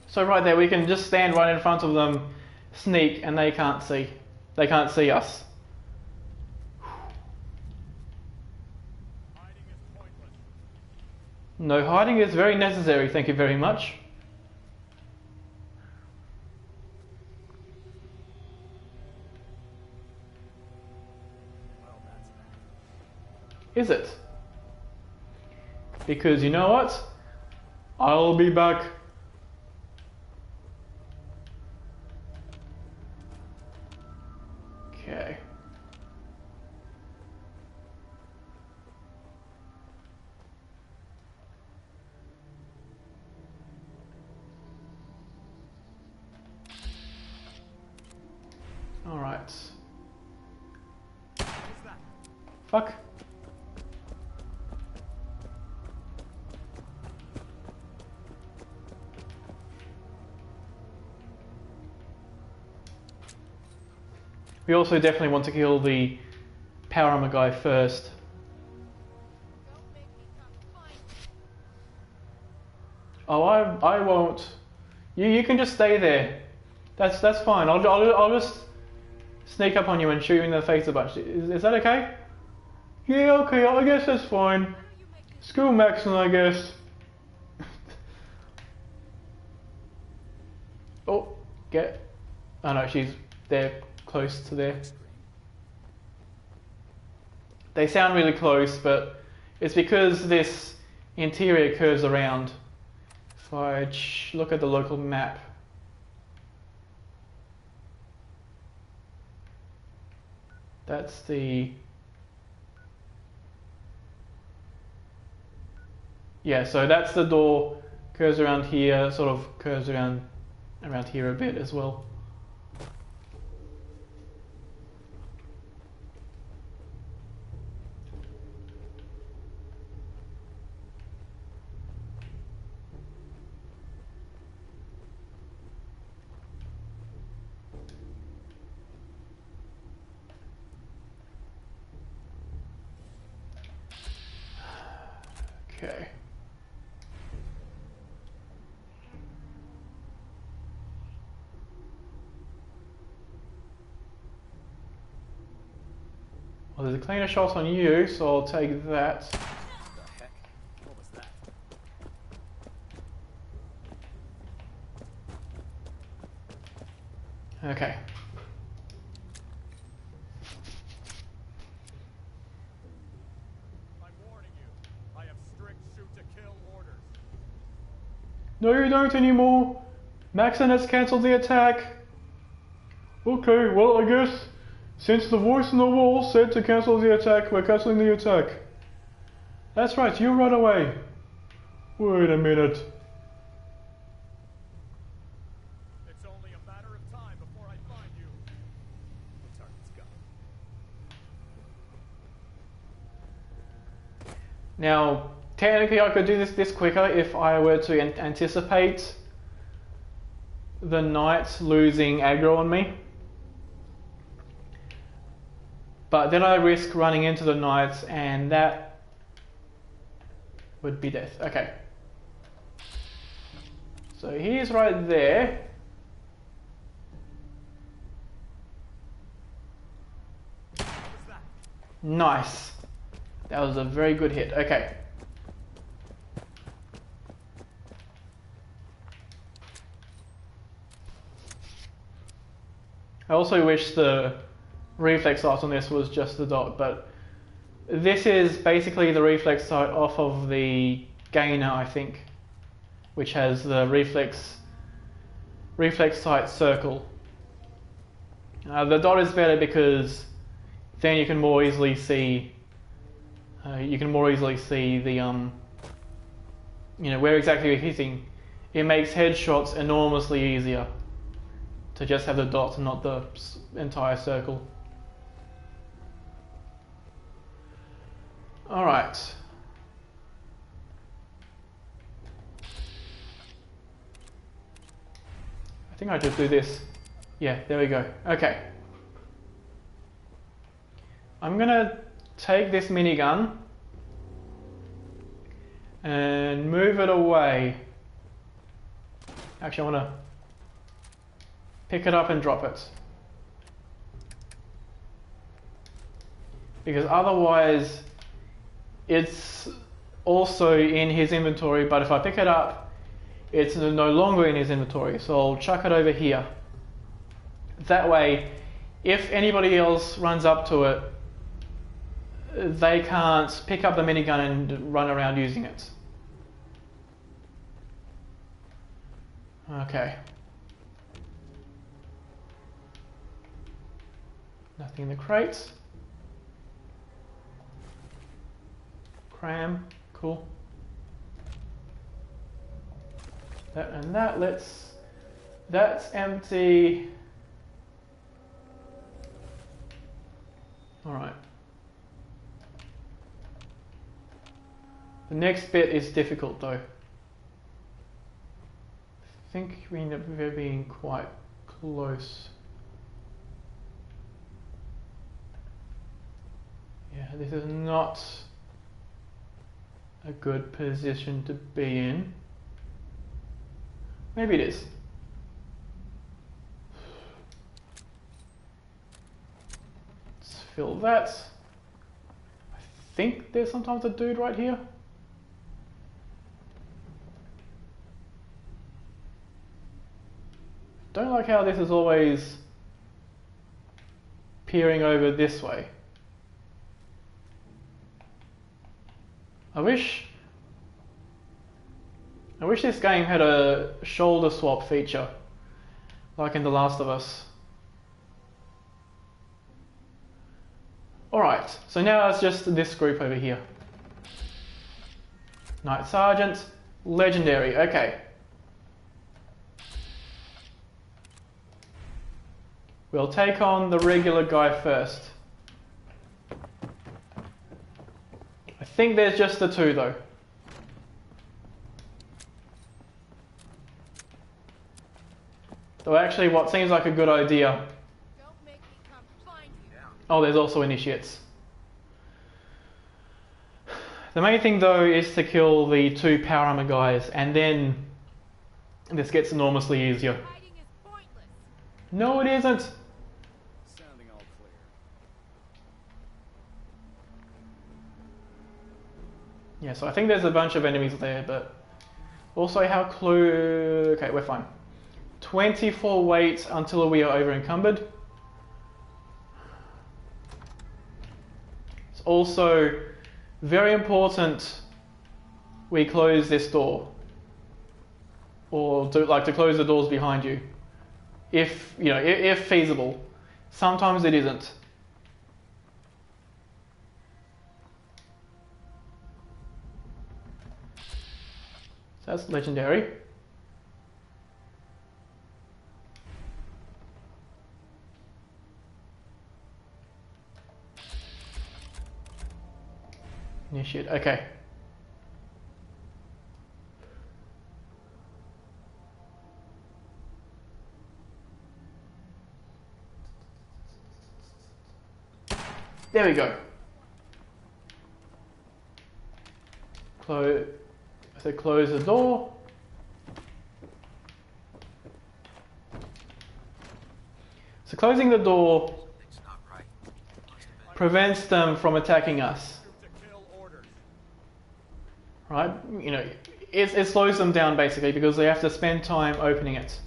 So right there, we can just stand right in front of them, sneak, and they can't see. They can't see us. No, hiding is very necessary, thank you very much. Is it? Because you know what? I'll be back. Okay. All right. Fuck. We also definitely want to kill the power armor guy first. Oh, I won't. You can just stay there. That's fine. I'll just sneak up on you and shoot you in the face a bunch. Is that okay? Yeah, okay. I guess that's fine. School Maxon, I guess. Oh, get. Oh no, she's there. Close to there. They sound really close, but it's because this interior curves around. If I look at the local map, that's the... Yeah, so that's the door, curves around here, sort of curves around here a bit as well. Okay. Well, there's a cleaner shot on you, so I'll take that. What the heck? What was that? Okay. No, you don't anymore. Maxon has cancelled the attack. Okay, well, I guess since the voice in the wall said to cancel the attack, we're cancelling the attack. That's right, you run away. Wait a minute. It's only a matter of time before I find you. The target's gone. Now, technically I could do this quicker if I were to anticipate the knight losing aggro on me. But then I risk running into the knights and that would be death. Okay. So he's right there. Nice. That was a very good hit. Okay. I also wish the reflex sight on this was just the dot, but this is basically the reflex sight off of the Gainer, I think, which has the reflex reflex sight circle. The dot is better because then you can more easily see. The where exactly you're hitting. It makes headshots enormously easier to just have the dot and not the entire circle. All right. I think I just do this. Yeah, there we go. Okay. I'm gonna take this minigun and move it away. Actually, I want to pick it up and drop it. Because otherwise, it's also in his inventory, but if I pick it up, it's no longer in his inventory. So I'll chuck it over here. That way, if anybody else runs up to it, they can't pick up the minigun and run around using it. Okay. Nothing in the crates. Cram, cool. That and that, that's empty. All right. The next bit is difficult though. I think we're being quite close. Yeah, this is not a good position to be in. Maybe it is. Let's fill that. I think there's sometimes a dude right here. Don't like how this is always peering over this way. I wish this game had a shoulder swap feature, like in The Last of Us. Alright, so now it's just this group over here. Night Sergeant, Legendary, okay. We'll take on the regular guy first. I think there's just the two though. Though actually what seems like a good idea. Oh, there's also initiates. The main thing though is to kill the two power armor guys, and then this gets enormously easier. No, it isn't. Sounding all clear. Yeah, so I think there's a bunch of enemies there, but also how close... Okay, we're fine. 24 wait until we are over encumbered. It's also very important we close this door, or to close the doors behind you, if if feasible. Sometimes it isn't. So that's Legendary. Initiate, okay. There we go. Close the door. So closing the door prevents them from attacking us. Right? It slows them down basically because they have to spend time opening it.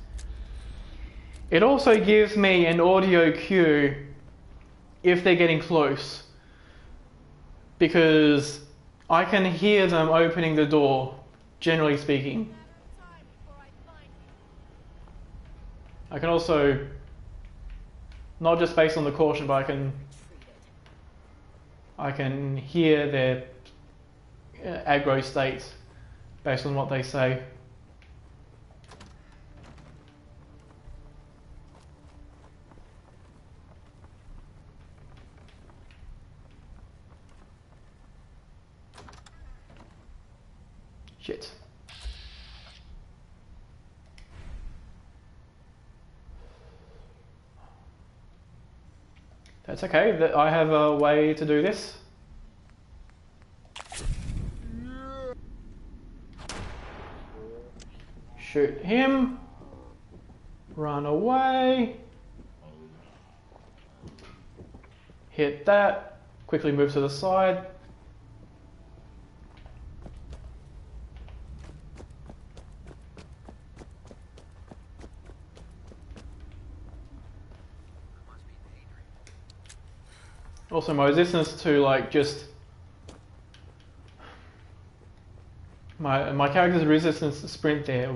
It also gives me an audio cue if they're getting close, because I can hear them opening the door, generally speaking. I can also, not just based on the caution, but I can hear their aggro state based on what they say. Shit. That's okay, I have a way to do this. Shoot him. Run away. Hit that. Quickly move to the side. Also, my resistance to like just my character's resistance to sprint there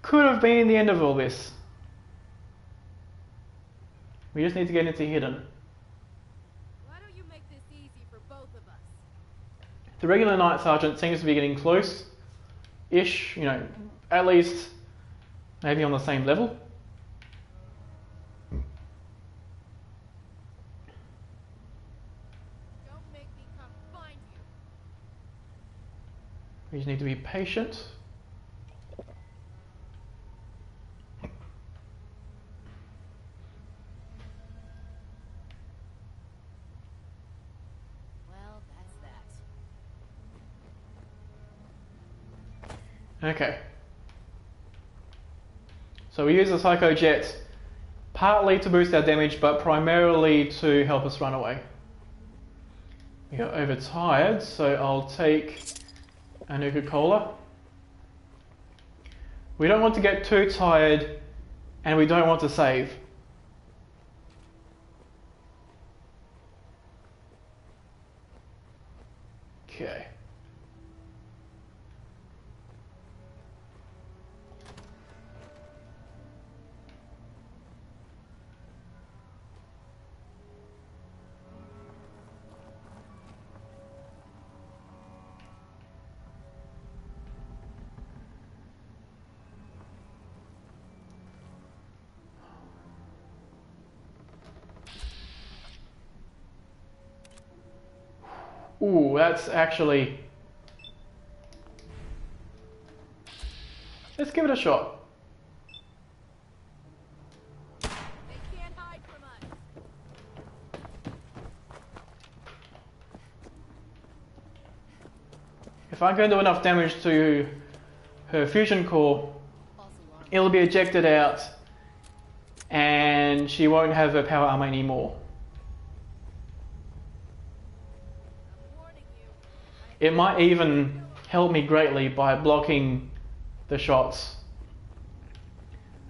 could have been the end of all this. We just need to get into hidden. Why don't you make this easy for both of us? The regular Night Sergeant seems to be getting close-ish, you know, at least maybe on the same level. We just need to be patient. Well, that's that. Okay. So we use the Psycho Jet partly to boost our damage, but primarily to help us run away. We are overtired, so I'll take a Nuka-Cola. We don't want to get too tired, and we don't want to save. Okay. Ooh, that's actually... Let's give it a shot. They can't hide from us. If I can do enough damage to her fusion core, it'll be ejected out and she won't have her power armor anymore. It might even help me greatly by blocking the shots.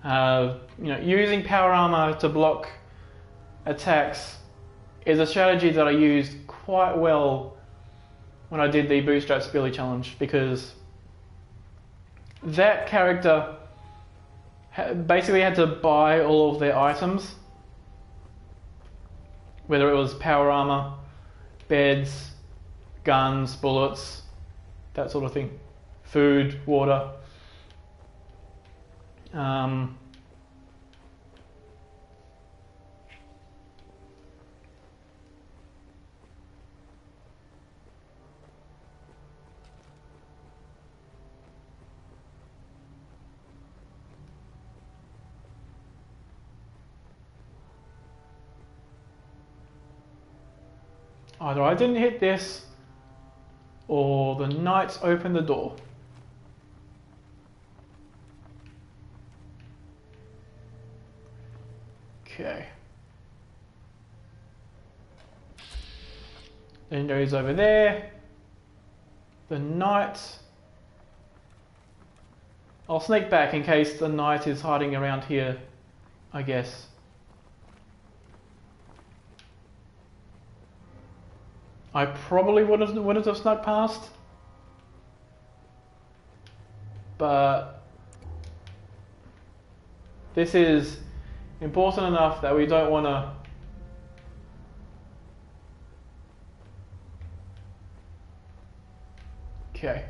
You know, using power armor to block attacks is a strategy that I used quite well when I did the Bootstrap Billy challenge, because that character basically had to buy all of their items, whether it was power armor, beds, guns, bullets, that sort of thing, food, water. Either I didn't hit this, or the knights opened the door. Okay. Legendary's over there. The knight. I'll sneak back in case the knight is hiding around here, I guess. I probably wouldn't have snuck past, but This is important enough that we don't want to... Okay.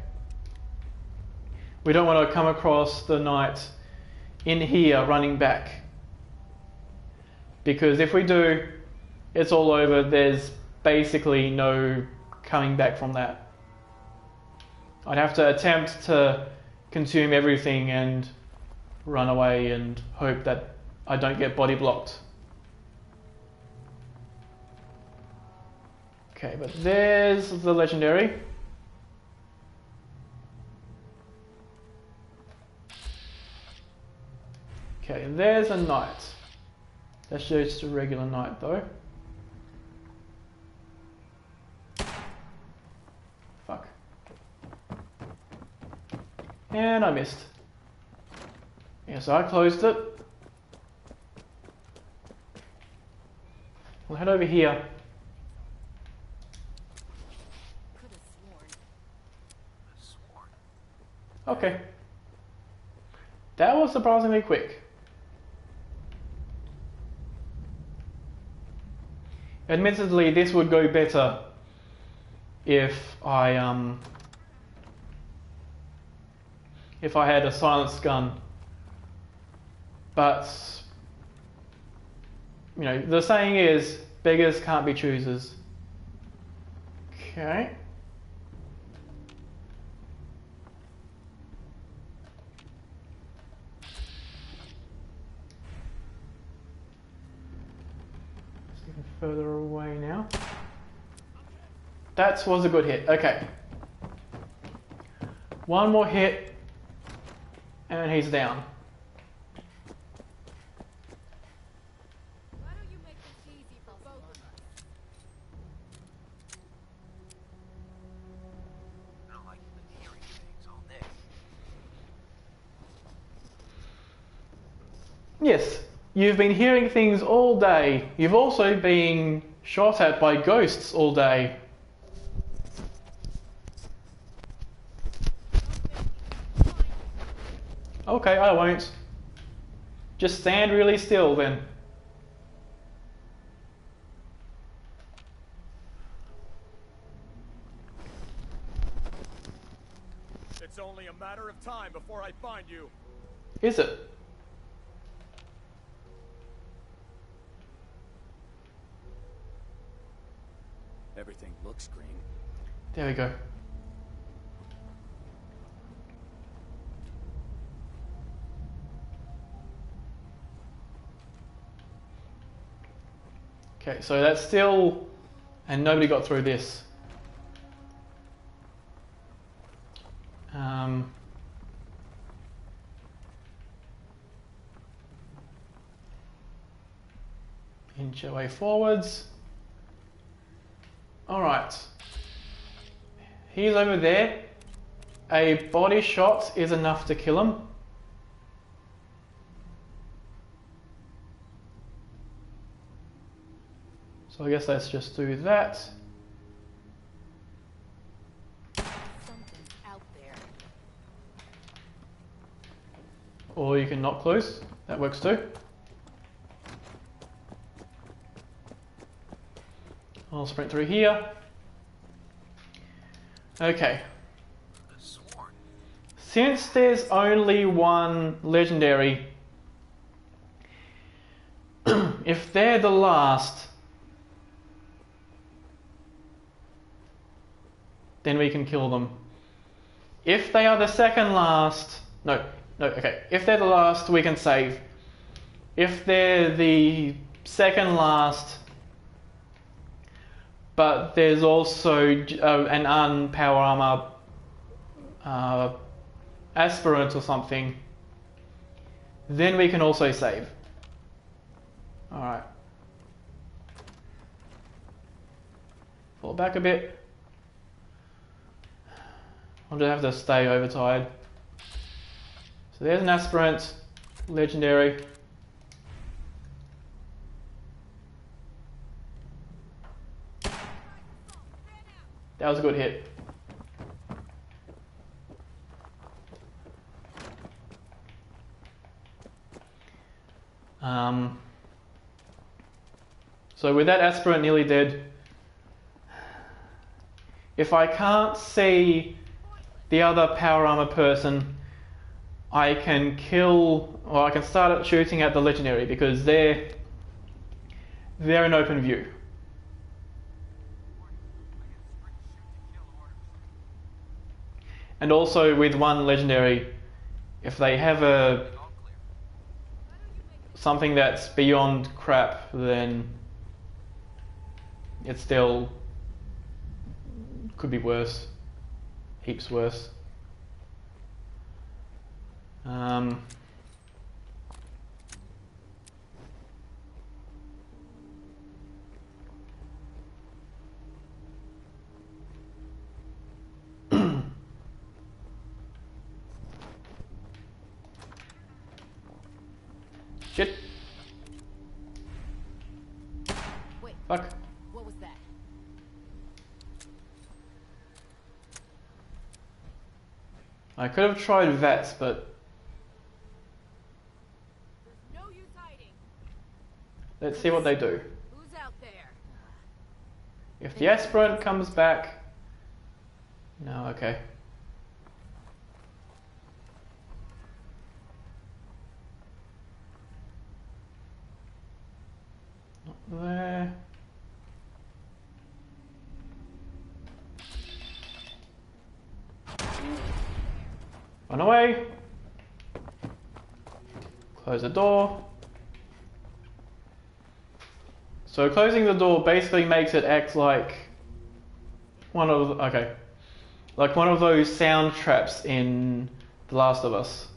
We don't want to come across the knight in here running back. Because if we do, it's all over. There's basically no coming back from that. I'd have to attempt to consume everything and run away and hope that I don't get body blocked. Okay, but there's the legendary. Okay, there's a knight. That's just a regular knight though. Fuck. And I missed. Yeah, so I closed it. We'll head over here. Okay. That was surprisingly quick. Admittedly, this would go better if I had a silenced gun. But you know, the saying is beggars can't be choosers. Okay. Further away now. That was a good hit. Okay. One more hit and he's down. Why don't you make this easy for both of us? I don't like even hearing things all day. Yes, you've been hearing things all day. You've also been shot at by ghosts all day. Okay, I won't. Just stand really still then. It's only a matter of time before I find you. Is it? Everything looks green. There we go. Okay, so that's still... and nobody got through this. Inch your way forwards. Alright. He's over there. A body shot is enough to kill him. So I guess let's just do that. Something's out there. Or you can knock close. That works too. I'll sprint through here. Okay. Since there's only one legendary, if they're the last, then we can kill them. If they are the second last, okay. If they're the last, we can save. If they're the second last, but there's also an unpower armor aspirant or something, then we can also save. Alright. Fall back a bit. I'll just have to stay overtired. So there's an aspirant, legendary. That was a good hit. So with that aspirant nearly dead, if I can't see the other power armor person, I can kill, or I can start shooting at the legendary because they're in open view. And also with one legendary, if they have something that's beyond crap, then it still could be worse, heaps worse. Shit. Wait. Fuck. What was that? I could have tried VATS, but There's no use hiding. let's see what they do. Who's out there? If the aspirant comes back... No, okay. Not there. Run away. Close the door. So closing the door basically makes it act like one of like one of those sound traps in The Last of Us.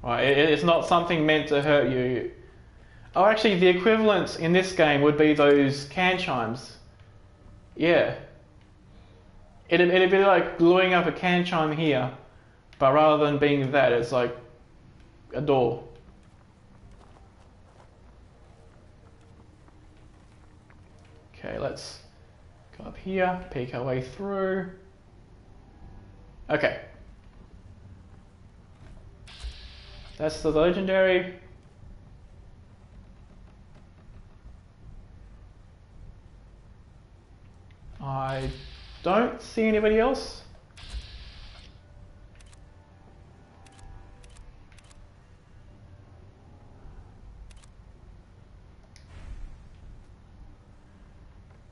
Right, it's not something meant to hurt you. Oh, actually, the equivalent in this game would be those can chimes. Yeah. It'd be like gluing up a can chime here, but rather than being that, it's like a door. Okay, let's go up here, peek our way through. Okay. That's the legendary. I don't see anybody else.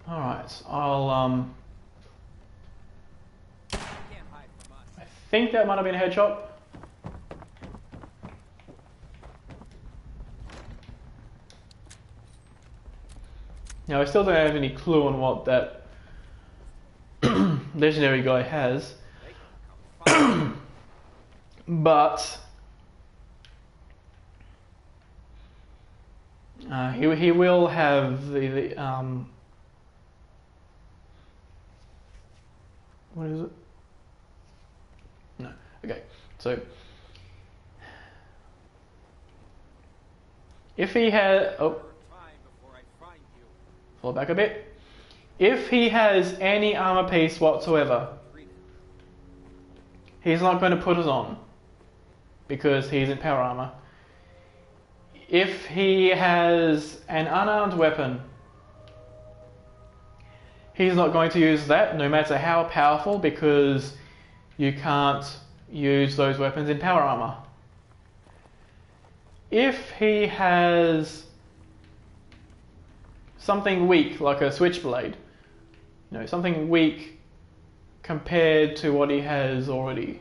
Alright, I think that might have been a headshot. Now I still don't have any clue on what that legendary guy has, but he will have the what is it? No, okay. So if he had fall back a bit. If he has any armor piece whatsoever, he's not going to put it on because he's in power armor. If he has an unarmed weapon, he's not going to use that no matter how powerful because you can't use those weapons in power armor. If he has something weak like a switchblade, you know, something weak compared to what he has already.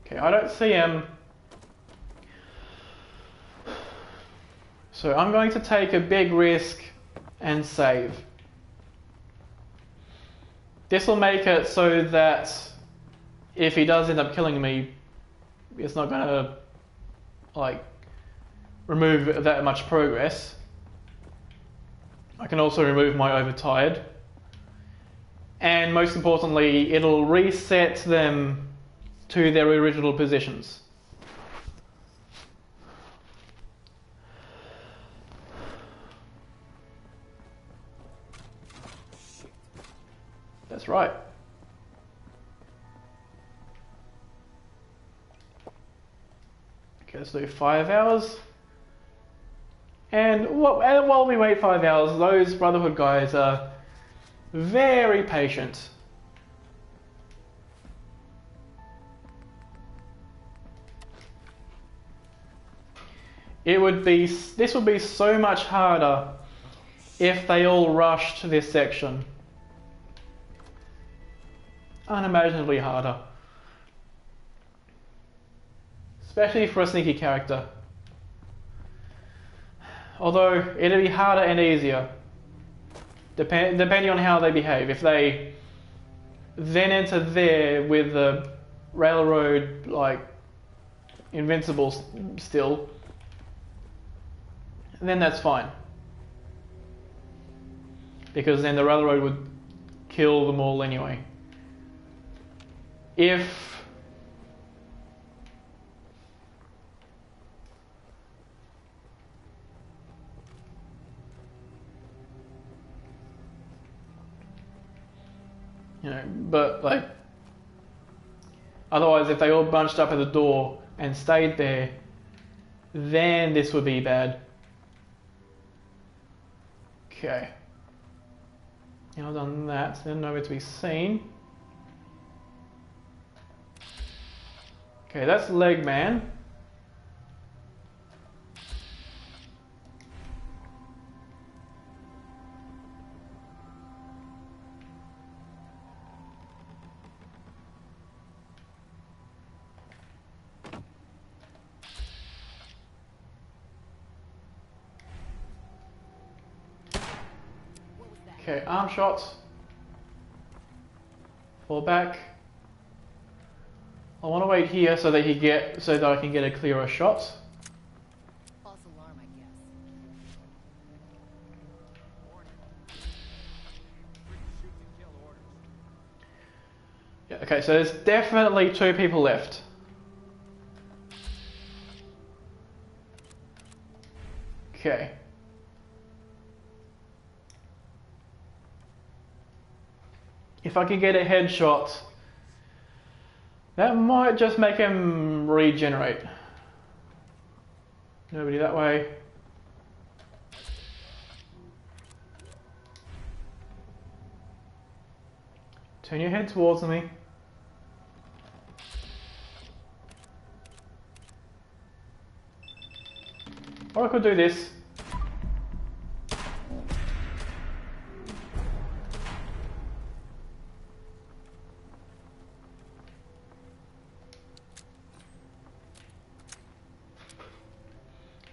Okay, I don't see him. So I'm going to take a big risk and save. This will make it so that if he does end up killing me, it's not going to like remove that much progress. I can also remove my overtired, and most importantly, it'll reset them to their original positions. That's right. Okay, let's do 5 hours. And while we wait 5 hours, those Brotherhood guys are very patient. This would be so much harder if they all rushed this section. Unimaginably harder. Especially for a sneaky character. Although, it'd be harder and easier. Depending on how they behave. If they then enter there with the railroad, like, invincible still, then that's fine. Because then the railroad would kill them all anyway. If you know, but like otherwise if they all bunched up at the door and stayed there, then this would be bad. Okay. Now I've done that, then nowhere to be seen. Okay, that's Leg Man. Okay, arm shots. Fall back. I want to wait here so that I can get a clearer shot. False alarm, I guess. Yeah, okay, so there's definitely 2 people left. Okay. If I can get a headshot, that might just make him regenerate. Nobody that way. Turn your head towards me. Or I could do this.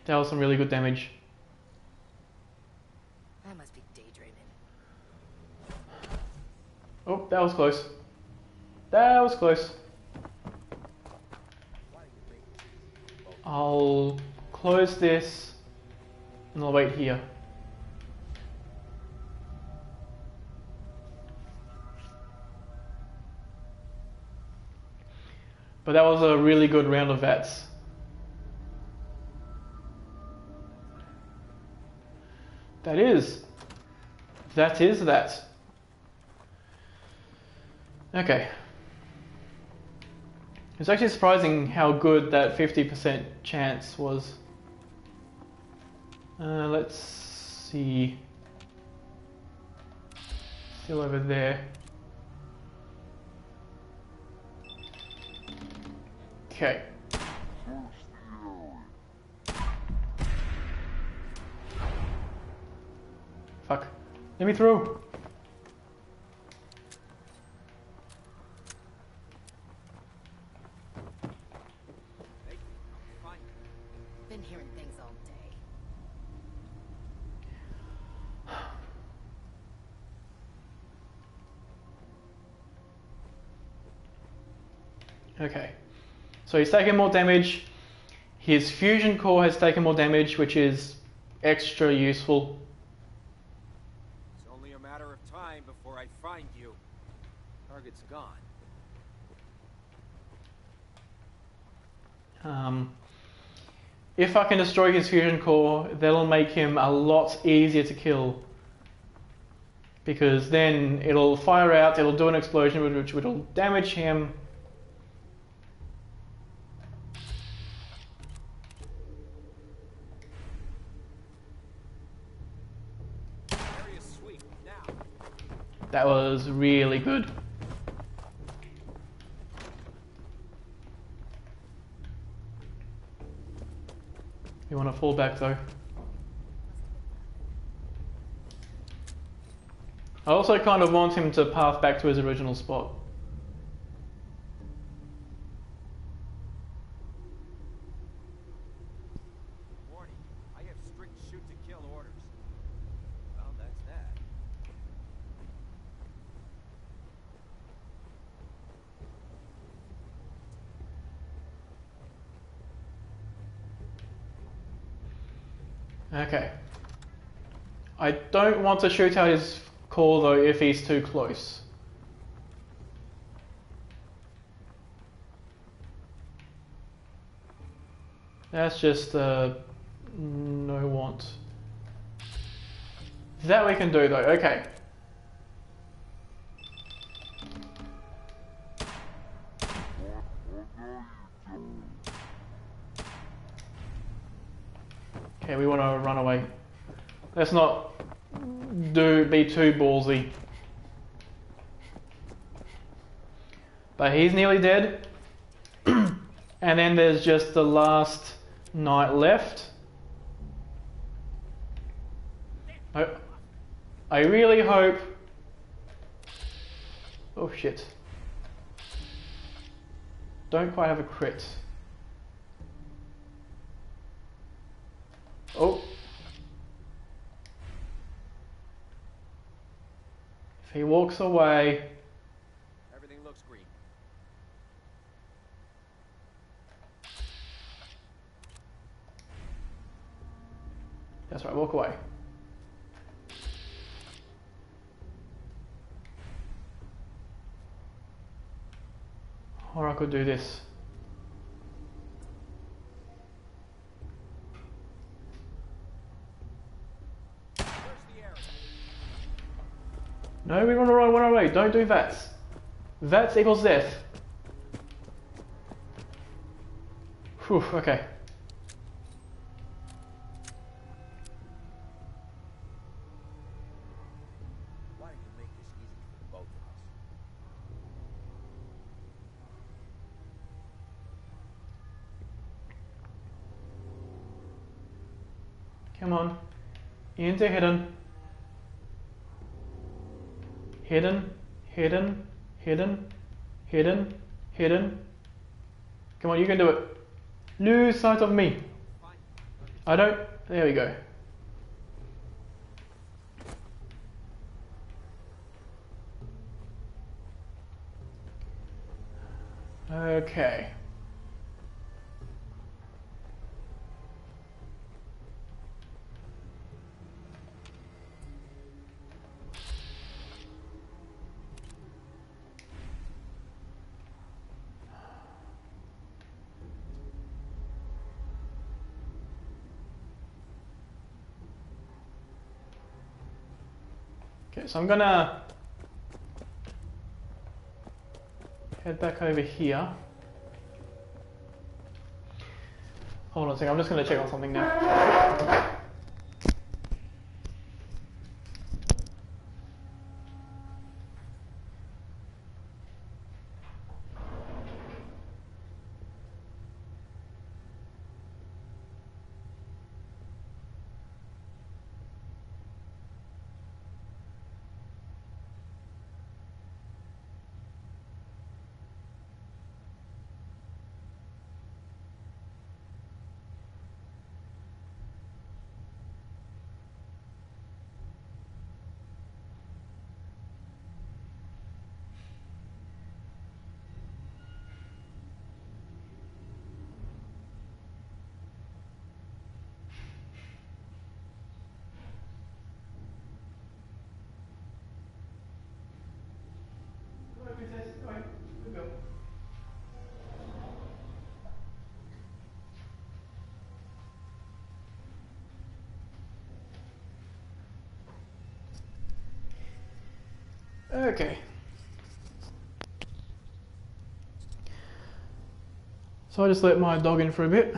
That was some really good damage. I must be daydreaming. Oh, that was close. That was close. I'll close this and I'll wait here. But that was a really good round of VATS. That is that. Okay. It's actually surprising how good that 50% chance was. Let's see. Still over there. Okay. Fuck. Let me through. Been hearing things all day. Okay. So he's taken more damage. His fusion core has taken more damage, which is extra useful. It's only a matter of time before I find you. Target's gone. If I can destroy his fusion core, that'll make him a lot easier to kill. because then it'll fire out, it'll do an explosion which will damage him. That was really good. You want to fall back though. I also kind of want him to path back to his original spot. Warning, I have strict shoot-to-kill orders. Well, that's that. Okay. I don't want to shoot out his call though if he's too close. That's just no want. That we can do though, okay. Okay, we want to run away. Let's not be too ballsy. But he's nearly dead. And then there's just the last knight left. I really hope... Oh shit. Don't quite have a crit. Oh. If he walks away... Everything looks green. That's right, walk away. Or I could do this. No, we want to run away. Don't do that. That equals death. Whew, okay. Why don't you make this easy for both of us? Come on. Into hidden. Hidden, hidden, hidden, hidden, hidden. Come on, you can do it. Lose sight of me. I don't... There we go. Okay. Okay, so I'm gonna head back over here. Hold on a second, I'm just gonna check on something now. Okay. So I just let my dog in for a bit.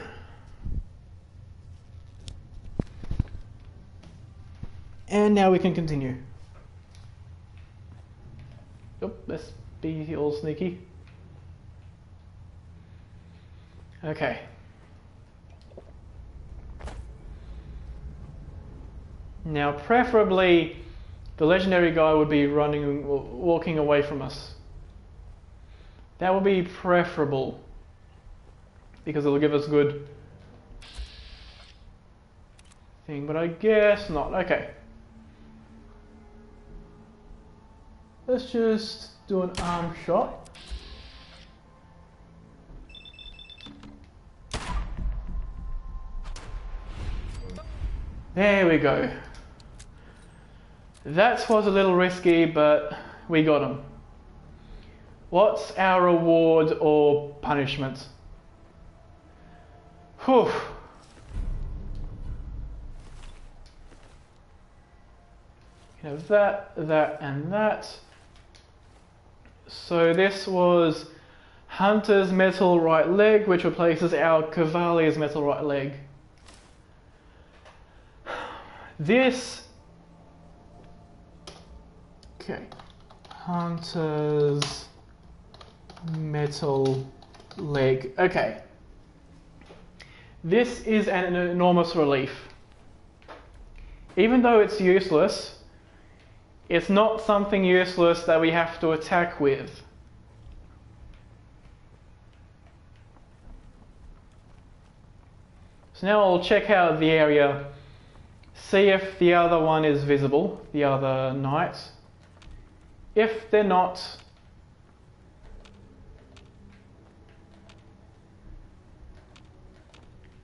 And now we can continue. Oh, let's be all sneaky. Okay. Now, preferably, the legendary guy would be walking away from us. That would be preferable, because it'll give us good thing, but I guess not. Okay. Let's just do an arm shot. There we go. That was a little risky, but we got him. What's our reward or punishment? Whew. You have that, that, and that. So this was Hunter's metal right leg, which replaces our Cavalier's metal right leg. This, okay, Hunter's metal leg. Okay, this is an enormous relief. Even though it's useless, it's not something useless that we have to attack with. So now I'll check out the area, see if the other one is visible, the other knight. If they're not,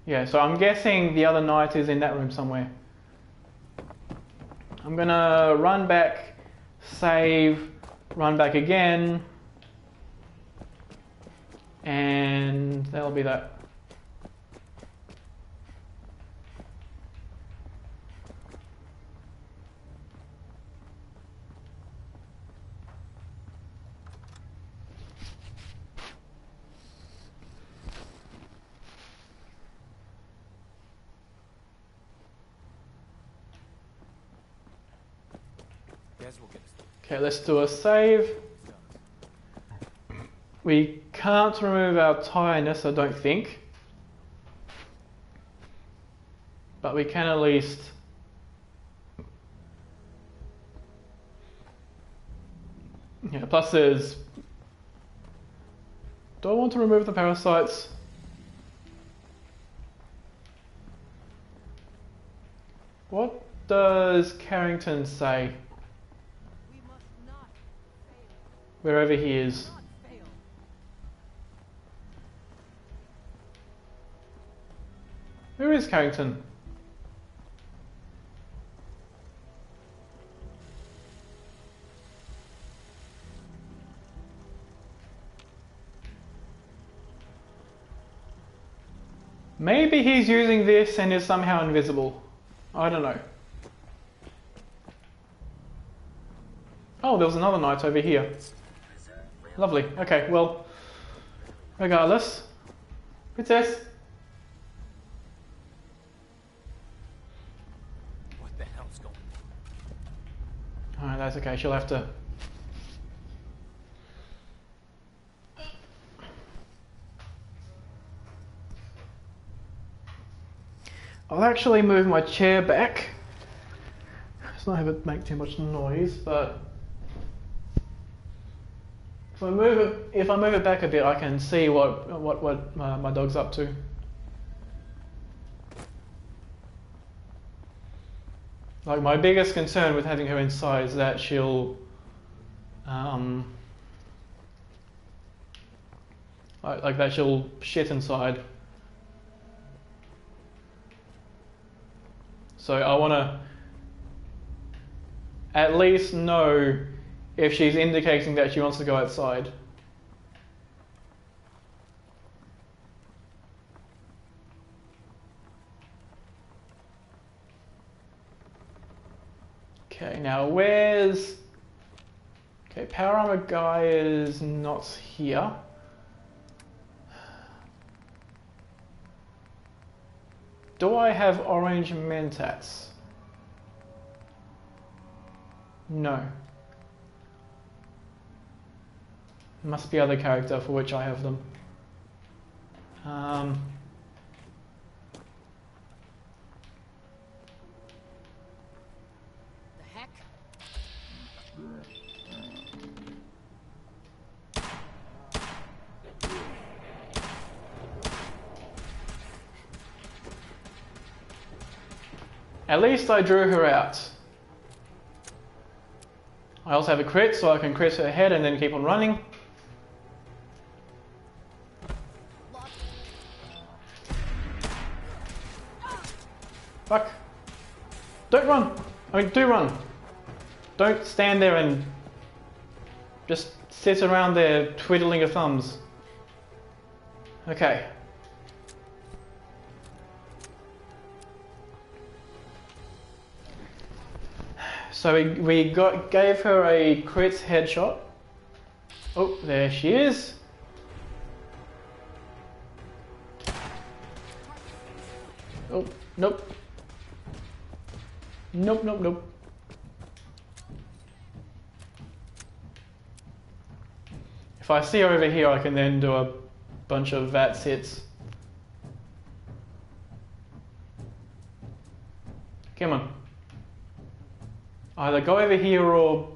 yeah, so I'm guessing the other knight is in that room somewhere. I'm gonna run back, save, run back again, and that'll be that. Okay, let's do a save. We can't remove our tiredness, I don't think. But we can at least... Yeah, plus there's... Do I want to remove the parasites? What does Carrington say? Wherever he is. Where is Carrington? Maybe he's using this and is somehow invisible. I don't know. Oh, there was another knight over here. Lovely. Okay, well, regardless. Princess. What the hell's going on? Alright, that's okay. She'll have to... I'll actually move my chair back. Let's not have it make too much noise, but... If I move it back a bit, I can see what my dog's up to. Like, my biggest concern with having her inside is that she'll like that she'll shit inside. So I want to at least know if she's indicating that she wants to go outside. Okay, now where's Okay, power armor guy is not here. Do I have orange mentats? No. Must be other character for which I have them. The heck? At least I drew her out. I also have a crit, so I can crit her head and then keep on running. Fuck. Don't run! I mean, do run! Don't stand there and just sit around there twiddling your thumbs. Okay. So we gave her a crit headshot. Oh, there she is. Oh, nope. Nope, nope, nope. If I see her over here, I can then do a bunch of VATS hits. Come on. Either go over here or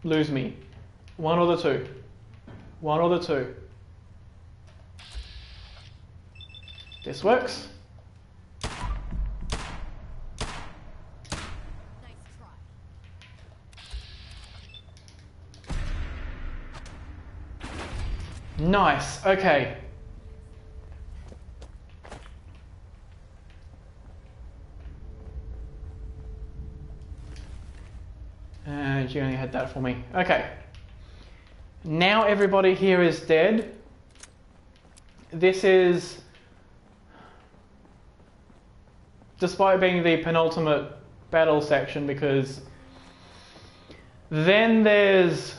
lose me. One or the two. One or the two. This works. Nice, okay. And you only had that for me. Okay. Now everybody here is dead. This is, despite being the penultimate battle section, because then there's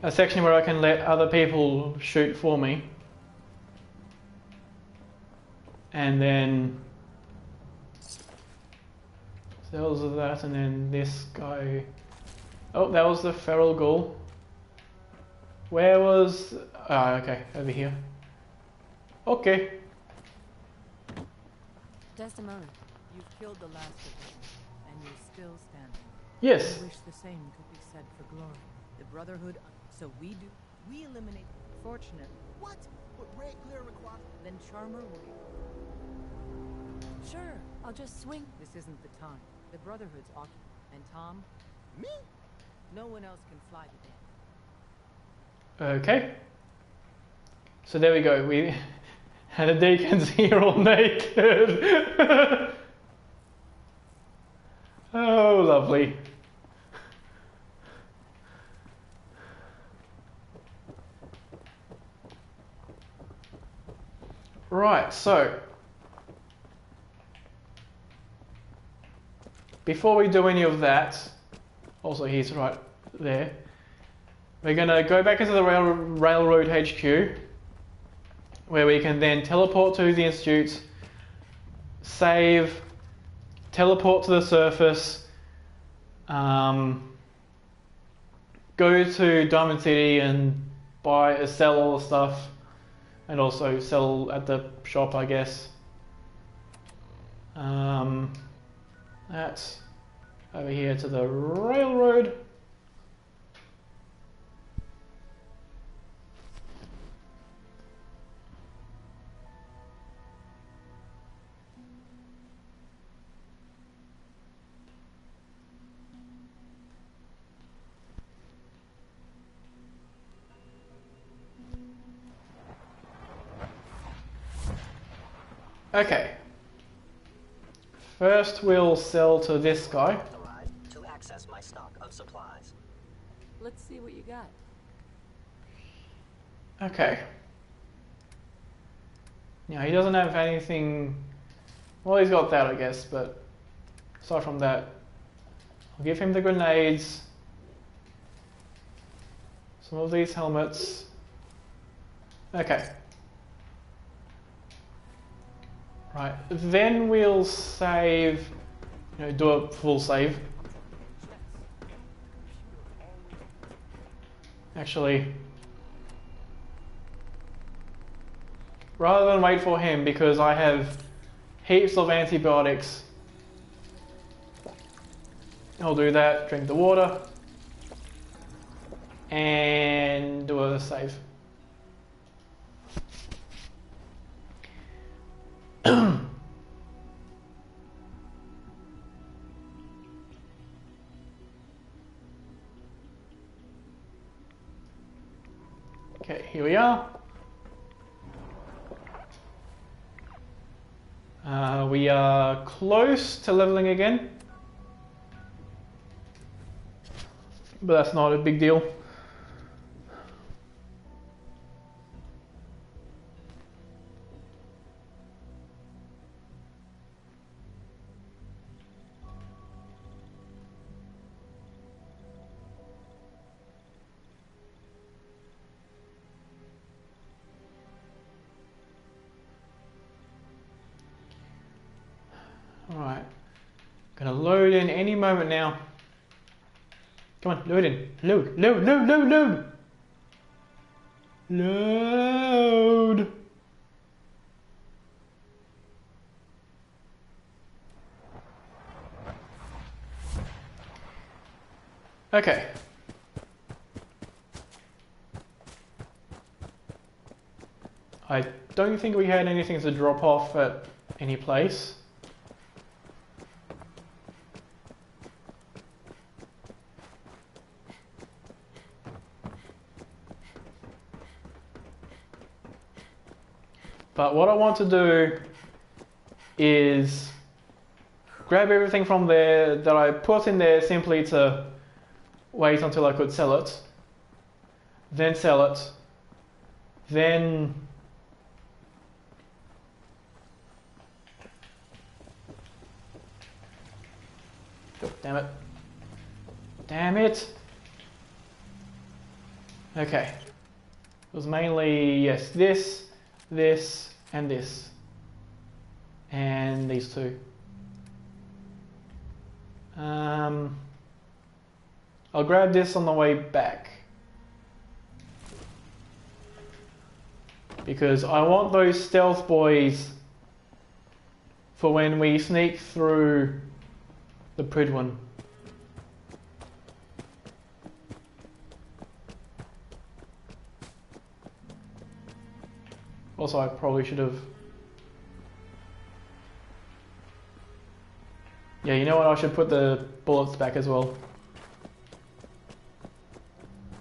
a section where I can let other people shoot for me. And then so there was that, and then this guy. Oh, that was the feral ghoul. Where was... Ah, okay, over here. Okay. Desdemona, you've killed the last of them, and you're still standing. Yes. I wish the same could be said for Glory. The Brotherhood, so we eliminate... Fortunate. What? What Ray Clear requires? Then Charmer will... Sure, I'll just swing. This isn't the time. The Brotherhood's occupied. And Tom? Me? No one else can fly the damn. Okay. So there we go. We had a deacon's here all naked. Oh, lovely. Right, so before we do any of that, also he's right there, we're going to go back into the Railroad HQ, where we can then teleport to the Institute, save, teleport to the surface, go to Diamond City and sell all the stuff, and also sell at the shop, I guess. That's over here to the railroad. Okay. First we'll sell to this guy. To access my stock of supplies. Let's see what you got. Okay. Now he doesn't have anything. Well, he's got that, I guess, but aside from that, I'll give him the grenades. some of these helmets. Okay. Right, then we'll save, do a full save. Actually, rather than wait for him, because I have heaps of antibiotics, I'll do that, drink the water, and do a save. Okay, here we are. We are close to leveling again, but that's not a big deal. Alright, gonna load in any moment now. Come on, load in. Load. Load. Okay. I don't think we had anything to drop off at any place. But what I want to do is grab everything from there that I put in there simply to wait until I could sell it, then sell it, then oh, damn it. Damn it. Okay. It was mainly, yes, this, and this. And these two. I'll grab this on the way back. Because I want those stealth boys for when we sneak through the Prydwen. Also, I probably should have... Yeah, you know what? I should put the bullets back as well.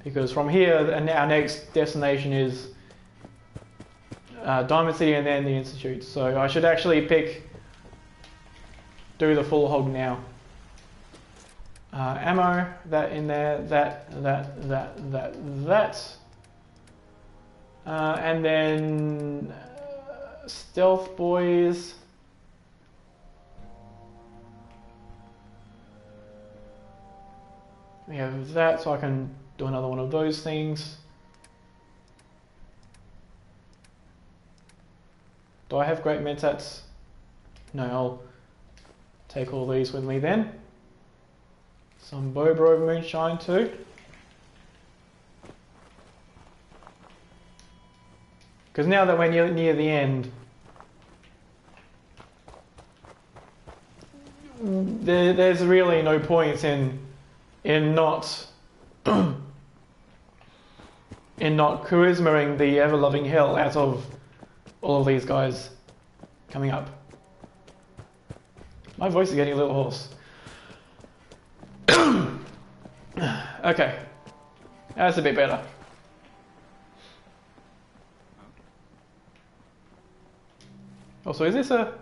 Because from here, our next destination is Diamond City and then the Institute. So I should actually do the full hog now. Ammo, that in there, that. And then stealth boys. We have that, so I can do another one of those things. Do I have great medsats? No, I'll take all these with me then. Some Bobro moonshine too. Because now that we're near the end, there's really no point in not charismaing the ever-loving hell out of all of these guys coming up. My voice is getting a little hoarse. Okay, that's a bit better. Also, is this a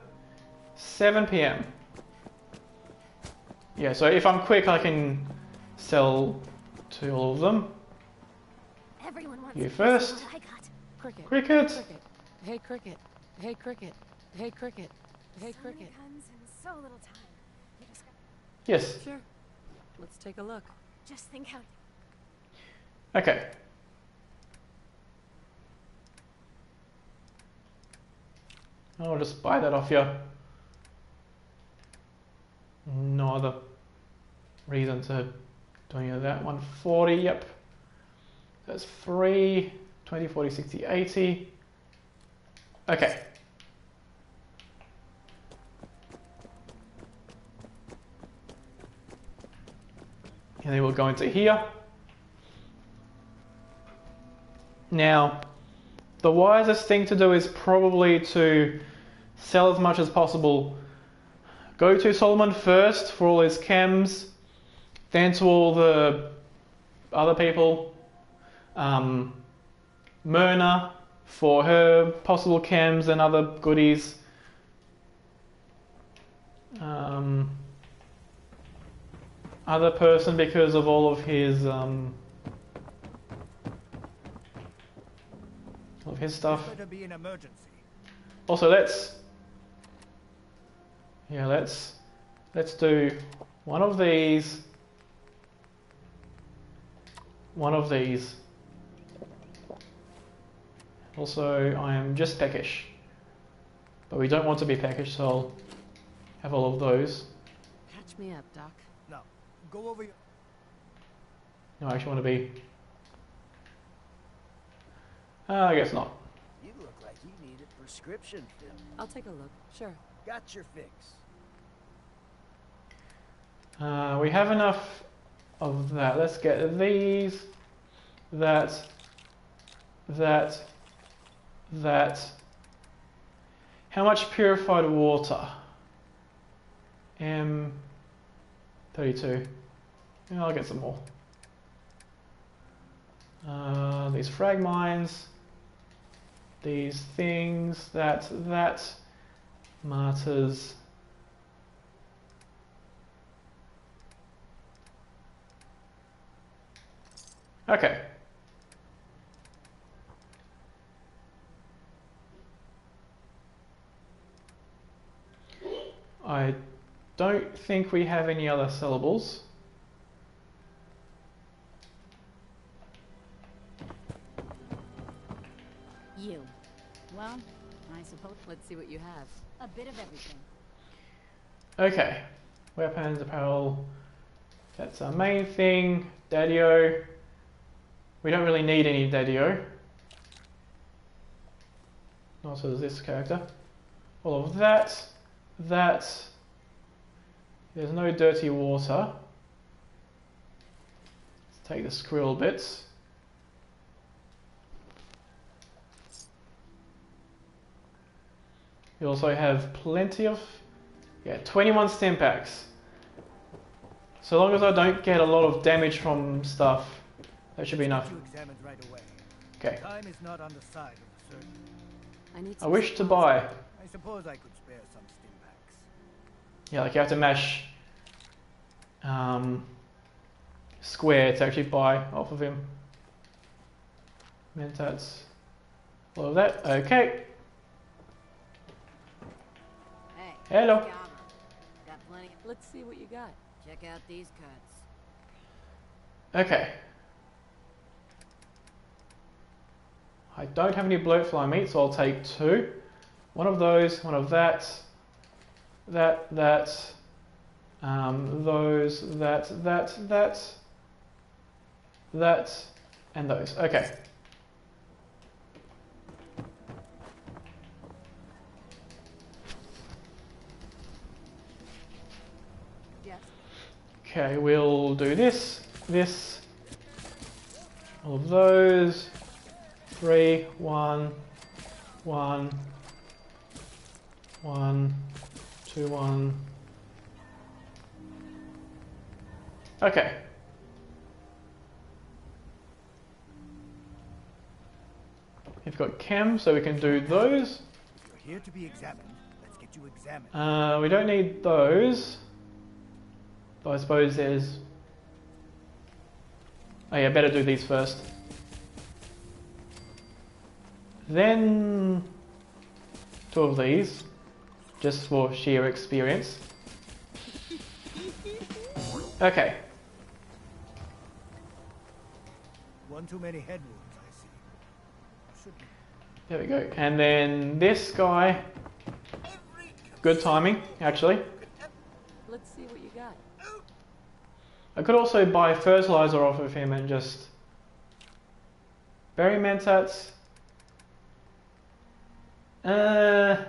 7 PM? Yeah, so if I'm quick, I can sell to all of them. Everyone wants You first. I got. Cricket. Cricket. Hey, Cricket. Hey, Cricket. Hey, Cricket. Hey, Cricket. Guns in so little time. You just got... Yes. Sure. Let's take a look. Just think how... Okay. I'll just buy that off you. No other reason to do any of that. 140, yep. That's 3, 20, 40, 60, 80. Okay. And then we'll go into here. Now, the wisest thing to do is probably to sell as much as possible. Go to Solomon first for all his chems, then to all the other people. Myrna for her possible chems and other goodies. Other person because of all of his stuff. Could be an emergency. Also, let's do one of these, one of these. Also, I am just peckish, but we don't want to be peckish, so I'll have all of those. Patch me up, Doc. No, go over your... No, I actually want to be... I guess not. You look like you need a prescription filled. I'll take a look. Sure. Got your fix. We have enough of that. Let's get these, that. How much purified water? M32. Yeah, I'll get some more. These frag mines. These things, that, martyrs. Okay. I don't think we have any other syllables. You. Well, I suppose. Let's see what you have. A bit of everything. Okay. Weapons, apparel. That's our main thing. Daddy-o. We don't really need any Daddy-o. Not so does this character. All of that. There's no dirty water. Let's take the squirrel bits. We also have plenty of, 21 stim packs. So long as I don't get a lot of damage from stuff, that should be enough. Examined right away. Okay. Time is not on the side of the surgeon. I wish to buy. I suppose I could spare some stim packs. Yeah, like you have to mash square to actually buy off of him. Mentats. All of that. Okay. Hey. Hello. Got plenty. Let's see what you got. Check out these cuts. Okay. I don't have any bloatfly meat, so I'll take 2. One of those, one of that, those, that, and those. Okay. Yes. Okay, we'll do this, all of those. 3, 1, 1, 1, 2, 1. Okay. We've got chem, so we can do those. You're here to be examined. Let's get you examined. We don't need those. But I suppose there's... Oh yeah, better do these first. Then 2 of these, just for sheer experience. Okay. One too many head wounds, I see. Should be. There we go. And then this guy, Good timing, actually. Let's see what you got. I could also buy fertilizer off of him and just bury mentats. I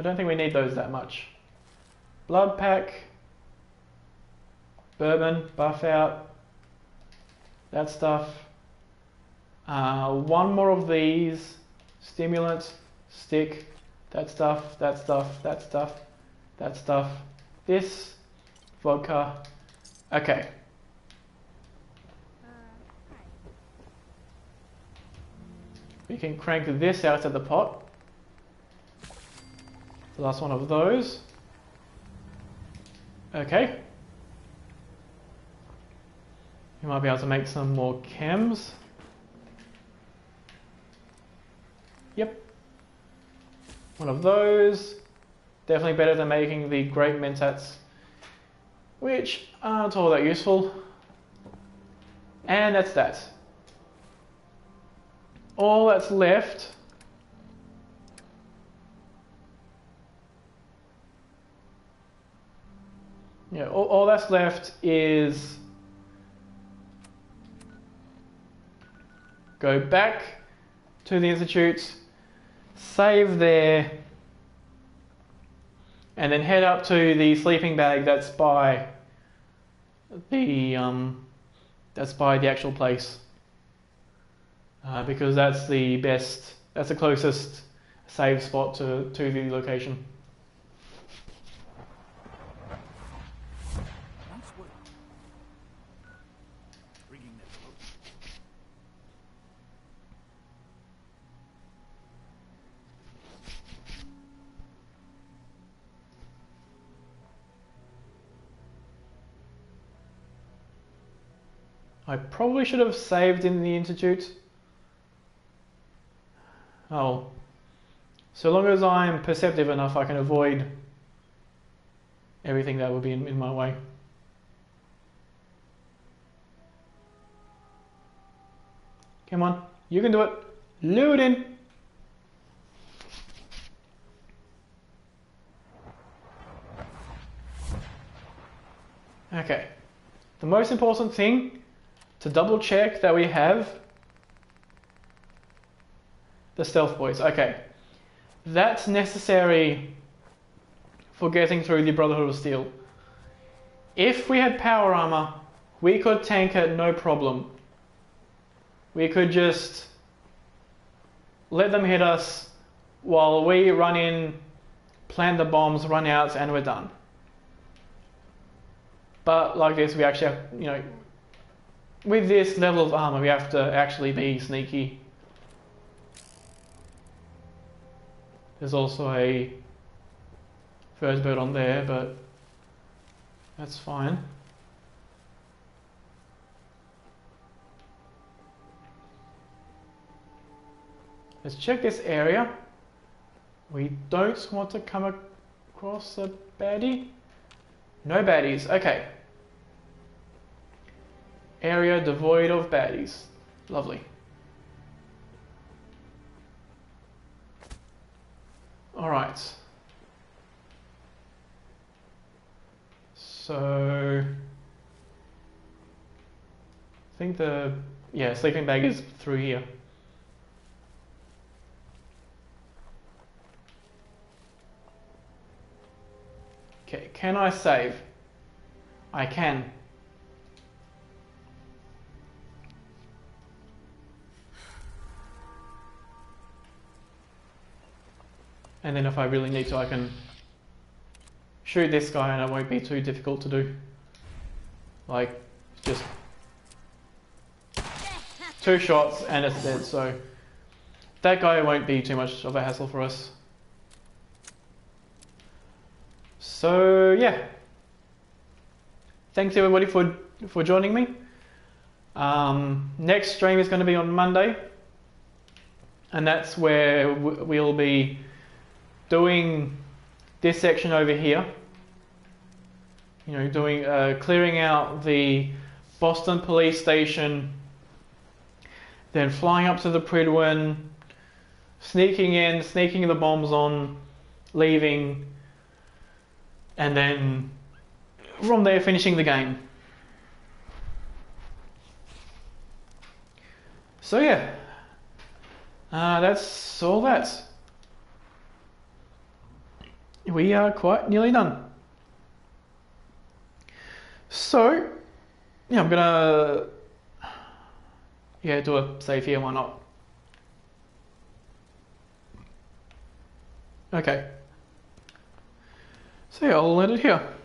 don't think we need those that much. Blood pack, bourbon, buff out, that stuff. One more of these, stimulant, stick, that stuff, that stuff, that stuff, that stuff. This, vodka. Okay. We can crank this out of the pot. The last one of those. Okay. We might be able to make some more chems. Yep. One of those. Definitely better than making the great mentats, which aren't all that useful. And that's that. All that's left all that's left is go back to the Institute, save there, and then head up to the sleeping bag that's by the actual place. Because that's the best, that's the closest save spot to the location. I probably should have saved in the Institute. Oh, so long as I'm perceptive enough, I can avoid everything that would be in my way. Come on, you can do it. Lure it in. Okay, the most important thing to double check that we have the stealth boys. Okay, that's necessary for getting through the Brotherhood of Steel. If we had power armor, we could tank it no problem. We could just let them hit us while we run in, plant the bombs, run out, and we're done. But like this, we actually have, with this level of armor, we have to actually be sneaky. There's also a first bird on there, but that's fine. Let's check this area. We don't want to come across a baddie. No baddies, okay. Area devoid of baddies. Lovely. Alright. So I think the sleeping bag is through here. Okay, can I save? I can. And then if I really need to, I can shoot this guy and it won't be too difficult to do. Like, just 2 shots and it's dead, so that guy won't be too much of a hassle for us. So yeah, thanks everybody for joining me. Next stream is going to be on Monday, and that's where we'll be doing this section over here. Doing clearing out the Boston police station, then flying up to the Prydwen, sneaking in, sneaking the bombs on, leaving, and then from there finishing the game. So yeah, that's all that. We are quite nearly done. So, yeah, I'm gonna do a save here, why not? Okay. So yeah, I'll end it here.